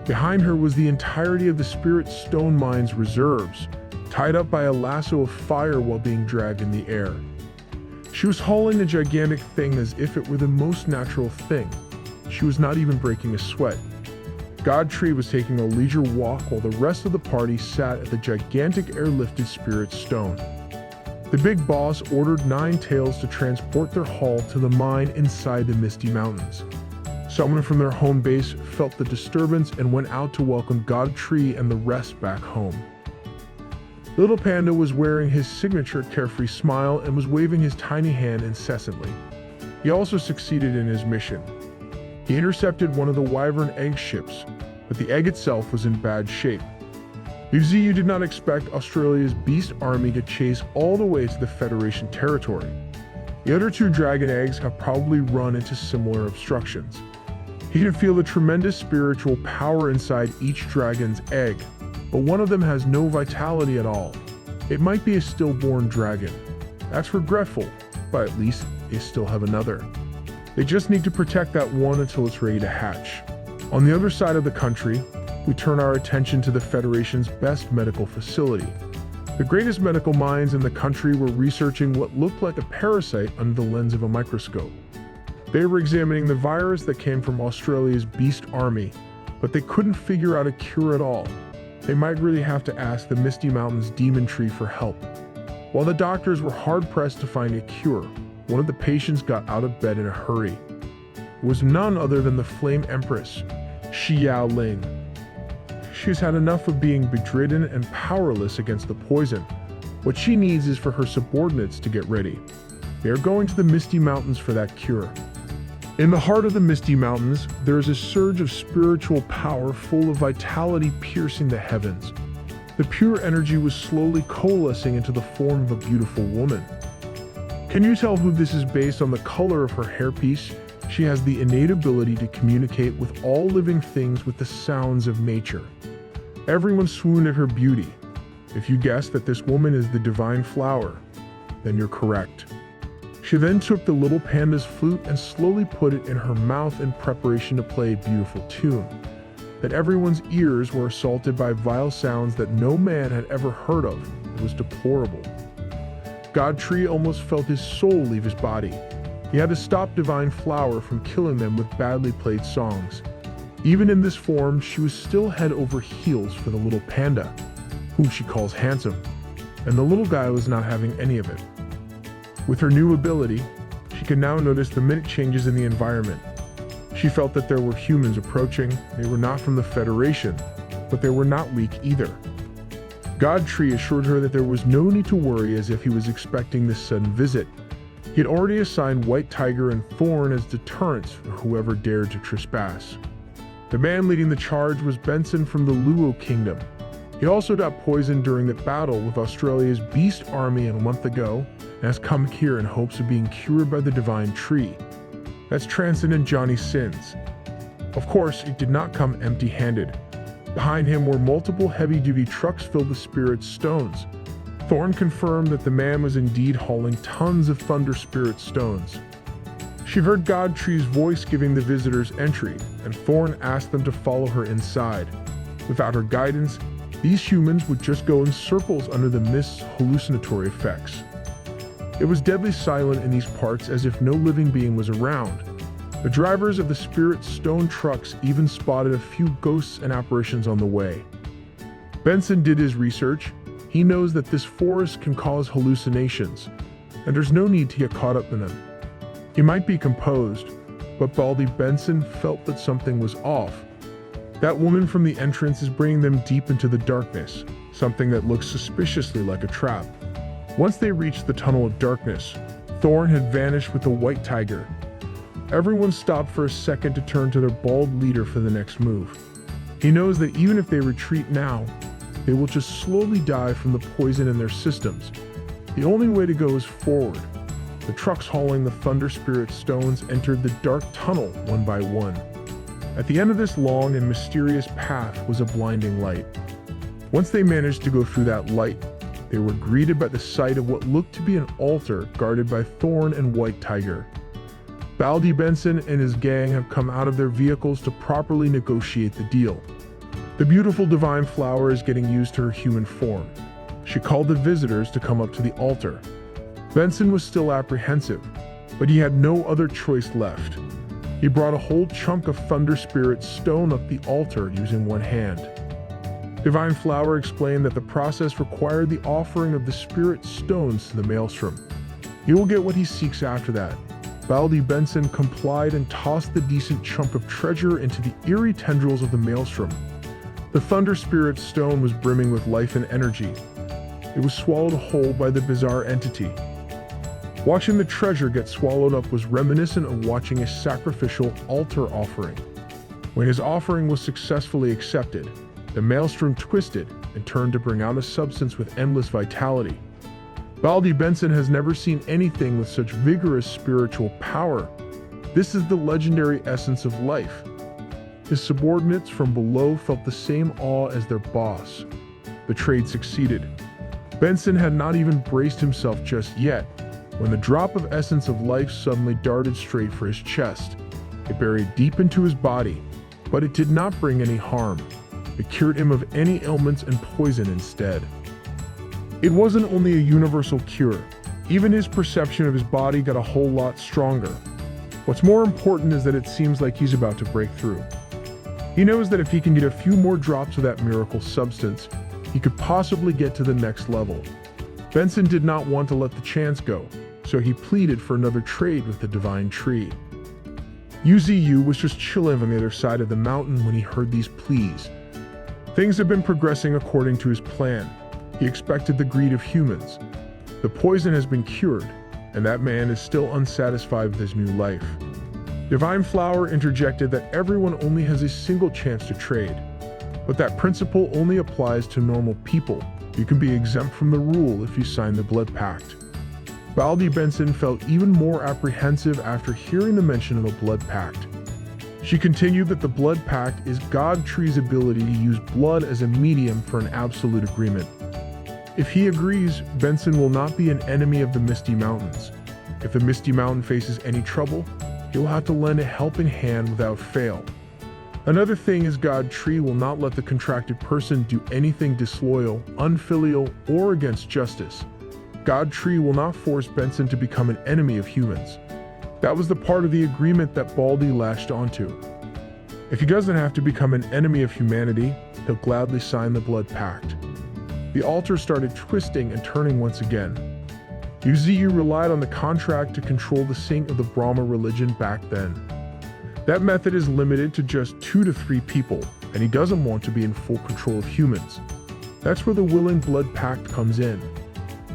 Speaker 1: Behind her was the entirety of the Spirit Stone Mine's reserves, tied up by a lasso of fire while being dragged in the air. She was hauling the gigantic thing as if it were the most natural thing. She was not even breaking a sweat. God Tree was taking a leisure walk while the rest of the party sat at the gigantic airlifted Spirit Stone. The big boss ordered Nine Tails to transport their haul to the mine inside the Misty Mountains. Someone from their home base felt the disturbance and went out to welcome God Tree and the rest back home. Little Panda was wearing his signature carefree smile and was waving his tiny hand incessantly. He also succeeded in his mission. He intercepted one of the Wyvern egg ships, but the egg itself was in bad shape. Yuziu did not expect Australia's beast army to chase all the way to the Federation territory. The other two dragon eggs have probably run into similar obstructions. He could feel the tremendous spiritual power inside each dragon's egg, but one of them has no vitality at all. It might be a stillborn dragon. That's regretful, but at least they still have another. They just need to protect that one until it's ready to hatch. On the other side of the country, we turn our attention to the Federation's best medical facility. The greatest medical minds in the country were researching what looked like a parasite under the lens of a microscope. They were examining the virus that came from Australia's beast army, but they couldn't figure out a cure at all. They might really have to ask the Misty Mountains demon tree for help. While the doctors were hard-pressed to find a cure, one of the patients got out of bed in a hurry. It was none other than the Flame Empress, Xiao Ling. She's had enough of being bedridden and powerless against the poison. What she needs is for her subordinates to get ready. They are going to the Misty Mountains for that cure. In the heart of the Misty Mountains, there is a surge of spiritual power full of vitality piercing the heavens. The pure energy was slowly coalescing into the form of a beautiful woman. Can you tell who this is based on the color of her hairpiece? She has the innate ability to communicate with all living things with the sounds of nature. Everyone swooned at her beauty. If you guessed that this woman is the Divine Flower, then you're correct. She then took the little panda's flute and slowly put it in her mouth in preparation to play a beautiful tune. That everyone's ears were assaulted by vile sounds that no man had ever heard of. It was deplorable. God Tree almost felt his soul leave his body. He had to stop Divine Flower from killing them with badly played songs. Even in this form, she was still head over heels for the little panda, whom she calls handsome, and the little guy was not having any of it. With her new ability, she could now notice the minute changes in the environment. She felt that there were humans approaching. They were not from the Federation, but they were not weak either. God Tree assured her that there was no need to worry, as if he was expecting this sudden visit. He had already assigned White Tiger and Thorn as deterrents for whoever dared to trespass. The man leading the charge was Benson from the Luo Kingdom. He also got poisoned during the battle with Australia's beast army a month ago, and has come here in hopes of being cured by the Divine Tree. That's Transcendent Johnny's sins. Of course, it did not come empty-handed. Behind him were multiple heavy-duty trucks filled with spirit stones. Thorn confirmed that the man was indeed hauling tons of Thunder Spirit stones. She heard God Tree's voice giving the visitors entry, and Thorn asked them to follow her inside. Without her guidance, these humans would just go in circles under the mist's hallucinatory effects. It was deadly silent in these parts, as if no living being was around. The drivers of the Spirit Stone trucks even spotted a few ghosts and apparitions on the way. Benson did his research. He knows that this forest can cause hallucinations, and there's no need to get caught up in them. He might be composed, but Baldy Benson felt that something was off. That woman from the entrance is bringing them deep into the darkness, something that looks suspiciously like a trap. Once they reached the tunnel of darkness, Thorn had vanished with the White Tiger. Everyone stopped for a second to turn to their bald leader for the next move. He knows that even if they retreat now, they will just slowly die from the poison in their systems. The only way to go is forward. The trucks hauling the Thunder Spirit stones entered the dark tunnel one by one. At the end of this long and mysterious path was a blinding light. Once they managed to go through that light, they were greeted by the sight of what looked to be an altar guarded by Thorn and White Tiger. Baldy Benson and his gang have come out of their vehicles to properly negotiate the deal. The beautiful Divine Flower is getting used to her human form. She called the visitors to come up to the altar. Benson was still apprehensive, but he had no other choice left. He brought a whole chunk of Thunder Spirit stone up the altar using one hand. Divine Flower explained that the process required the offering of the spirit stones to the Maelstrom. He will get what he seeks after that. Baldy Benson complied and tossed the decent chunk of treasure into the eerie tendrils of the Maelstrom. The Thunder Spirit stone was brimming with life and energy. It was swallowed whole by the bizarre entity. Watching the treasure get swallowed up was reminiscent of watching a sacrificial altar offering. When his offering was successfully accepted, the Maelstrom twisted and turned to bring out a substance with endless vitality. Baldy Benson has never seen anything with such vigorous spiritual power. This is the legendary essence of life. His subordinates from below felt the same awe as their boss. The trade succeeded. Benson had not even braced himself just yet, when the drop of essence of life suddenly darted straight for his chest. It buried deep into his body, but it did not bring any harm. It cured him of any ailments and poison instead. It wasn't only a universal cure. Even his perception of his body got a whole lot stronger. What's more important is that it seems like he's about to break through. He knows that if he can get a few more drops of that miracle substance, he could possibly get to the next level. Benson did not want to let the chance go, so he pleaded for another trade with the Divine Tree. UZU was just chilling on the other side of the mountain when he heard these pleas. Things had been progressing according to his plan. He expected the greed of humans. The poison has been cured, and that man is still unsatisfied with his new life. Divine Flower interjected that everyone only has a single chance to trade, but that principle only applies to normal people. You can be exempt from the rule if you sign the Blood Pact. Baldy Benson felt even more apprehensive after hearing the mention of a Blood Pact. She continued that the Blood Pact is God Tree's ability to use blood as a medium for an absolute agreement. If he agrees, Benson will not be an enemy of the Misty Mountains. If the Misty Mountain faces any trouble, he will have to lend a helping hand without fail. Another thing is God Tree will not let the contracted person do anything disloyal, unfilial, or against justice. God Tree will not force Benson to become an enemy of humans. That was the part of the agreement that Baldy latched onto. If he doesn't have to become an enemy of humanity, he'll gladly sign the Blood Pact. The altar started twisting and turning once again. UZU relied on the contract to control the saint of the Brahma religion back then. That method is limited to just 2 to 3 people, and he doesn't want to be in full control of humans. That's where the Willing Blood Pact comes in.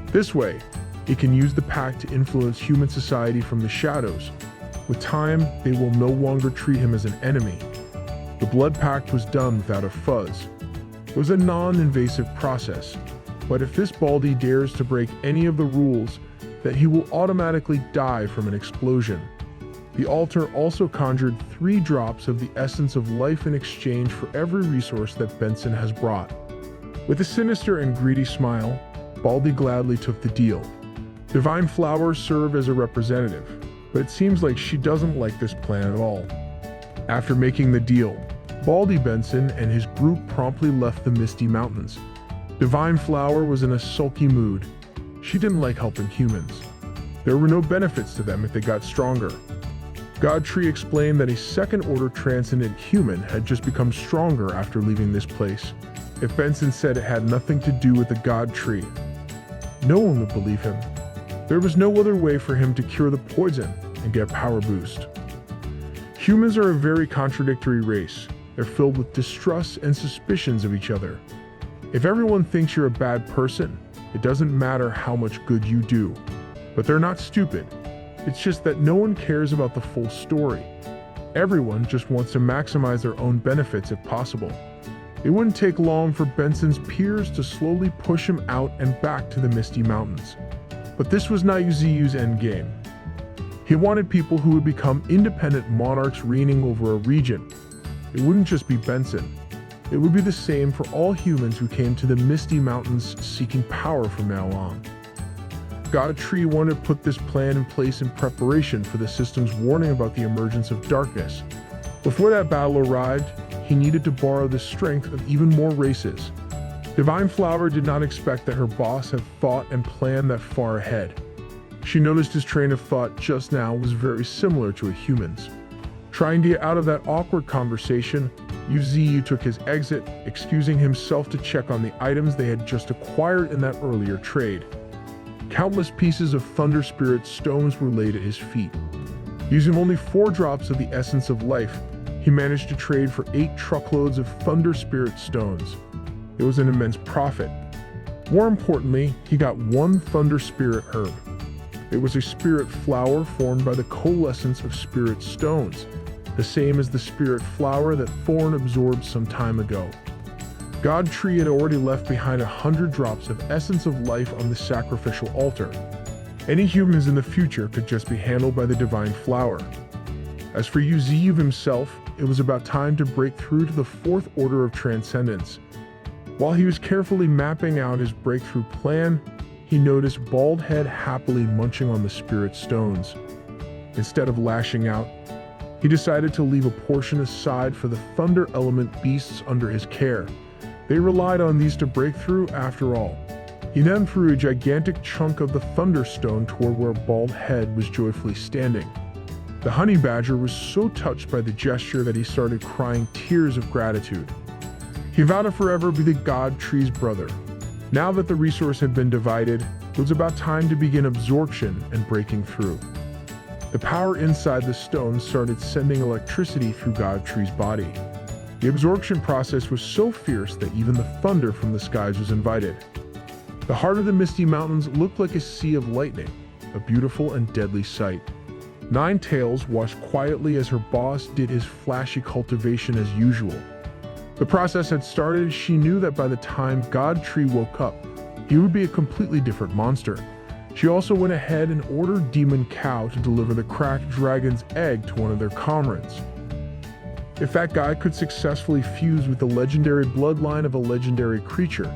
Speaker 1: This way, he can use the pact to influence human society from the shadows. With time, they will no longer treat him as an enemy. The Blood Pact was done without a fuzz. It was a non-invasive process, but if this Baldy dares to break any of the rules, then he will automatically die from an explosion. The altar also conjured 3 drops of the essence of life in exchange for every resource that Benson has brought. With a sinister and greedy smile, Baldy gladly took the deal. Divine Flower served as a representative, but it seems like she doesn't like this plan at all. After making the deal, Baldy Benson and his group promptly left the Misty Mountains. Divine Flower was in a sulky mood. She didn't like helping humans. There were no benefits to them if they got stronger. God Tree explained that a second-order transcendent human had just become stronger after leaving this place. If Benson said it had nothing to do with the God Tree, no one would believe him. There was no other way for him to cure the poison and get a power boost. Humans are a very contradictory race. They're filled with distrust and suspicions of each other. If everyone thinks you're a bad person, it doesn't matter how much good you do. But they're not stupid. It's just that no one cares about the full story. Everyone just wants to maximize their own benefits if possible. It wouldn't take long for Benson's peers to slowly push him out and back to the Misty Mountains. But this was not Yuzuyu's endgame. He wanted people who would become independent monarchs reigning over a region. It wouldn't just be Benson. It would be the same for all humans who came to the Misty Mountains seeking power from now on. God Tree wanted to put this plan in place in preparation for the system's warning about the emergence of darkness. Before that battle arrived, he needed to borrow the strength of even more races. Divine Flower did not expect that her boss had thought and planned that far ahead. She noticed his train of thought just now was very similar to a human's. Trying to get out of that awkward conversation, Yuzuyu took his exit, excusing himself to check on the items they had just acquired in that earlier trade. Countless pieces of Thunder Spirit stones were laid at his feet. Using only 4 drops of the essence of life, he managed to trade for 8 truckloads of Thunder Spirit stones. It was an immense profit. More importantly, he got 1 Thunder Spirit herb. It was a spirit flower formed by the coalescence of spirit stones, the same as the spirit flower that Thorn absorbed some time ago. God Tree had already left behind 100 drops of essence of life on the sacrificial altar. Any humans in the future could just be handled by the divine flower. As for Yuzuyu himself, it was about time to break through to the 4th order of transcendence. While he was carefully mapping out his breakthrough plan, he noticed Bald Head happily munching on the spirit stones. Instead of lashing out, he decided to leave a portion aside for the thunder element beasts under his care. They relied on these to break through after all. He then threw a gigantic chunk of the thunderstone toward where Bald Head was joyfully standing. The honey badger was so touched by the gesture that he started crying tears of gratitude. He vowed to forever be the God Tree's brother. Now that the resource had been divided, it was about time to begin absorption and breaking through. The power inside the stone started sending electricity through God Tree's body. The absorption process was so fierce that even the thunder from the skies was invited. The heart of the Misty Mountains looked like a sea of lightning, a beautiful and deadly sight. Nine Tails watched quietly as her boss did his flashy cultivation as usual. The process had started. She knew that by the time God Tree woke up, he would be a completely different monster. She also went ahead and ordered Demon Cow to deliver the cracked dragon's egg to one of their comrades. If that guy could successfully fuse with the legendary bloodline of a legendary creature,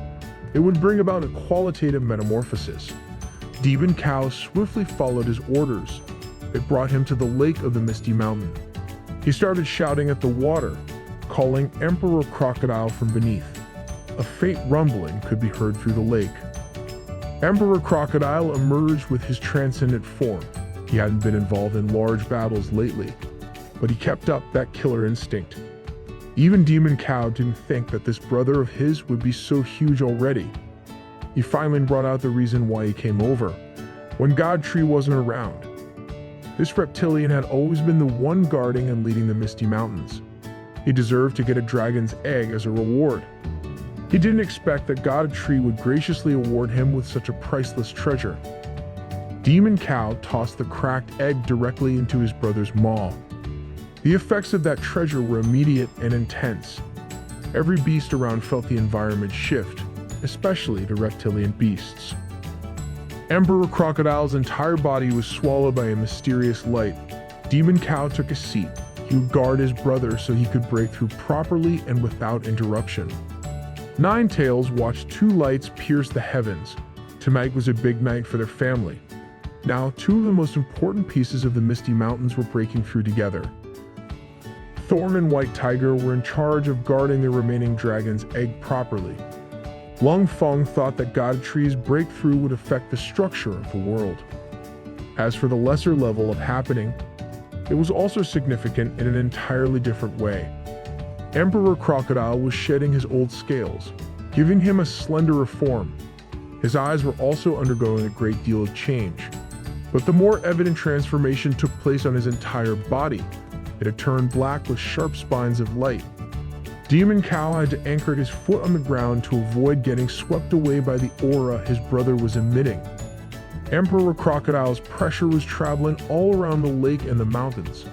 Speaker 1: it would bring about a qualitative metamorphosis. Demon Cow swiftly followed his orders. It brought him to the lake of the Misty Mountain. He started shouting at the water, calling Emperor Crocodile from beneath. A faint rumbling could be heard through the lake. Emperor Crocodile emerged with his transcendent form. He hadn't been involved in large battles lately, but he kept up that killer instinct. Even Demon Cow didn't think that this brother of his would be so huge already. He finally brought out the reason why he came over, when God Tree wasn't around. This reptilian had always been the one guarding and leading the Misty Mountains. He deserved to get a dragon's egg as a reward. He didn't expect that God Tree would graciously award him with such a priceless treasure. Demon Cow tossed the cracked egg directly into his brother's maw. The effects of that treasure were immediate and intense. Every beast around felt the environment shift, especially the reptilian beasts. Emperor Crocodile's entire body was swallowed by a mysterious light. Demon Cow took a seat. He would guard his brother so he could break through properly and without interruption. Nine Tails watched 2 lights pierce the heavens. Tonight was a big night for their family. Now, 2 of the most important pieces of the Misty Mountains were breaking through together. Thorn and White Tiger were in charge of guarding the remaining dragon's egg properly. Lung Feng thought that God Tree's breakthrough would affect the structure of the world. As for the lesser level of happening, it was also significant in an entirely different way. Emperor Crocodile was shedding his old scales, giving him a slenderer form. His eyes were also undergoing a great deal of change. But the more evident transformation took place on his entire body. It had turned black with sharp spines of light. Demon Cow had to anchor his foot on the ground to avoid getting swept away by the aura his brother was emitting. Emperor Crocodile's pressure was traveling all around the lake and the mountains,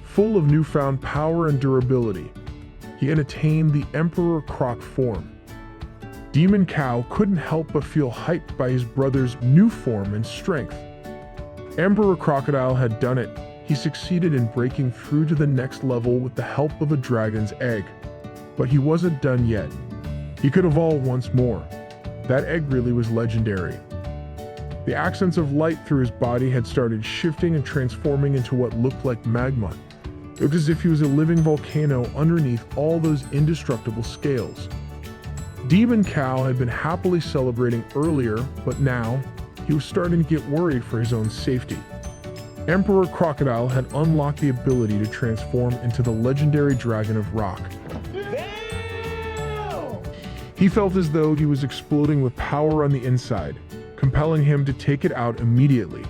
Speaker 1: full of newfound power and durability. he had attained the Emperor Croc form. Demon Cow couldn't help but feel hyped by his brother's new form and strength. Emperor Crocodile had done it. He succeeded in breaking through to the next level with the help of a dragon's egg. But he wasn't done yet. He could evolve once more. That egg really was legendary. The accents of light through his body had started shifting and transforming into what looked like magma. It was as if he was a living volcano underneath all those indestructible scales. Demon Cow had been happily celebrating earlier, but now he was starting to get worried for his own safety. Emperor Crocodile had unlocked the ability to transform into the legendary Dragon of Rock. He felt as though he was exploding with power on the inside, compelling him to take it out immediately.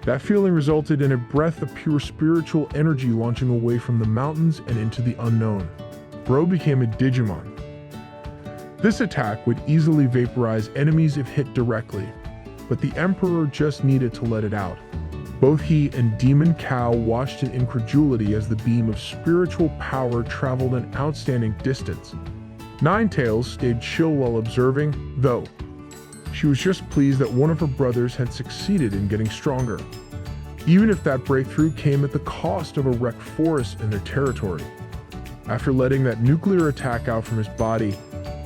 Speaker 1: That feeling resulted in a breath of pure spiritual energy launching away from the mountains and into the unknown. Bro became a Digimon. This attack would easily vaporize enemies if hit directly, but the Emperor just needed to let it out. Both he and Demon Cow watched in incredulity as the beam of spiritual power traveled an outstanding distance. Ninetales stayed chill while observing, though. She was just pleased that one of her brothers had succeeded in getting stronger, even if that breakthrough came at the cost of a wrecked forest in their territory. After letting that nuclear attack out from his body,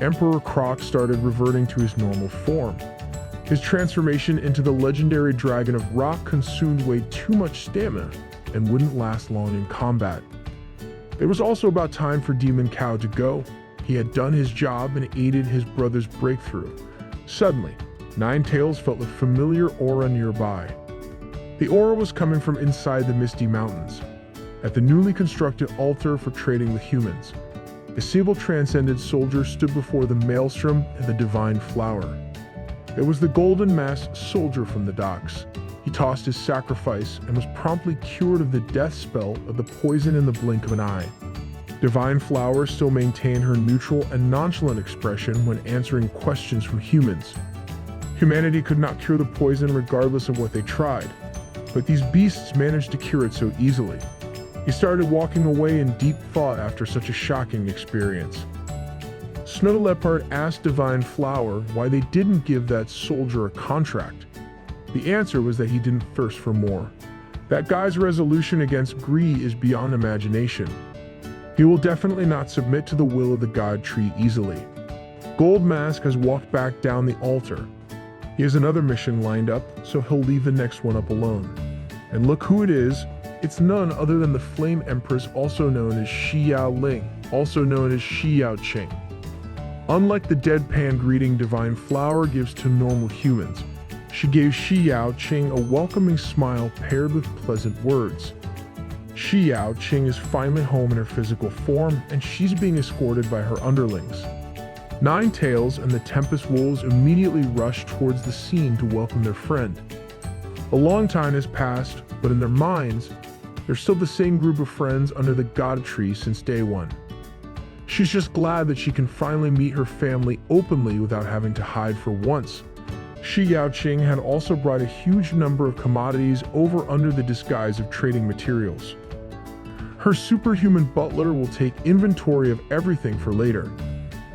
Speaker 1: Emperor Croc started reverting to his normal form. His transformation into the legendary Dragon of Rock consumed way too much stamina and wouldn't last long in combat. It was also about time for Demon Cow to go. He had done his job and aided his brother's breakthrough. Suddenly, Ninetales felt a familiar aura nearby. The aura was coming from inside the Misty Mountains, at the newly constructed altar for trading with humans. A sable transcended soldier stood before the Maelstrom and the Divine Flower. It was the golden-masked soldier from the docks. He tossed his sacrifice and was promptly cured of the death spell of the poison in the blink of an eye. Divine Flower still maintained her neutral and nonchalant expression when answering questions from humans. Humanity could not cure the poison regardless of what they tried, but these beasts managed to cure it so easily. He started walking away in deep thought after such a shocking experience. Snow Leopard asked Divine Flower why they didn't give that soldier a contract. The answer was that he didn't thirst for more. That guy's resolution against greed is beyond imagination. He will definitely not submit to the will of the God Tree easily. Gold Mask has walked back down the altar. He has another mission lined up, so he'll leave the next one up alone. And look who it is. It's none other than the Flame Empress, also known as Xiao Ling, also known as Xiao Qing. Unlike the deadpan greeting Divine Flower gives to normal humans, she gave Xiao Qing a welcoming smile paired with pleasant words. Xiao Qing is finally home in her physical form, and she's being escorted by her underlings. Ninetales and the Tempest Wolves immediately rush towards the scene to welcome their friend. A long time has passed, but in their minds, they're still the same group of friends under the God Tree since day one. She's just glad that she can finally meet her family openly without having to hide for once. Xiao Qing had also brought a huge number of commodities over under the disguise of trading materials. Her superhuman butler will take inventory of everything for later.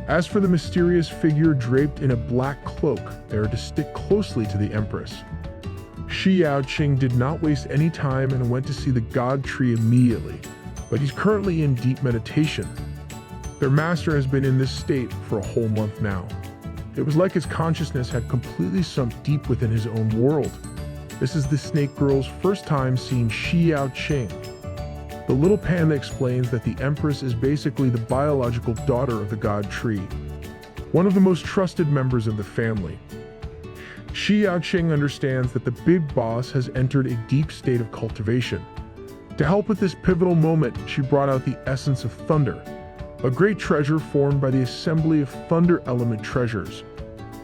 Speaker 1: As for the mysterious figure draped in a black cloak, they are to stick closely to the Empress. Xiao Qing did not waste any time and went to see the God Tree immediately, but he's currently in deep meditation. Their master has been in this state for a whole month now. It was like his consciousness had completely sunk deep within his own world. This is the Snake Girl's first time seeing Xiao Qing. The little panda explains that the Empress is basically the biological daughter of the God Tree, one of the most trusted members of the family. Xiao Qing understands that the big boss has entered a deep state of cultivation. To help with this pivotal moment, she brought out the essence of thunder, a great treasure formed by the assembly of thunder element treasures.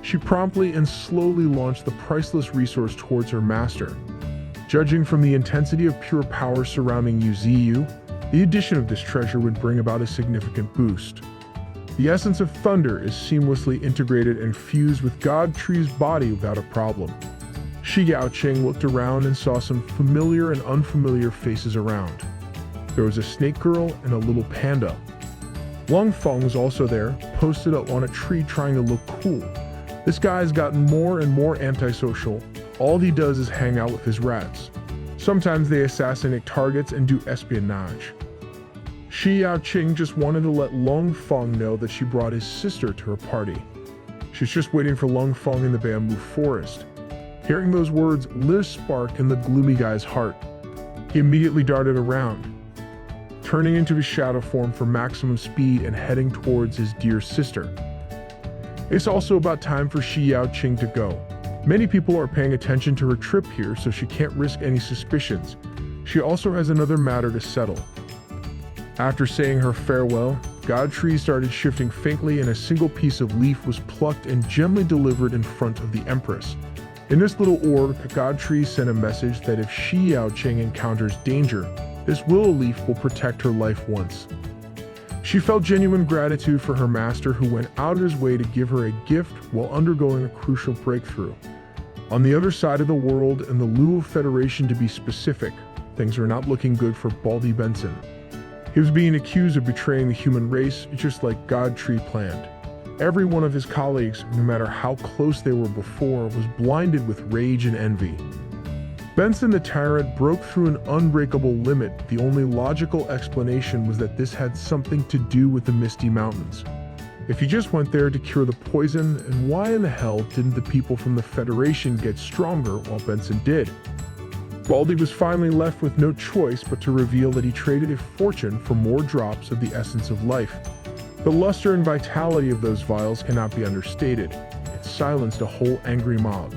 Speaker 1: She promptly and slowly launched the priceless resource towards her master. Judging from the intensity of pure power surrounding Yuziyu, the addition of this treasure would bring about a significant boost. The essence of thunder is seamlessly integrated and fused with God Tree's body without a problem. Xiao Qing looked around and saw some familiar and unfamiliar faces around. There was a snake girl and a little panda. Lung Feng was also there, posted up on a tree trying to look cool. This guy has gotten more and more antisocial. All he does is hang out with his rats. Sometimes they assassinate targets and do espionage. Shi Yaoqing just wanted to let Lung Feng know that she brought his sister to her party. She's just waiting for Lung Feng in the bamboo forest. Hearing those words lit a spark in the gloomy guy's heart. He immediately darted around, turning into his shadow form for maximum speed and heading towards his dear sister. It's also about time for Shi Yaoqing to go. Many people are paying attention to her trip here, so she can't risk any suspicions. She also has another matter to settle. After saying her farewell, God Tree started shifting faintly and a single piece of leaf was plucked and gently delivered in front of the Empress. In this little orb, God Tree sent a message that if Shi Yaoqing encounters danger, this willow leaf will protect her life once. She felt genuine gratitude for her master who went out of his way to give her a gift while undergoing a crucial breakthrough. On the other side of the world, in the Luo Federation to be specific, things are not looking good for Baldy Benson. He was being accused of betraying the human race just like God Tree planned. Every one of his colleagues, no matter how close they were before, was blinded with rage and envy. Benson the Tyrant broke through an unbreakable limit. The only logical explanation was that this had something to do with the Misty Mountains. If he just went there to cure the poison, and why in the hell didn't the people from the Federation get stronger while Benson did? Baldy was finally left with no choice but to reveal that he traded a fortune for more drops of the essence of life. The luster and vitality of those vials cannot be understated. It silenced a whole angry mob.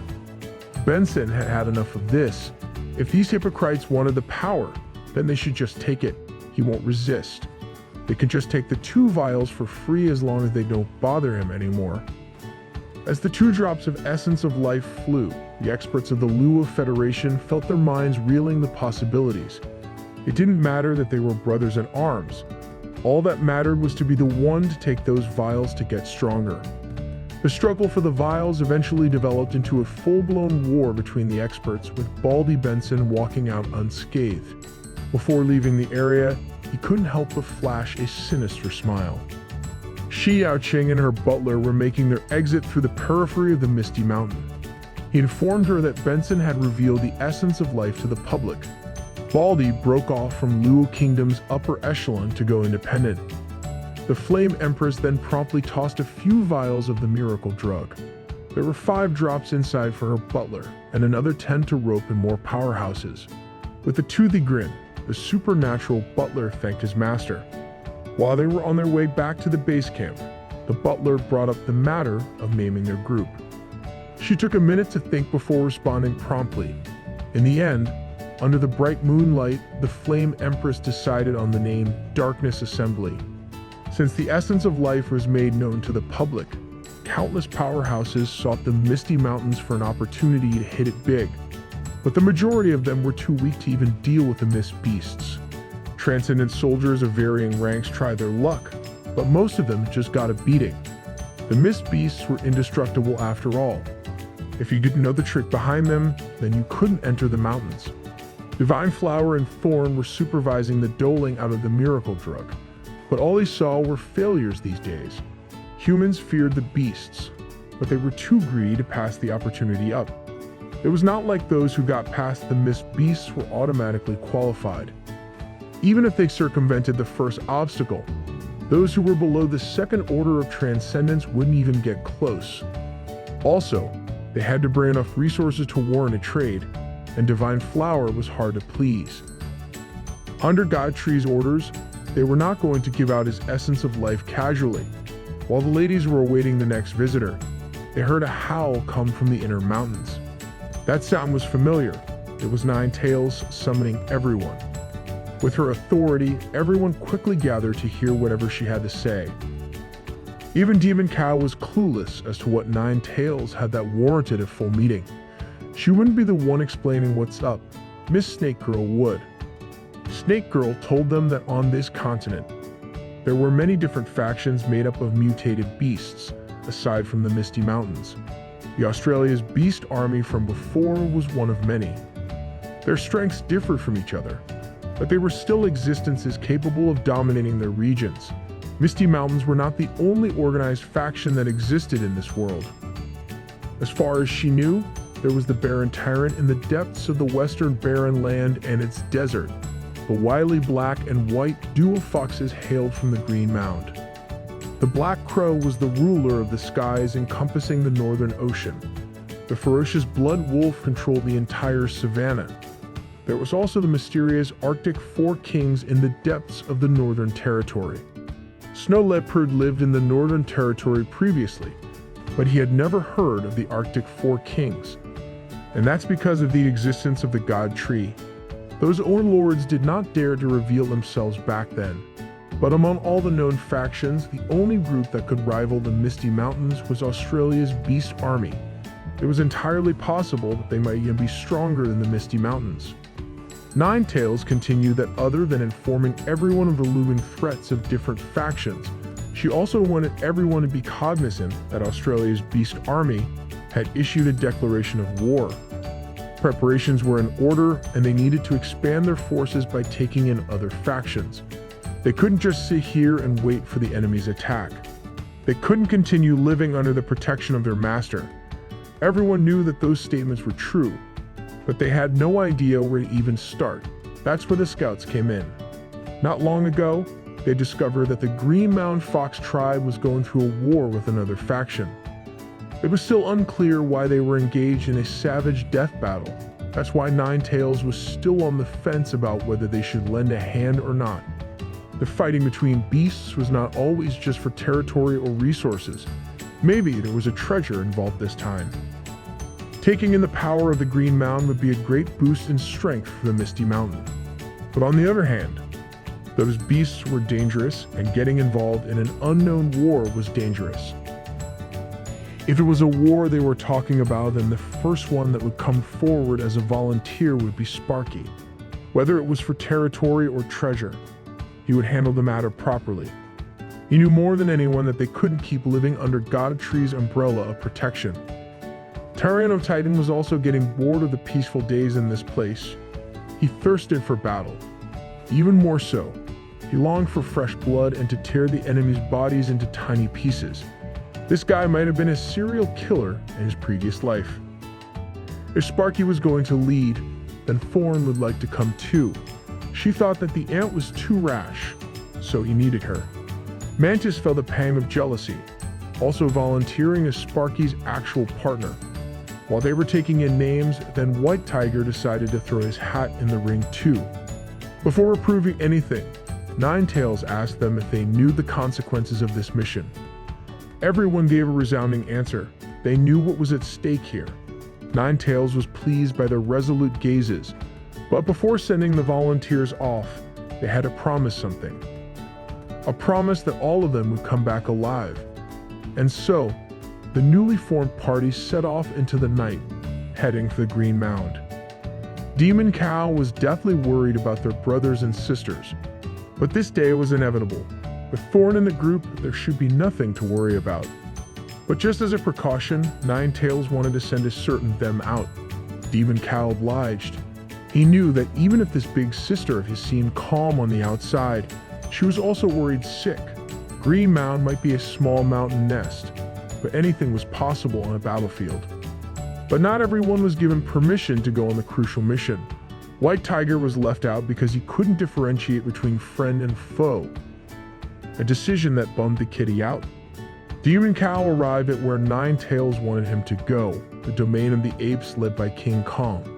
Speaker 1: Benson had had enough of this. If these hypocrites wanted the power, then they should just take it. He won't resist. They can just take the 2 vials for free as long as they don't bother him anymore. As the 2 drops of essence of life flew, the experts of the Luo Federation felt their minds reeling the possibilities. It didn't matter that they were brothers in arms. All that mattered was to be the one to take those vials to get stronger. The struggle for the vials eventually developed into a full-blown war between the experts, with Baldy Benson walking out unscathed. Before leaving the area, he couldn't help but flash a sinister smile. Shi Yaoqing and her butler were making their exit through the periphery of the Misty Mountain. He informed her that Benson had revealed the essence of life to the public. Baldy broke off from Luo Kingdom's upper echelon to go independent. The Flame Empress then promptly tossed a few vials of the miracle drug. There were 5 drops inside for her butler, and another 10 to rope in more powerhouses. With a toothy grin, the supernatural butler thanked his master. While they were on their way back to the base camp, the butler brought up the matter of naming their group. She took a minute to think before responding promptly. In the end, under the bright moonlight, the Flame Empress decided on the name Darkness Assembly. Since the essence of life was made known to the public, countless powerhouses sought the Misty Mountains for an opportunity to hit it big. But the majority of them were too weak to even deal with the Mist Beasts. Transcendent soldiers of varying ranks tried their luck, but most of them just got a beating. The Mist Beasts were indestructible after all. If you didn't know the trick behind them, then you couldn't enter the mountains. Divine Flower and Thorn were supervising the doling out of the miracle drug. But all he saw were failures these days. Humans feared the beasts, but they were too greedy to pass the opportunity up. It was not like those who got past the Mist Beasts were automatically qualified. Even if they circumvented the first obstacle, those who were below the second order of transcendence wouldn't even get close. Also, they had to bring enough resources to warrant a trade, and Divine Flower was hard to please. Under God Tree's orders, they were not going to give out his essence of life casually. While the ladies were awaiting the next visitor, they heard a howl come from the inner mountains. That sound was familiar. It was Nine Tails summoning everyone. With her authority, everyone quickly gathered to hear whatever she had to say. Even Demon Cow was clueless as to what Nine Tails had that warranted a full meeting. She wouldn't be the one explaining what's up. Miss Snake Girl would. Snake Girl told them that on this continent, there were many different factions made up of mutated beasts, aside from the Misty Mountains. The Australia's Beast Army from before was one of many. Their strengths differed from each other, but they were still existences capable of dominating their regions. Misty Mountains were not the only organized faction that existed in this world. As far as she knew, there was the Barren Tyrant in the depths of the western barren land and its desert. The wily black and white dual foxes hailed from the Green Mound. The Black Crow was the ruler of the skies encompassing the northern ocean. The ferocious Blood Wolf controlled the entire savanna. There was also the mysterious Arctic Four Kings in the depths of the Northern Territory. Snow Leopard lived in the Northern Territory previously, but he had never heard of the Arctic Four Kings. And that's because of the existence of the God Tree. Those overlords did not dare to reveal themselves back then. But among all the known factions, the only group that could rival the Misty Mountains was Australia's Beast Army. It was entirely possible that they might even be stronger than the Misty Mountains. Ninetales continued that other than informing everyone of the looming threats of different factions, she also wanted everyone to be cognizant that Australia's Beast Army had issued a declaration of war. Preparations were in order, and they needed to expand their forces by taking in other factions. They couldn't just sit here and wait for the enemy's attack. They couldn't continue living under the protection of their master. Everyone knew that those statements were true, but they had no idea where to even start. That's where the scouts came in. Not long ago, they discovered that the Green Mound Fox tribe was going through a war with another faction. It was still unclear why they were engaged in a savage death battle. That's why Ninetales was still on the fence about whether they should lend a hand or not. The fighting between beasts was not always just for territory or resources. Maybe there was a treasure involved this time. Taking in the power of the Green Mound would be a great boost in strength for the Misty Mountain. But on the other hand, those beasts were dangerous, and getting involved in an unknown war was dangerous. If it was a war they were talking about, then the first one that would come forward as a volunteer would be Sparky. Whether it was for territory or treasure, he would handle the matter properly. He knew more than anyone that they couldn't keep living under God Tree's umbrella of protection. Tarion of Titan was also getting bored of the peaceful days in this place. He thirsted for battle. Even more so, he longed for fresh blood and to tear the enemy's bodies into tiny pieces. This guy might have been a serial killer in his previous life. If Sparky was going to lead, then Thorn would like to come too. She thought that the ant was too rash, so he needed her. Mantis felt a pang of jealousy, also volunteering as Sparky's actual partner. While they were taking in names, then White Tiger decided to throw his hat in the ring too. Before approving anything, Ninetales asked them if they knew the consequences of this mission. Everyone gave a resounding answer. They knew what was at stake here. Ninetales was pleased by their resolute gazes, but before sending the volunteers off, they had to promise something. A promise that all of them would come back alive. And so, the newly formed party set off into the night, heading for the Green Mound. Demon Cow was deathly worried about their brothers and sisters, but this day was inevitable. With Thorn in the group, there should be nothing to worry about. But just as a precaution, Ninetales wanted to send a certain them out. Demon Cow obliged. He knew that even if this big sister of his seemed calm on the outside, she was also worried sick. Green Mound might be a small mountain nest, but anything was possible on a battlefield. But not everyone was given permission to go on the crucial mission. White Tiger was left out because he couldn't differentiate between friend and foe. A decision that bummed the kitty out. Demon Cow arrived at where Ninetales wanted him to go, the domain of the apes led by King Kong.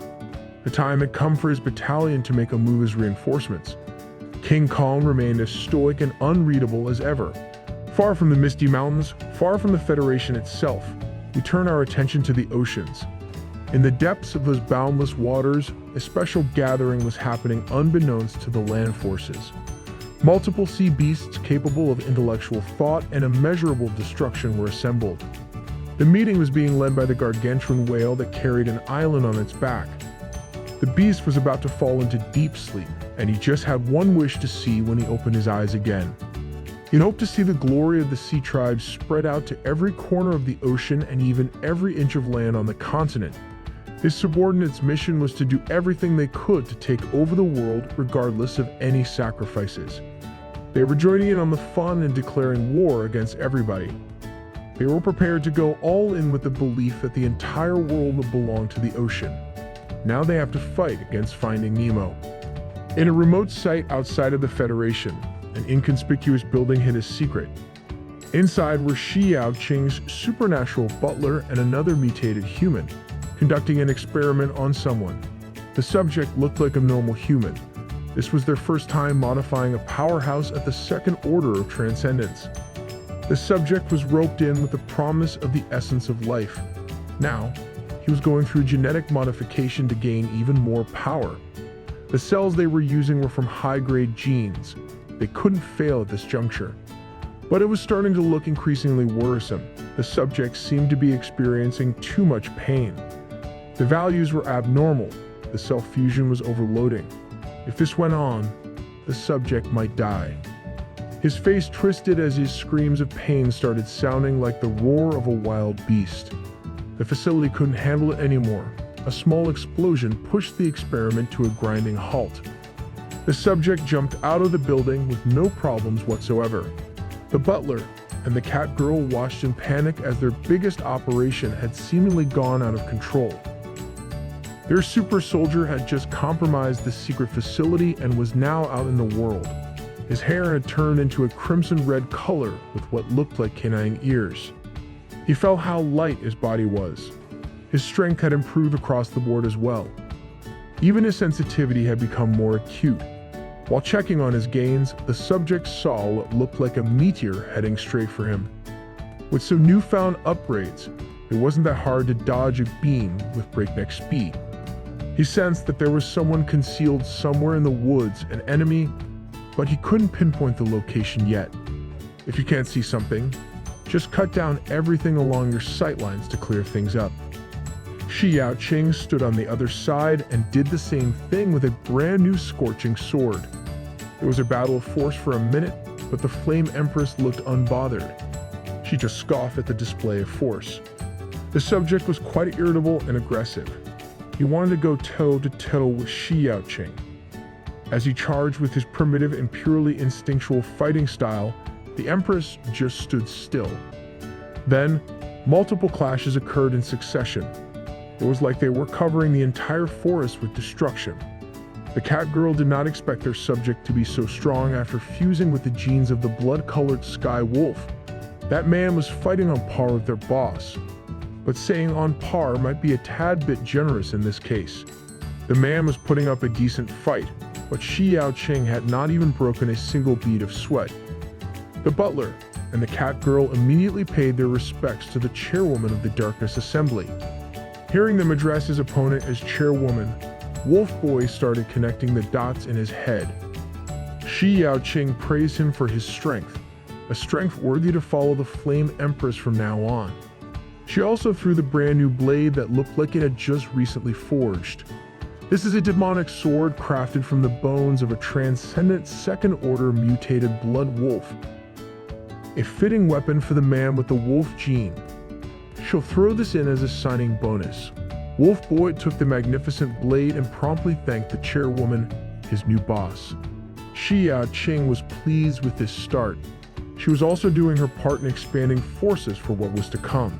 Speaker 1: The time had come for his battalion to make a move as reinforcements. King Kong remained as stoic and unreadable as ever. Far from the Misty Mountains, far from the Federation itself, we turn our attention to the oceans. In the depths of those boundless waters, a special gathering was happening unbeknownst to the land forces. Multiple sea beasts capable of intellectual thought and immeasurable destruction were assembled. The meeting was being led by the gargantuan whale that carried an island on its back. The beast was about to fall into deep sleep, and he just had one wish to see when he opened his eyes again. He hoped to see the glory of the sea tribes spread out to every corner of the ocean and even every inch of land on the continent. His subordinates' mission was to do everything they could to take over the world regardless of any sacrifices. They were joining in on the fun and declaring war against everybody. They were prepared to go all in with the belief that the entire world would belong to the ocean. Now they have to fight against Finding Nemo. In a remote site outside of the Federation, an inconspicuous building hid a secret. Inside were Xiao Qing's supernatural butler and another mutated human, conducting an experiment on someone. The subject looked like a normal human. This was their first time modifying a powerhouse at the second order of transcendence. The subject was roped in with the promise of the essence of life. Now, he was going through genetic modification to gain even more power. The cells they were using were from high-grade genes. They couldn't fail at this juncture. But it was starting to look increasingly worrisome. The subject seemed to be experiencing too much pain. The values were abnormal. The cell fusion was overloading. If this went on, the subject might die. His face twisted as his screams of pain started sounding like the roar of a wild beast. The facility couldn't handle it anymore. A small explosion pushed the experiment to a grinding halt. The subject jumped out of the building with no problems whatsoever. The butler and the cat girl watched in panic as their biggest operation had seemingly gone out of control. Their super soldier had just compromised the secret facility and was now out in the world. His hair had turned into a crimson-red color with what looked like canine ears. He felt how light his body was. His strength had improved across the board as well. Even his sensitivity had become more acute. While checking on his gains, the subject saw what looked like a meteor heading straight for him. With some newfound upgrades, it wasn't that hard to dodge a beam with breakneck speed. He sensed that there was someone concealed somewhere in the woods, an enemy, but he couldn't pinpoint the location yet. If you can't see something, just cut down everything along your sightlines to clear things up. Xiao Qing stood on the other side and did the same thing with a brand new scorching sword. It was a battle of force for a minute, but the Flame Empress looked unbothered. She just scoffed at the display of force. The subject was quite irritable and aggressive. He wanted to go toe-to-toe with Xiao Qing. As he charged with his primitive and purely instinctual fighting style, the Empress just stood still. Then, multiple clashes occurred in succession. It was like they were covering the entire forest with destruction. The cat girl did not expect their subject to be so strong after fusing with the genes of the blood-colored sky wolf. That man was fighting on par with their boss. But saying on par might be a tad bit generous in this case. The man was putting up a decent fight, but Xiao Qing had not even broken a single bead of sweat. The butler and the cat girl immediately paid their respects to the chairwoman of the Darkness Assembly. Hearing them address his opponent as chairwoman, Wolf Boy started connecting the dots in his head. Xiao Qing praised him for his strength, a strength worthy to follow the Flame Empress from now on. She also threw the brand new blade that looked like it had just recently forged. This is a demonic sword crafted from the bones of a transcendent second-order mutated blood wolf. A fitting weapon for the man with the wolf gene. She'll throw this in as a signing bonus. Wolf Boy took the magnificent blade and promptly thanked the chairwoman, his new boss. Xiao Qing was pleased with this start. She was also doing her part in expanding forces for what was to come.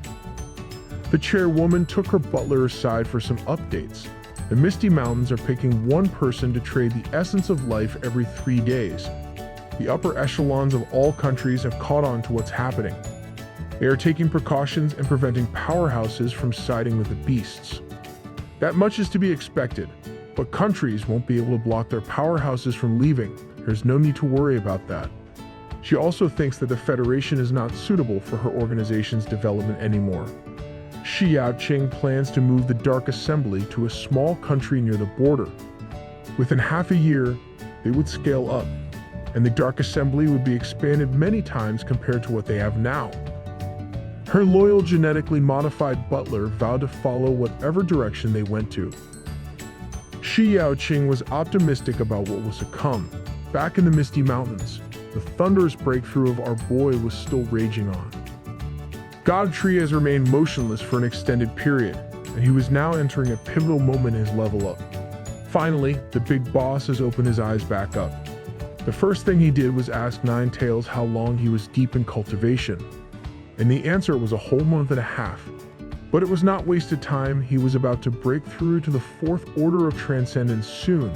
Speaker 1: The chairwoman took her butler aside for some updates. The Misty Mountains are picking one person to trade the essence of life every 3 days. The upper echelons of all countries have caught on to what's happening. They are taking precautions and preventing powerhouses from siding with the beasts. That much is to be expected, but countries won't be able to block their powerhouses from leaving. There's no need to worry about that. She also thinks that the Federation is not suitable for her organization's development anymore. Xiao Qing plans to move the Dark Assembly to a small country near the border. Within half a year, they would scale up, and the Dark Assembly would be expanded many times compared to what they have now. Her loyal genetically modified butler vowed to follow whatever direction they went to. Xiao Qing was optimistic about what was to come. Back in the Misty Mountains, the thunderous breakthrough of our boy was still raging on. Godtree has remained motionless for an extended period, and he was now entering a pivotal moment in his level up. Finally, the big boss has opened his eyes back up. The first thing he did was ask Ninetales how long he was deep in cultivation, and the answer was a whole month and a half. But it was not wasted time. He was about to break through to the fourth order of transcendence soon.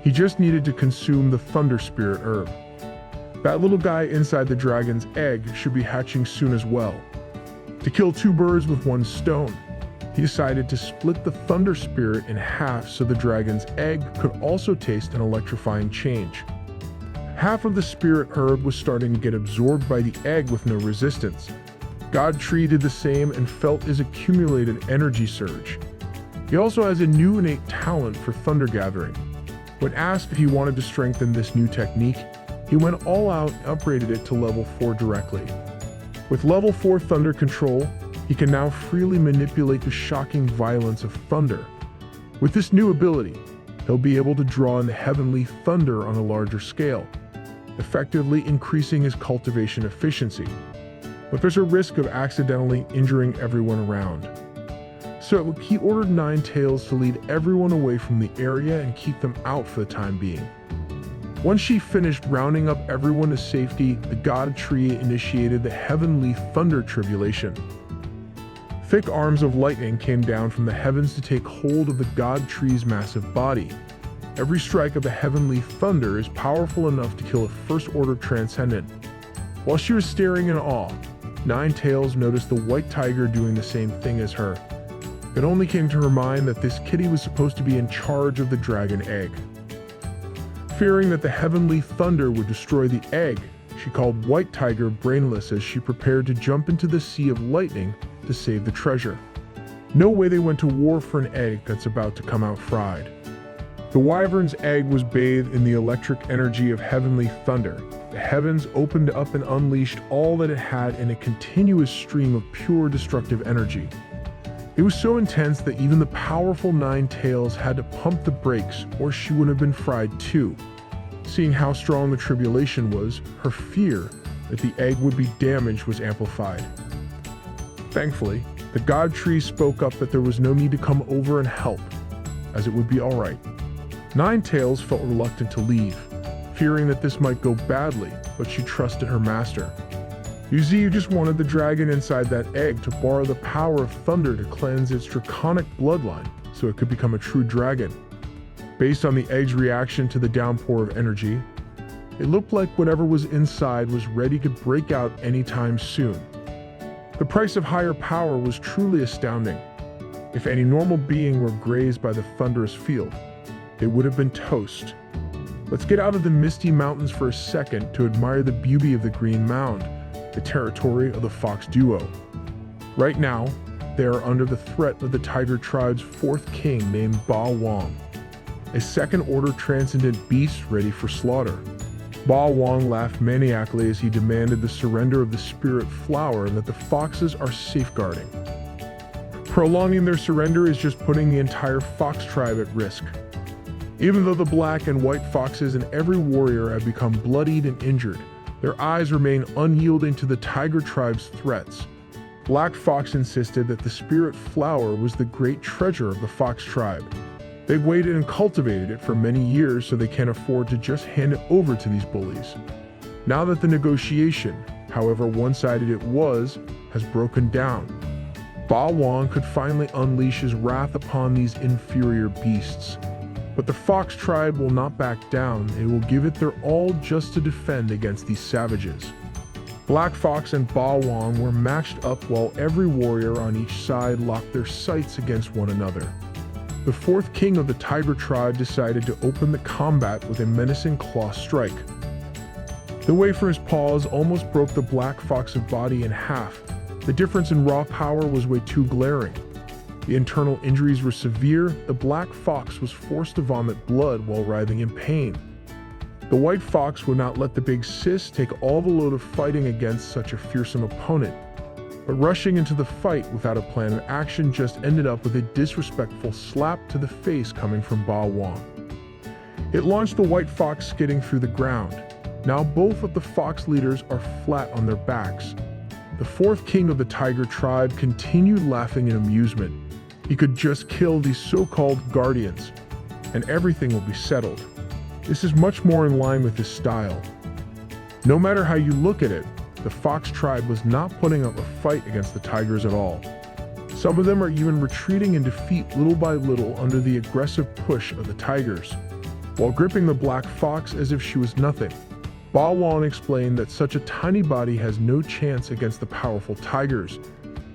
Speaker 1: He just needed to consume the Thunder Spirit herb. That little guy inside the dragon's egg should be hatching soon as well. To kill two birds with one stone, he decided to split the Thunder Spirit in half so the dragon's egg could also taste an electrifying change. Half of the spirit herb was starting to get absorbed by the egg with no resistance. God Tree did the same and felt his accumulated energy surge. He also has a new innate talent for thunder gathering. When asked if he wanted to strengthen this new technique, he went all out and upgraded it to level 4 directly. With level 4 thunder control, he can now freely manipulate the shocking violence of thunder. With this new ability, he'll be able to draw in the heavenly thunder on a larger scale, effectively increasing his cultivation efficiency. But there's a risk of accidentally injuring everyone around. So he ordered Ninetales to lead everyone away from the area and keep them out for the time being. Once she finished rounding up everyone to safety, the God Tree initiated the Heavenly Thunder Tribulation. Thick arms of lightning came down from the heavens to take hold of the God Tree's massive body. Every strike of the Heavenly Thunder is powerful enough to kill a first-order transcendent. While she was staring in awe, Ninetales noticed the white tiger doing the same thing as her. It only came to her mind that this kitty was supposed to be in charge of the dragon egg. Fearing that the Heavenly Thunder would destroy the egg, she called White Tiger brainless as she prepared to jump into the sea of lightning to save the treasure. No way they went to war for an egg that's about to come out fried. The wyvern's egg was bathed in the electric energy of heavenly thunder. The heavens opened up and unleashed all that it had in a continuous stream of pure destructive energy. It was so intense that even the powerful Ninetales had to pump the brakes or she would have been fried too. Seeing how strong the tribulation was, her fear that the egg would be damaged was amplified. Thankfully, the God Tree spoke up that there was no need to come over and help, as it would be alright. Ninetales felt reluctant to leave, fearing that this might go badly, but she trusted her master. You just wanted the dragon inside that egg to borrow the power of thunder to cleanse its draconic bloodline so it could become a true dragon. Based on the egg's reaction to the downpour of energy, it looked like whatever was inside was ready to break out anytime soon. The price of higher power was truly astounding. If any normal being were grazed by the thunderous field, it would have been toast. Let's get out of the misty mountains for a second to admire the beauty of the Green Mound, the territory of the Fox duo. Right now, they are under the threat of the Tiger Tribe's fourth king named Ba Wong, a second-order transcendent beast ready for slaughter. Ba Wong laughed maniacally as he demanded the surrender of the spirit flower that the foxes are safeguarding. Prolonging their surrender is just putting the entire fox tribe at risk. Even though the black and white foxes and every warrior have become bloodied and injured, their eyes remain unyielding to the Tiger Tribe's threats. Black Fox insisted that the spirit flower was the great treasure of the Fox Tribe. They waited and cultivated it for many years so they can't afford to just hand it over to these bullies. Now that the negotiation, however one-sided it was, has broken down, Ba Wong could finally unleash his wrath upon these inferior beasts. But the Fox Tribe will not back down. It will give it their all just to defend against these savages. Black Fox and Ba Wong were matched up while every warrior on each side locked their sights against one another. The fourth king of the Tiger Tribe decided to open the combat with a menacing claw strike. The way for his paws almost broke the Black Fox's body in half. The difference in raw power was way too glaring. The internal injuries were severe. The Black Fox was forced to vomit blood while writhing in pain. The White Fox would not let the big sis take all the load of fighting against such a fearsome opponent, but rushing into the fight without a plan of action just ended up with a disrespectful slap to the face coming from Ba Wong. It launched the White Fox skidding through the ground. Now both of the fox leaders are flat on their backs. The fourth king of the Tiger Tribe continued laughing in amusement. He could just kill these so-called guardians, and everything will be settled. This is much more in line with his style. No matter how you look at it, the fox tribe was not putting up a fight against the tigers at all. Some of them are even retreating in defeat little by little under the aggressive push of the tigers, while gripping the black fox as if she was nothing. Ba Wang explained that such a tiny body has no chance against the powerful tigers.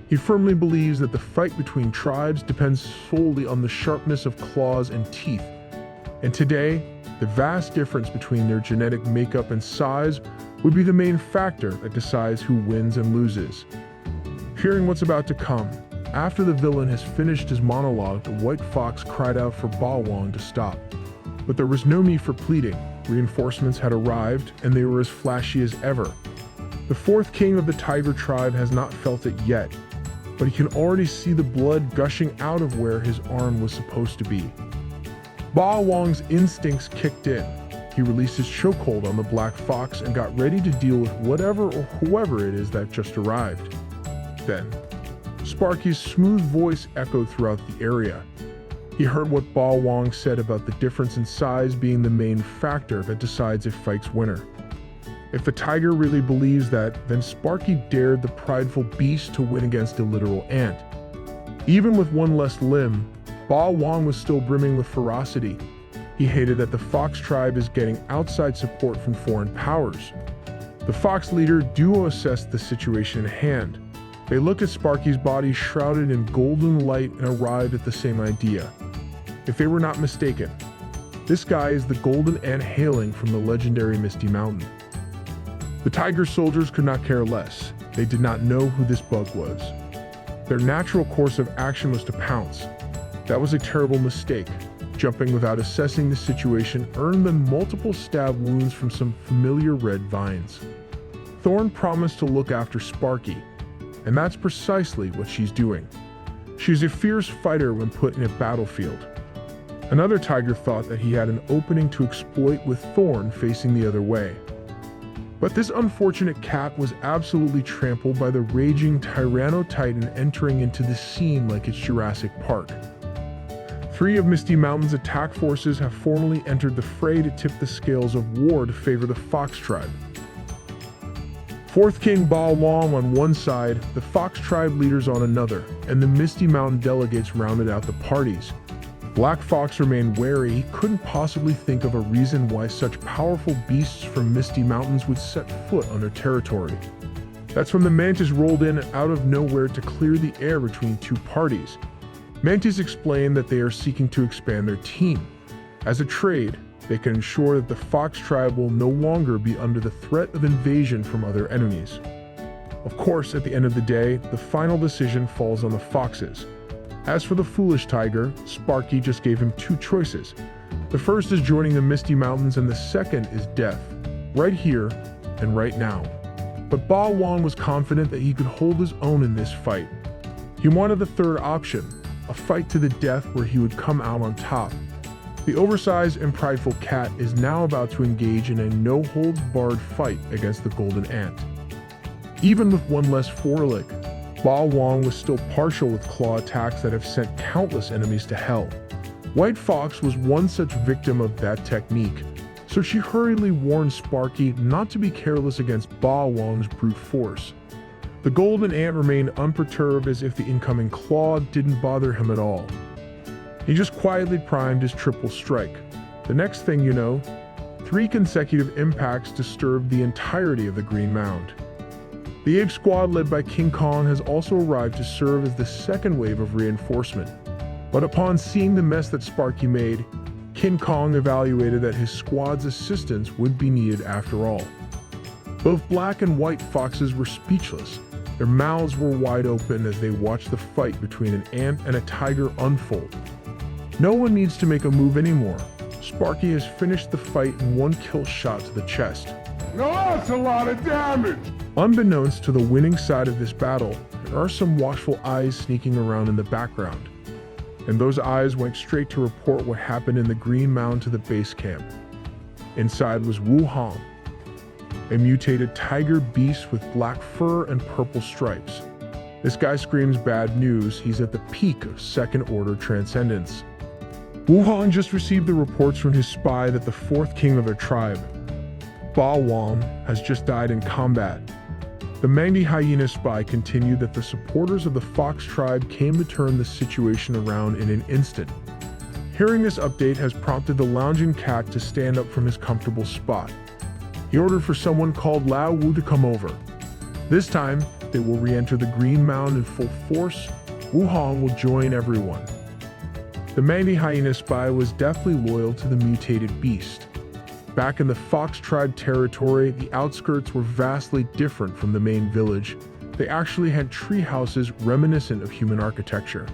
Speaker 1: He firmly believes that the fight between tribes depends solely on the sharpness of claws and teeth. And today, the vast difference between their genetic makeup and size would be the main factor that decides who wins and loses. Hearing what's about to come, after the villain has finished his monologue, the white fox cried out for Ba Wang to stop. But there was no need for pleading. Reinforcements had arrived, and they were as flashy as ever. The fourth king of the tiger tribe has not felt it yet, but he can already see the blood gushing out of where his arm was supposed to be. Ba Wang's instincts kicked in. He released his chokehold on the black fox and got ready to deal with whatever or whoever it is that just arrived. Then, Sparky's smooth voice echoed throughout the area. He heard what Ba Wang said about the difference in size being the main factor that decides a fight's winner. If the tiger really believes that, then Sparky dared the prideful beast to win against a literal ant. Even with one less limb, Ba Wang was still brimming with ferocity. He hated that the fox tribe is getting outside support from foreign powers. The fox leader duo assessed the situation at hand. They looked at Sparky's body shrouded in golden light and arrived at the same idea. If they were not mistaken, this guy is the golden ant hailing from the legendary Misty Mountain. The tiger soldiers could not care less. They did not know who this bug was. Their natural course of action was to pounce. That was a terrible mistake. Jumping without assessing the situation earned them multiple stab wounds from some familiar red vines. Thorn promised to look after Sparky, and that's precisely what she's doing. She's a fierce fighter when put in a battlefield. Another tiger thought that he had an opening to exploit with Thorn facing the other way. But this unfortunate cat was absolutely trampled by the raging Tyranno Titan entering into the scene like it's Jurassic Park. 3 of Misty Mountain's attack forces have formally entered the fray to tip the scales of war to favor the Fox tribe. Fourth King Ba Wang on one side, the Fox tribe leaders on another, and the Misty Mountain delegates rounded out the parties. Black Fox remained wary. He couldn't possibly think of a reason why such powerful beasts from Misty Mountains would set foot on their territory. That's when the Mantis rolled in out of nowhere to clear the air between two parties. Mantis explained that they are seeking to expand their team. As a trade, they can ensure that the Fox tribe will no longer be under the threat of invasion from other enemies. Of course, at the end of the day, the final decision falls on the foxes. As for the foolish tiger, Sparky just gave him 2 choices. The first is joining the Misty Mountains and the second is death, right here and right now. But Ba Wang was confident that he could hold his own in this fight. He wanted the third option, a fight to the death where he would come out on top. The oversized and prideful cat is now about to engage in a no-holds-barred fight against the golden ant. Even with one less foreleg, Ba Wang was still partial with claw attacks that have sent countless enemies to hell. White Fox was one such victim of that technique, so she hurriedly warned Sparky not to be careless against Ba Wang's brute force. The golden ant remained unperturbed as if the incoming claw didn't bother him at all. He just quietly primed his triple strike. The next thing you know, 3 consecutive impacts disturbed the entirety of the Green Mound. The ape squad led by King Kong has also arrived to serve as the second wave of reinforcement. But upon seeing the mess that Sparky made, King Kong evaluated that his squad's assistance would be needed after all. Both black and white foxes were speechless. Their mouths were wide open as they watched the fight between an ant and a tiger unfold. No one needs to make a move anymore. Sparky has finished the fight in 1 kill shot to the chest.
Speaker 2: Now that's a lot of damage!
Speaker 1: Unbeknownst to the winning side of this battle, there are some watchful eyes sneaking around in the background. And those eyes went straight to report what happened in the Green Mound to the base camp. Inside was Wu Hong, a mutated tiger beast with black fur and purple stripes. This guy screams bad news. He's at the peak of second-order transcendence. Wuhan just received the reports from his spy that the fourth king of their tribe, Ba Wang, has just died in combat. The Manga hyena spy continued that the supporters of the fox tribe came to turn the situation around in an instant. Hearing this update has prompted the lounging cat to stand up from his comfortable spot. He ordered for someone called Lao Wu to come over. This time, they will re-enter the Green Mound in full force. Wuhan will join everyone. The Manga hyena spy was deathly loyal to the mutated beast. Back in the Fox tribe territory, the outskirts were vastly different from the main village. They actually had tree houses reminiscent of human architecture.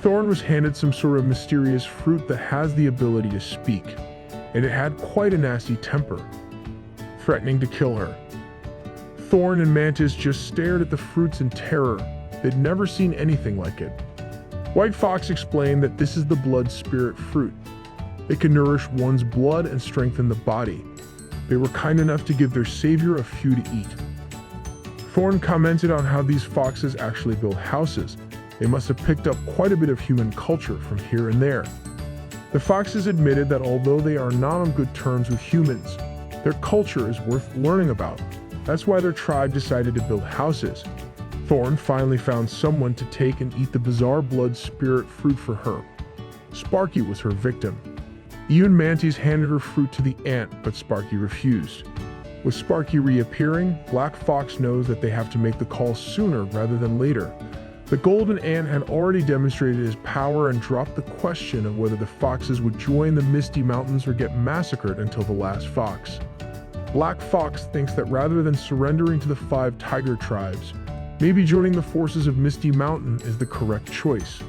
Speaker 1: Thorn was handed some sort of mysterious fruit that has the ability to speak, and it had quite a nasty temper, threatening to kill her. Thorn and Mantis just stared at the fruits in terror. They'd never seen anything like it. White Fox explained that this is the blood spirit fruit. It can nourish one's blood and strengthen the body. They were kind enough to give their savior a few to eat. Thorn commented on how these foxes actually build houses. They must have picked up quite a bit of human culture from here and there. The foxes admitted that although they are not on good terms with humans, their culture is worth learning about. That's why their tribe decided to build houses. Thorn finally found someone to take and eat the bizarre blood spirit fruit for her. Sparky was her victim. Even Mantis handed her fruit to the ant, but Sparky refused. With Sparky reappearing, Black Fox knows that they have to make the call sooner rather than later. The golden ant had already demonstrated his power and dropped the question of whether the foxes would join the Misty Mountains or get massacred until the last fox. Black Fox thinks that rather than surrendering to the 5 tiger tribes, maybe joining the forces of Misty Mountain is the correct choice.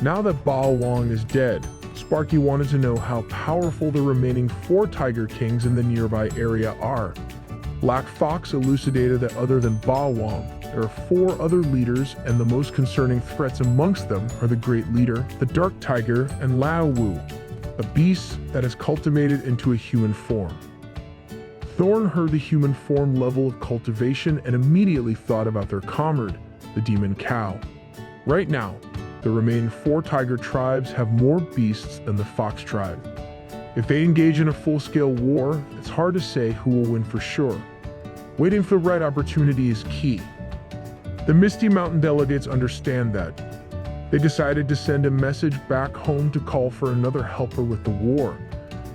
Speaker 1: Now that Ba Wang is dead, Sparky wanted to know how powerful the remaining 4 tiger kings in the nearby area are. Black Fox elucidated that other than Ba Wang, there are 4 other leaders, and the most concerning threats amongst them are the Great Leader, the Dark Tiger, and Lao Wu, a beast that is cultivated into a human form. Thorn heard the human form level of cultivation and immediately thought about their comrade, the Demon Cow. Right now, the remaining 4 tiger tribes have more beasts than the Fox tribe. If they engage in a full-scale war, it's hard to say who will win for sure. Waiting for the right opportunity is key. The Misty Mountain delegates understand that. They decided to send a message back home to call for another helper with the war.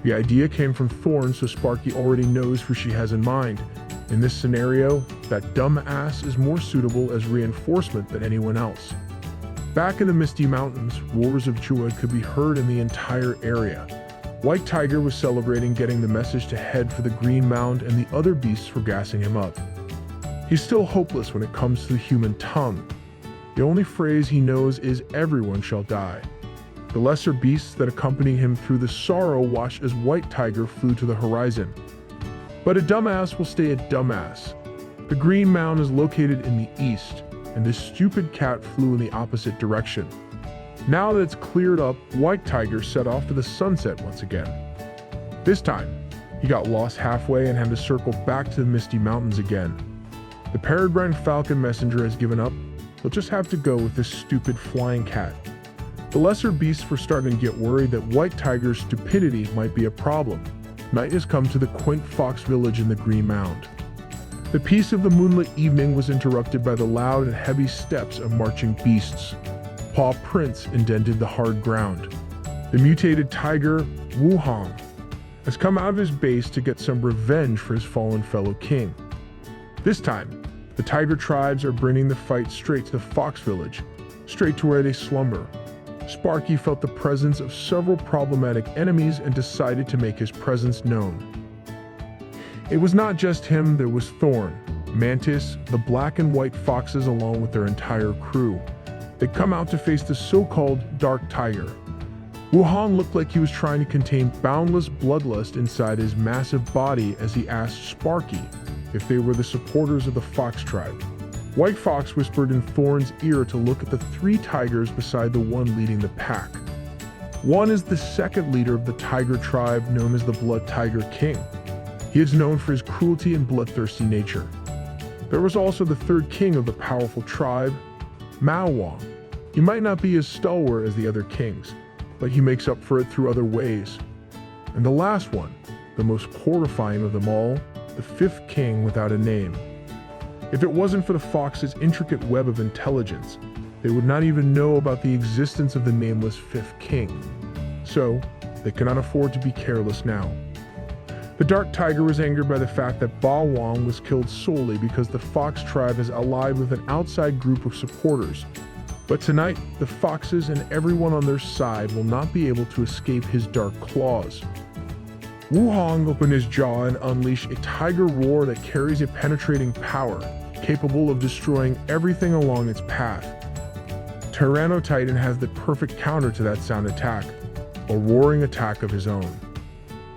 Speaker 1: The idea came from Thorn, so Sparky already knows who she has in mind. In this scenario, that dumb ass is more suitable as reinforcement than anyone else. Back in the Misty Mountains, roars of joy could be heard in the entire area. White Tiger was celebrating getting the message to head for the Green Mound, and the other beasts were gassing him up. He's still hopeless when it comes to the human tongue. The only phrase he knows is "everyone shall die." The lesser beasts that accompany him through the sorrow watched as White Tiger flew to the horizon. But a dumbass will stay a dumbass. The Green Mound is located in the east, and this stupid cat flew in the opposite direction. Now that it's cleared up, White Tiger set off to the sunset once again. This time, he got lost halfway and had to circle back to the Misty Mountains again. The peregrine falcon messenger has given up. He'll just have to go with this stupid flying cat. The lesser beasts were starting to get worried that White Tiger's stupidity might be a problem. Night has come to the quaint fox village in the Green Mound. The peace of the moonlit evening was interrupted by the loud and heavy steps of marching beasts. Paw prints indented the hard ground. The mutated tiger, Wuhan, has come out of his base to get some revenge for his fallen fellow king. This time, the tiger tribes are bringing the fight straight to the fox village, straight to where they slumber. Sparky felt the presence of several problematic enemies and decided to make his presence known. It was not just him, there was Thorn, Mantis, the black and white foxes along with their entire crew. They'd come out to face the so-called Dark Tiger. Wuhan looked like he was trying to contain boundless bloodlust inside his massive body as he asked Sparky if they were the supporters of the Fox tribe. White Fox whispered in Thorn's ear to look at the 3 tigers beside the one leading the pack. One is the second leader of the tiger tribe known as the Blood Tiger King. He is known for his cruelty and bloodthirsty nature. There was also the 3rd king of the powerful tribe, Manhwa. He might not be as stalwart as the other kings, but he makes up for it through other ways. And the last one, the most horrifying of them all, the fifth king without a name. If it wasn't for the fox's intricate web of intelligence, they would not even know about the existence of the nameless fifth king. So, they cannot afford to be careless now. The Dark Tiger was angered by the fact that Ba Wang was killed solely because the Fox tribe is allied with an outside group of supporters. But tonight, the foxes and everyone on their side will not be able to escape his dark claws. Wu Hong opened his jaw and unleashed a tiger roar that carries a penetrating power, capable of destroying everything along its path. Tyrannotitan has the perfect counter to that sound attack, a roaring attack of his own.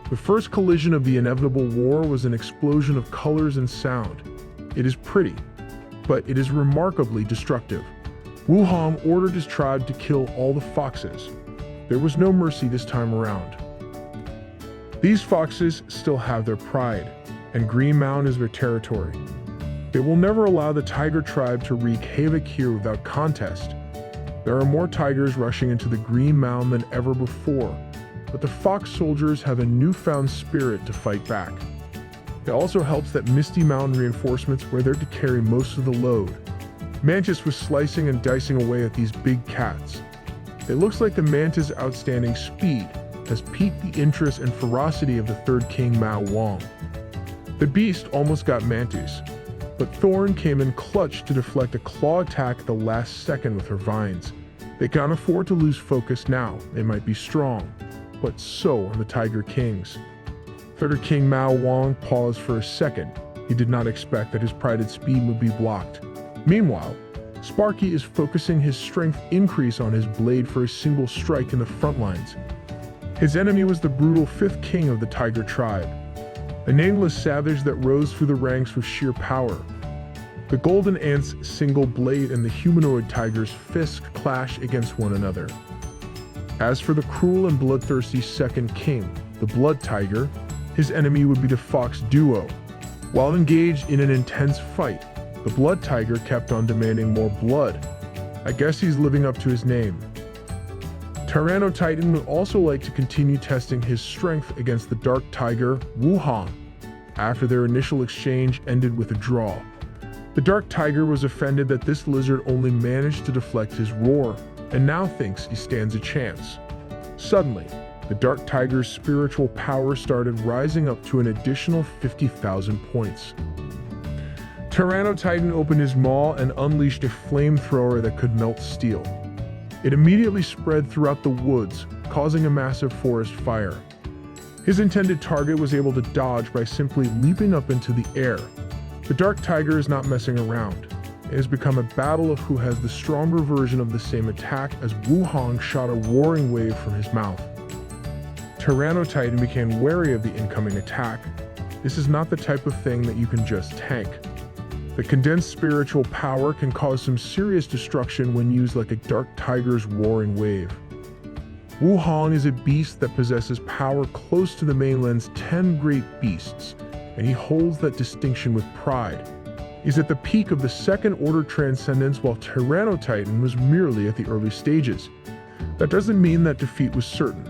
Speaker 1: The first collision of the inevitable war was an explosion of colors and sound. It is pretty, but it is remarkably destructive. Wu Hong ordered his tribe to kill all the foxes. There was no mercy this time around. These foxes still have their pride, and Green Mound is their territory. They will never allow the tiger tribe to wreak havoc here without contest. There are more tigers rushing into the Green Mound than ever before, but the fox soldiers have a newfound spirit to fight back. It also helps that Misty Mound reinforcements were there to carry most of the load. Mantis was slicing and dicing away at these big cats. It looks like the Mantis' outstanding speed has piqued the interest and ferocity of the third king Mao Wang. The beast almost got Mantis, but Thorn came in clutch to deflect a claw attack at the last second with her vines. They can't afford to lose focus now. They might be strong, but so are the Tiger Kings. Third King Mao Wang paused for a second. He did not expect that his prided speed would be blocked. Meanwhile, Sparky is focusing his strength increase on his blade for a single strike in the front lines. His enemy was the brutal fifth king of the Tiger tribe, a nameless savage that rose through the ranks with sheer power. The Golden Ant's single blade and the humanoid tiger's fists clash against one another. As for the cruel and bloodthirsty second king, the Blood Tiger, his enemy would be the Fox duo. While engaged in an intense fight, the Blood Tiger kept on demanding more blood. I guess he's living up to his name. Tyrannotitan would also like to continue testing his strength against the Dark Tiger, Wu Hong, after their initial exchange ended with a draw. The Dark Tiger was offended that this lizard only managed to deflect his roar, and now thinks he stands a chance. Suddenly, the Dark Tiger's spiritual power started rising up to an additional 50,000 points. Tyrannotitan opened his maw and unleashed a flamethrower that could melt steel. It immediately spread throughout the woods, causing a massive forest fire. His intended target was able to dodge by simply leaping up into the air. The Dark Tiger is not messing around. It has become a battle of who has the stronger version of the same attack as Wu Hong shot a roaring wave from his mouth. Tyrannotitan became wary of the incoming attack. This is not the type of thing that you can just tank. The condensed spiritual power can cause some serious destruction when used like a Dark Tiger's roaring wave. Wu Hong is a beast that possesses power close to the mainland's 10 great beasts, and he holds that distinction with pride. He's at the peak of the second order transcendence while Tyrannotitan was merely at the early stages. That doesn't mean that defeat was certain.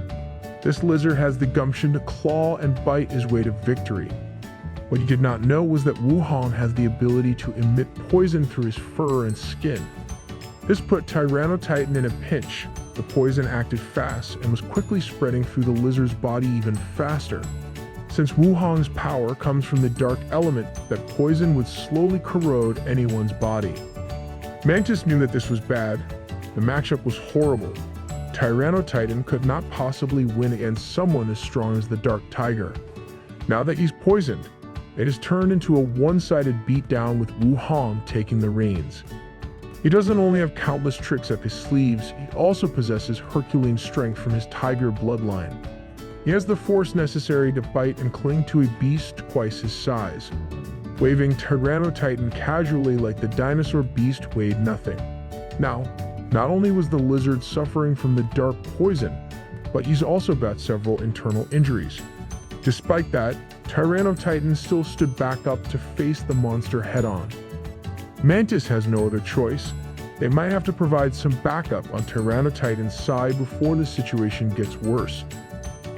Speaker 1: This lizard has the gumption to claw and bite his way to victory. What he did not know was that Wu Hong has the ability to emit poison through his fur and skin. This put Tyrannotitan in a pinch. The poison acted fast and was quickly spreading through the lizard's body even faster. Since Wu Hong's power comes from the dark element, that poison would slowly corrode anyone's body. Mantis knew that this was bad. The matchup was horrible. Tyrannotitan could not possibly win against someone as strong as the Dark Tiger. Now that he's poisoned, it has turned into a one-sided beatdown with Wu Hong taking the reins. He doesn't only have countless tricks up his sleeves, he also possesses Herculean strength from his tiger bloodline. He has the force necessary to bite and cling to a beast twice his size. Waving Tyrannotitan casually like the dinosaur beast weighed nothing. Now, not only was the lizard suffering from the dark poison, but he's also got several internal injuries. Despite that, Tyrannotitan still stood back up to face the monster head-on. Mantis has no other choice. They might have to provide some backup on Tyrannotitan's side before the situation gets worse.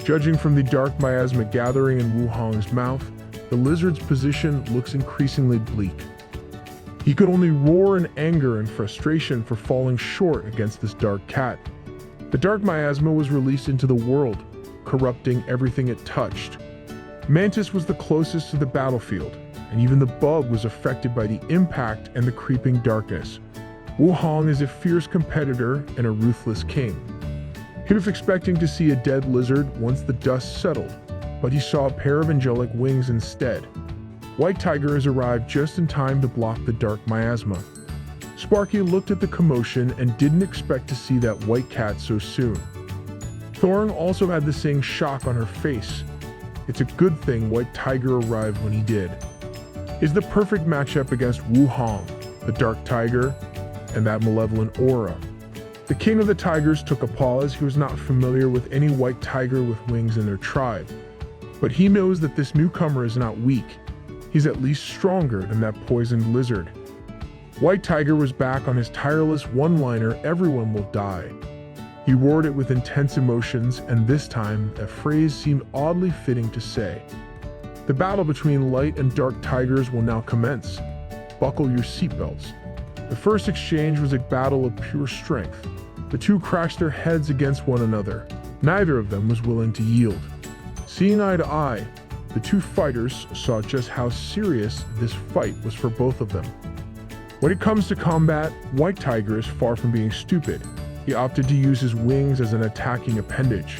Speaker 1: Judging from the dark miasma gathering in Wuhong's mouth, the lizard's position looks increasingly bleak. He could only roar in anger and frustration for falling short against this dark cat. The dark miasma was released into the world, corrupting everything it touched. Mantis was the closest to the battlefield, and even the bug was affected by the impact and the creeping darkness. Wuhong is a fierce competitor and a ruthless king. He was expecting to see a dead lizard once the dust settled, but he saw a pair of angelic wings instead. White Tiger has arrived just in time to block the dark miasma. Sparky looked at the commotion and didn't expect to see that white cat so soon. Thorn also had the same shock on her face. It's a good thing White Tiger arrived when he did. It's the perfect matchup against Wuhong, the dark tiger, and that malevolent aura. The king of the tigers took a pause. He was not familiar with any white tiger with wings in their tribe. But he knows that this newcomer is not weak. He's at least stronger than that poisoned lizard. White Tiger was back on his tireless one-liner, "Everyone will die." He roared it with intense emotions, and this time, that phrase seemed oddly fitting to say. The battle between light and dark tigers will now commence. Buckle your seatbelts. The first exchange was a battle of pure strength. The two crashed their heads against one another. Neither of them was willing to yield. Seeing eye to eye, the two fighters saw just how serious this fight was for both of them. When it comes to combat, White Tiger is far from being stupid. He opted to use his wings as an attacking appendage.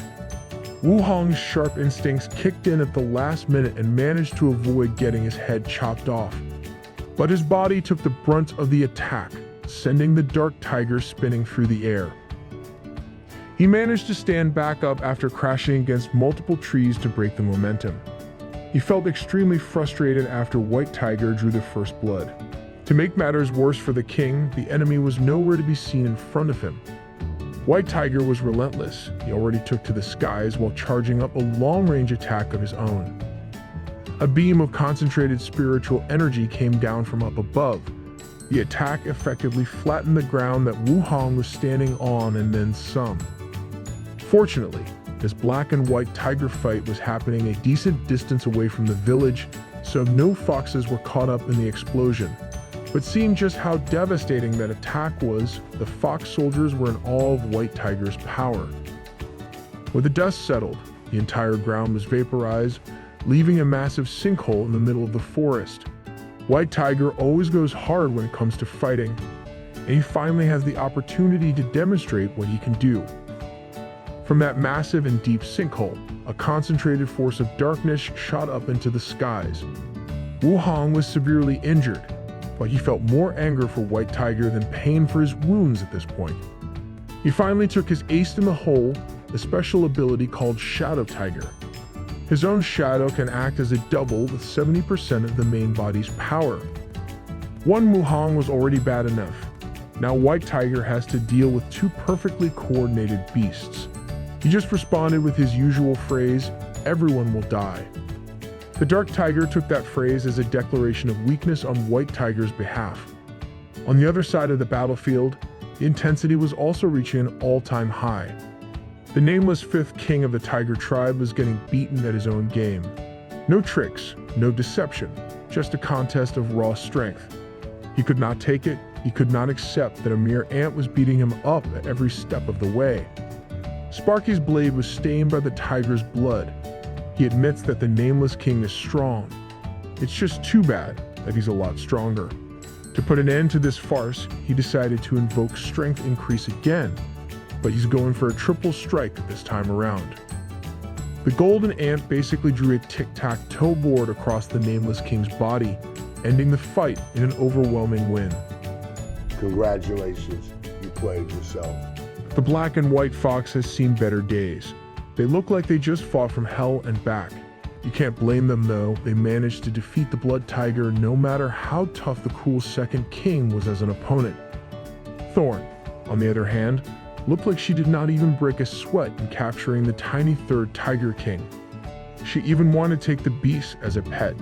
Speaker 1: Wuhong's sharp instincts kicked in at the last minute and managed to avoid getting his head chopped off. But his body took the brunt of the attack, sending the dark tiger spinning through the air. He managed to stand back up after crashing against multiple trees to break the momentum. He felt extremely frustrated after White Tiger drew the first blood. To make matters worse for the king, the enemy was nowhere to be seen in front of him. White Tiger was relentless. He already took to the skies while charging up a long-range attack of his own. A beam of concentrated spiritual energy came down from up above. The attack effectively flattened the ground that Wuhong was standing on and then some. Fortunately, this black and white tiger fight was happening a decent distance away from the village, so no foxes were caught up in the explosion. But seeing just how devastating that attack was, the fox soldiers were in awe of White Tiger's power. When the dust settled, the entire ground was vaporized, leaving a massive sinkhole in the middle of the forest. White Tiger always goes hard when it comes to fighting, and he finally has the opportunity to demonstrate what he can do. From that massive and deep sinkhole, a concentrated force of darkness shot up into the skies. Wuhong was severely injured, but he felt more anger for White Tiger than pain for his wounds at this point. He finally took his ace in the hole, a special ability called Shadow Tiger. His own shadow can act as a double with 70% of the main body's power. One Wuhong was already bad enough. Now White Tiger has to deal with two perfectly coordinated beasts. He just responded with his usual phrase, "Everyone will die." The Dark Tiger took that phrase as a declaration of weakness on White Tiger's behalf. On the other side of the battlefield, the intensity was also reaching an all-time high. The nameless fifth king of the tiger tribe was getting beaten at his own game. No tricks, no deception, just a contest of raw strength. He could not take it, he could not accept that a mere ant was beating him up at every step of the way. Sparky's blade was stained by the tiger's blood. He admits that the nameless king is strong. It's just too bad that he's a lot stronger. To put an end to this farce, he decided to invoke strength increase again, but he's going for a triple strike this time around. The golden ant basically drew a tic-tac-toe board across the nameless king's body, ending the fight in an overwhelming win.
Speaker 2: Congratulations, you played yourself.
Speaker 1: The black and white fox has seen better days. They look like they just fought from hell and back. You can't blame them though, they managed to defeat the blood tiger no matter how tough the cool second king was as an opponent. Thorn, on the other hand, looked like she did not even break a sweat in capturing the tiny third tiger king. She even wanted to take the beast as a pet.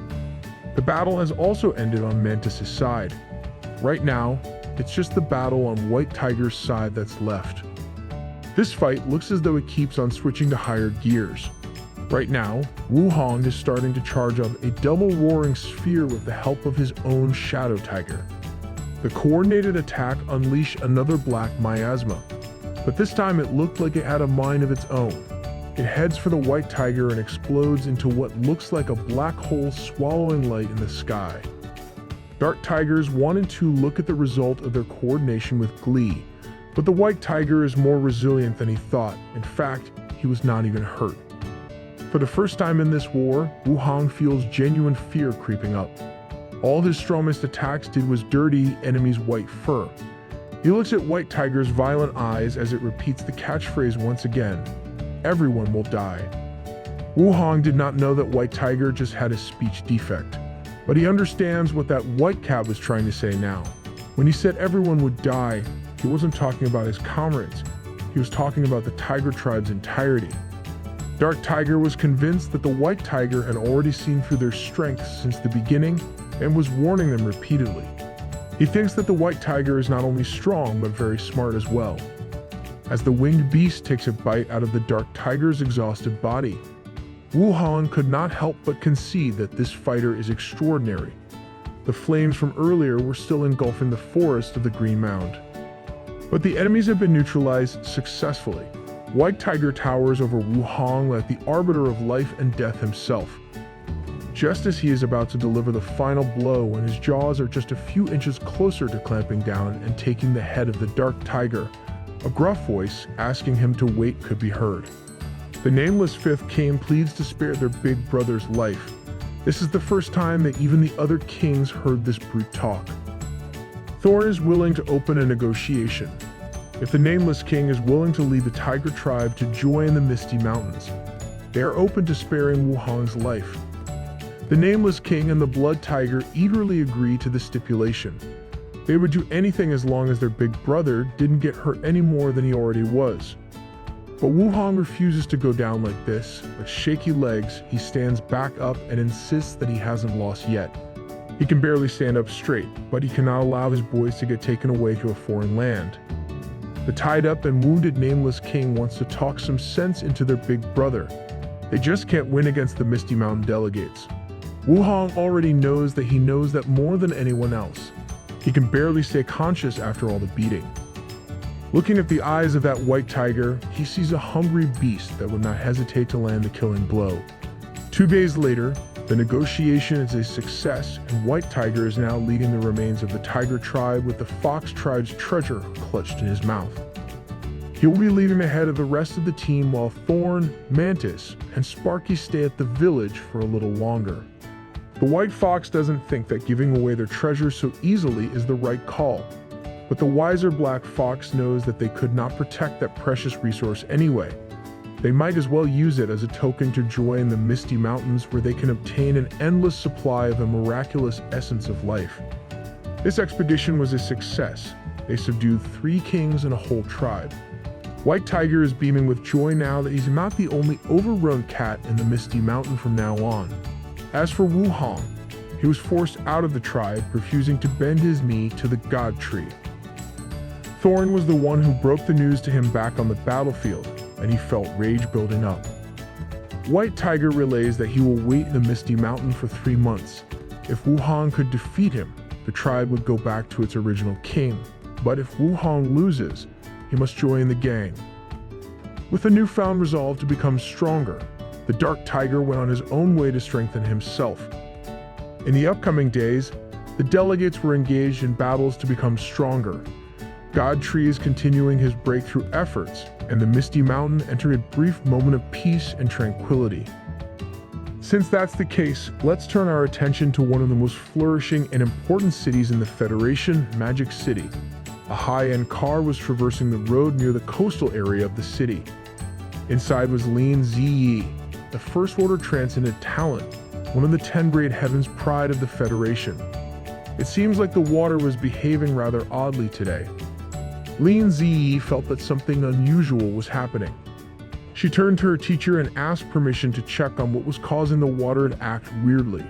Speaker 1: The battle has also ended on Mantis' side. Right now, It's just the battle on White Tiger's side that's left. This fight looks as though it keeps on switching to higher gears. Right now, Wu Hong is starting to charge up a double roaring sphere with the help of his own Shadow Tiger. The coordinated attack unleashed another black miasma, but this time it looked like it had a mind of its own. It heads for the White Tiger and explodes into what looks like a black hole swallowing light in the sky. Dark Tigers 1 and 2 look at the result of their coordination with glee, but the White Tiger is more resilient than he thought. In fact, he was not even hurt. For the first time in this war, Wu Hong feels genuine fear creeping up. All his strongest attacks did was dirty enemies' white fur. He looks at White Tiger's violent eyes as it repeats the catchphrase once again, "Everyone will die." Wu Hong did not know that White Tiger just had a speech defect, but he understands what that white cat was trying to say now. When he said everyone would die, he wasn't talking about his comrades. He was talking about the tiger tribe's entirety. Dark Tiger was convinced that the White Tiger had already seen through their strength since the beginning and was warning them repeatedly. He thinks that the White Tiger is not only strong but very smart as well. As the winged beast takes a bite out of the Dark Tiger's exhausted body, Wu Hong could not help but concede that this fighter is extraordinary. The flames from earlier were still engulfing the forest of the Green Mound. But the enemies have been neutralized successfully. White Tiger towers over Wu Hong like the arbiter of life and death himself. Just as he is about to deliver the final blow when his jaws are just a few inches closer to clamping down and taking the head of the Dark Tiger, a gruff voice asking him to wait could be heard. The nameless fifth king pleads to spare their big brother's life. This is the first time that even the other kings heard this brute talk. Thorn is willing to open a negotiation. If the Nameless King is willing to lead the Tiger tribe to join the Misty Mountains, they are open to sparing Wu Hong's life. The Nameless King and the Blood Tiger eagerly agree to the stipulation. They would do anything as long as their big brother didn't get hurt any more than he already was. But Wu Hong refuses to go down like this. With shaky legs, he stands back up and insists that he hasn't lost yet. He can barely stand up straight, but he cannot allow his boys to get taken away to a foreign land. The tied up and wounded Nameless King wants to talk some sense into their big brother. They just can't win against the Misty Mountain delegates. Wu Hong already knows that more than anyone else. He can barely stay conscious after all the beating. Looking at the eyes of that White Tiger, he sees a hungry beast that would not hesitate to land the killing blow. 2 days later, the negotiation is a success, and White Tiger is now leading the remains of the Tiger tribe with the Fox tribe's treasure clutched in his mouth. He will be leaving ahead of the rest of the team while Thorn, Mantis, and Sparky stay at the village for a little longer. The White Fox doesn't think that giving away their treasure so easily is the right call, but the wiser Black Fox knows that they could not protect that precious resource anyway. They might as well use it as a token to join the Misty Mountains where they can obtain an endless supply of the miraculous essence of life. This expedition was a success. They subdued 3 kings and a whole tribe. White Tiger is beaming with joy now that he's not the only overrun cat in the Misty Mountain from now on. As for Wu Hong, he was forced out of the tribe, refusing to bend his knee to the God Tree. Thorn was the one who broke the news to him back on the battlefield, and he felt rage building up. White Tiger relays that he will wait in the Misty Mountain for 3 months. If Wu Hong could defeat him, the tribe would go back to its original king. But if Wu Hong loses, he must join the gang. With a newfound resolve to become stronger, the Dark Tiger went on his own way to strengthen himself. In the upcoming days, the delegates were engaged in battles to become stronger. God Tree is continuing his breakthrough efforts, and the Misty Mountain entered a brief moment of peace and tranquility. Since that's the case, let's turn our attention to one of the most flourishing and important cities in the Federation, Magic City. A high-end car was traversing the road near the coastal area of the city. Inside was Lin Ziyi, the First Order Transcendent Talent, one of the 10 Great Heavens Pride of the Federation. It seems like the water was behaving rather oddly today. Lin Ziyi felt that something unusual was happening. She turned to her teacher and asked permission to check on what was causing the water to act weirdly.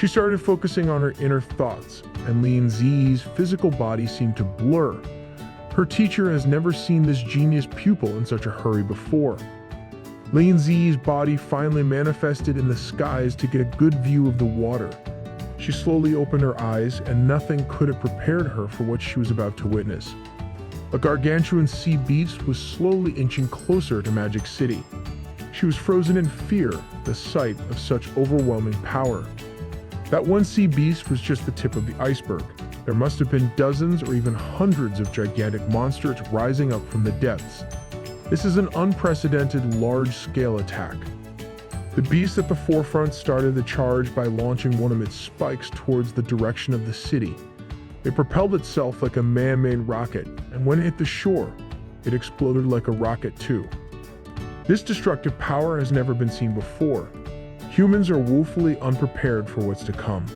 Speaker 1: She started focusing on her inner thoughts, and Lin Zi's physical body seemed to blur. Her teacher has never seen this genius pupil in such a hurry before. Lin Zi's body finally manifested in the skies to get a good view of the water. She slowly opened her eyes, and nothing could have prepared her for what she was about to witness. A gargantuan sea beast was slowly inching closer to Magic City. She was frozen in fear at the sight of such overwhelming power. That one sea beast was just the tip of the iceberg. There must have been dozens or even hundreds of gigantic monsters rising up from the depths. This is an unprecedented large-scale attack. The beast at the forefront started the charge by launching one of its spikes towards the direction of the city. It propelled itself like a man-made rocket, and when it hit the shore, it exploded like a rocket too. This destructive power has never been seen before. Humans are woefully unprepared for what's to come.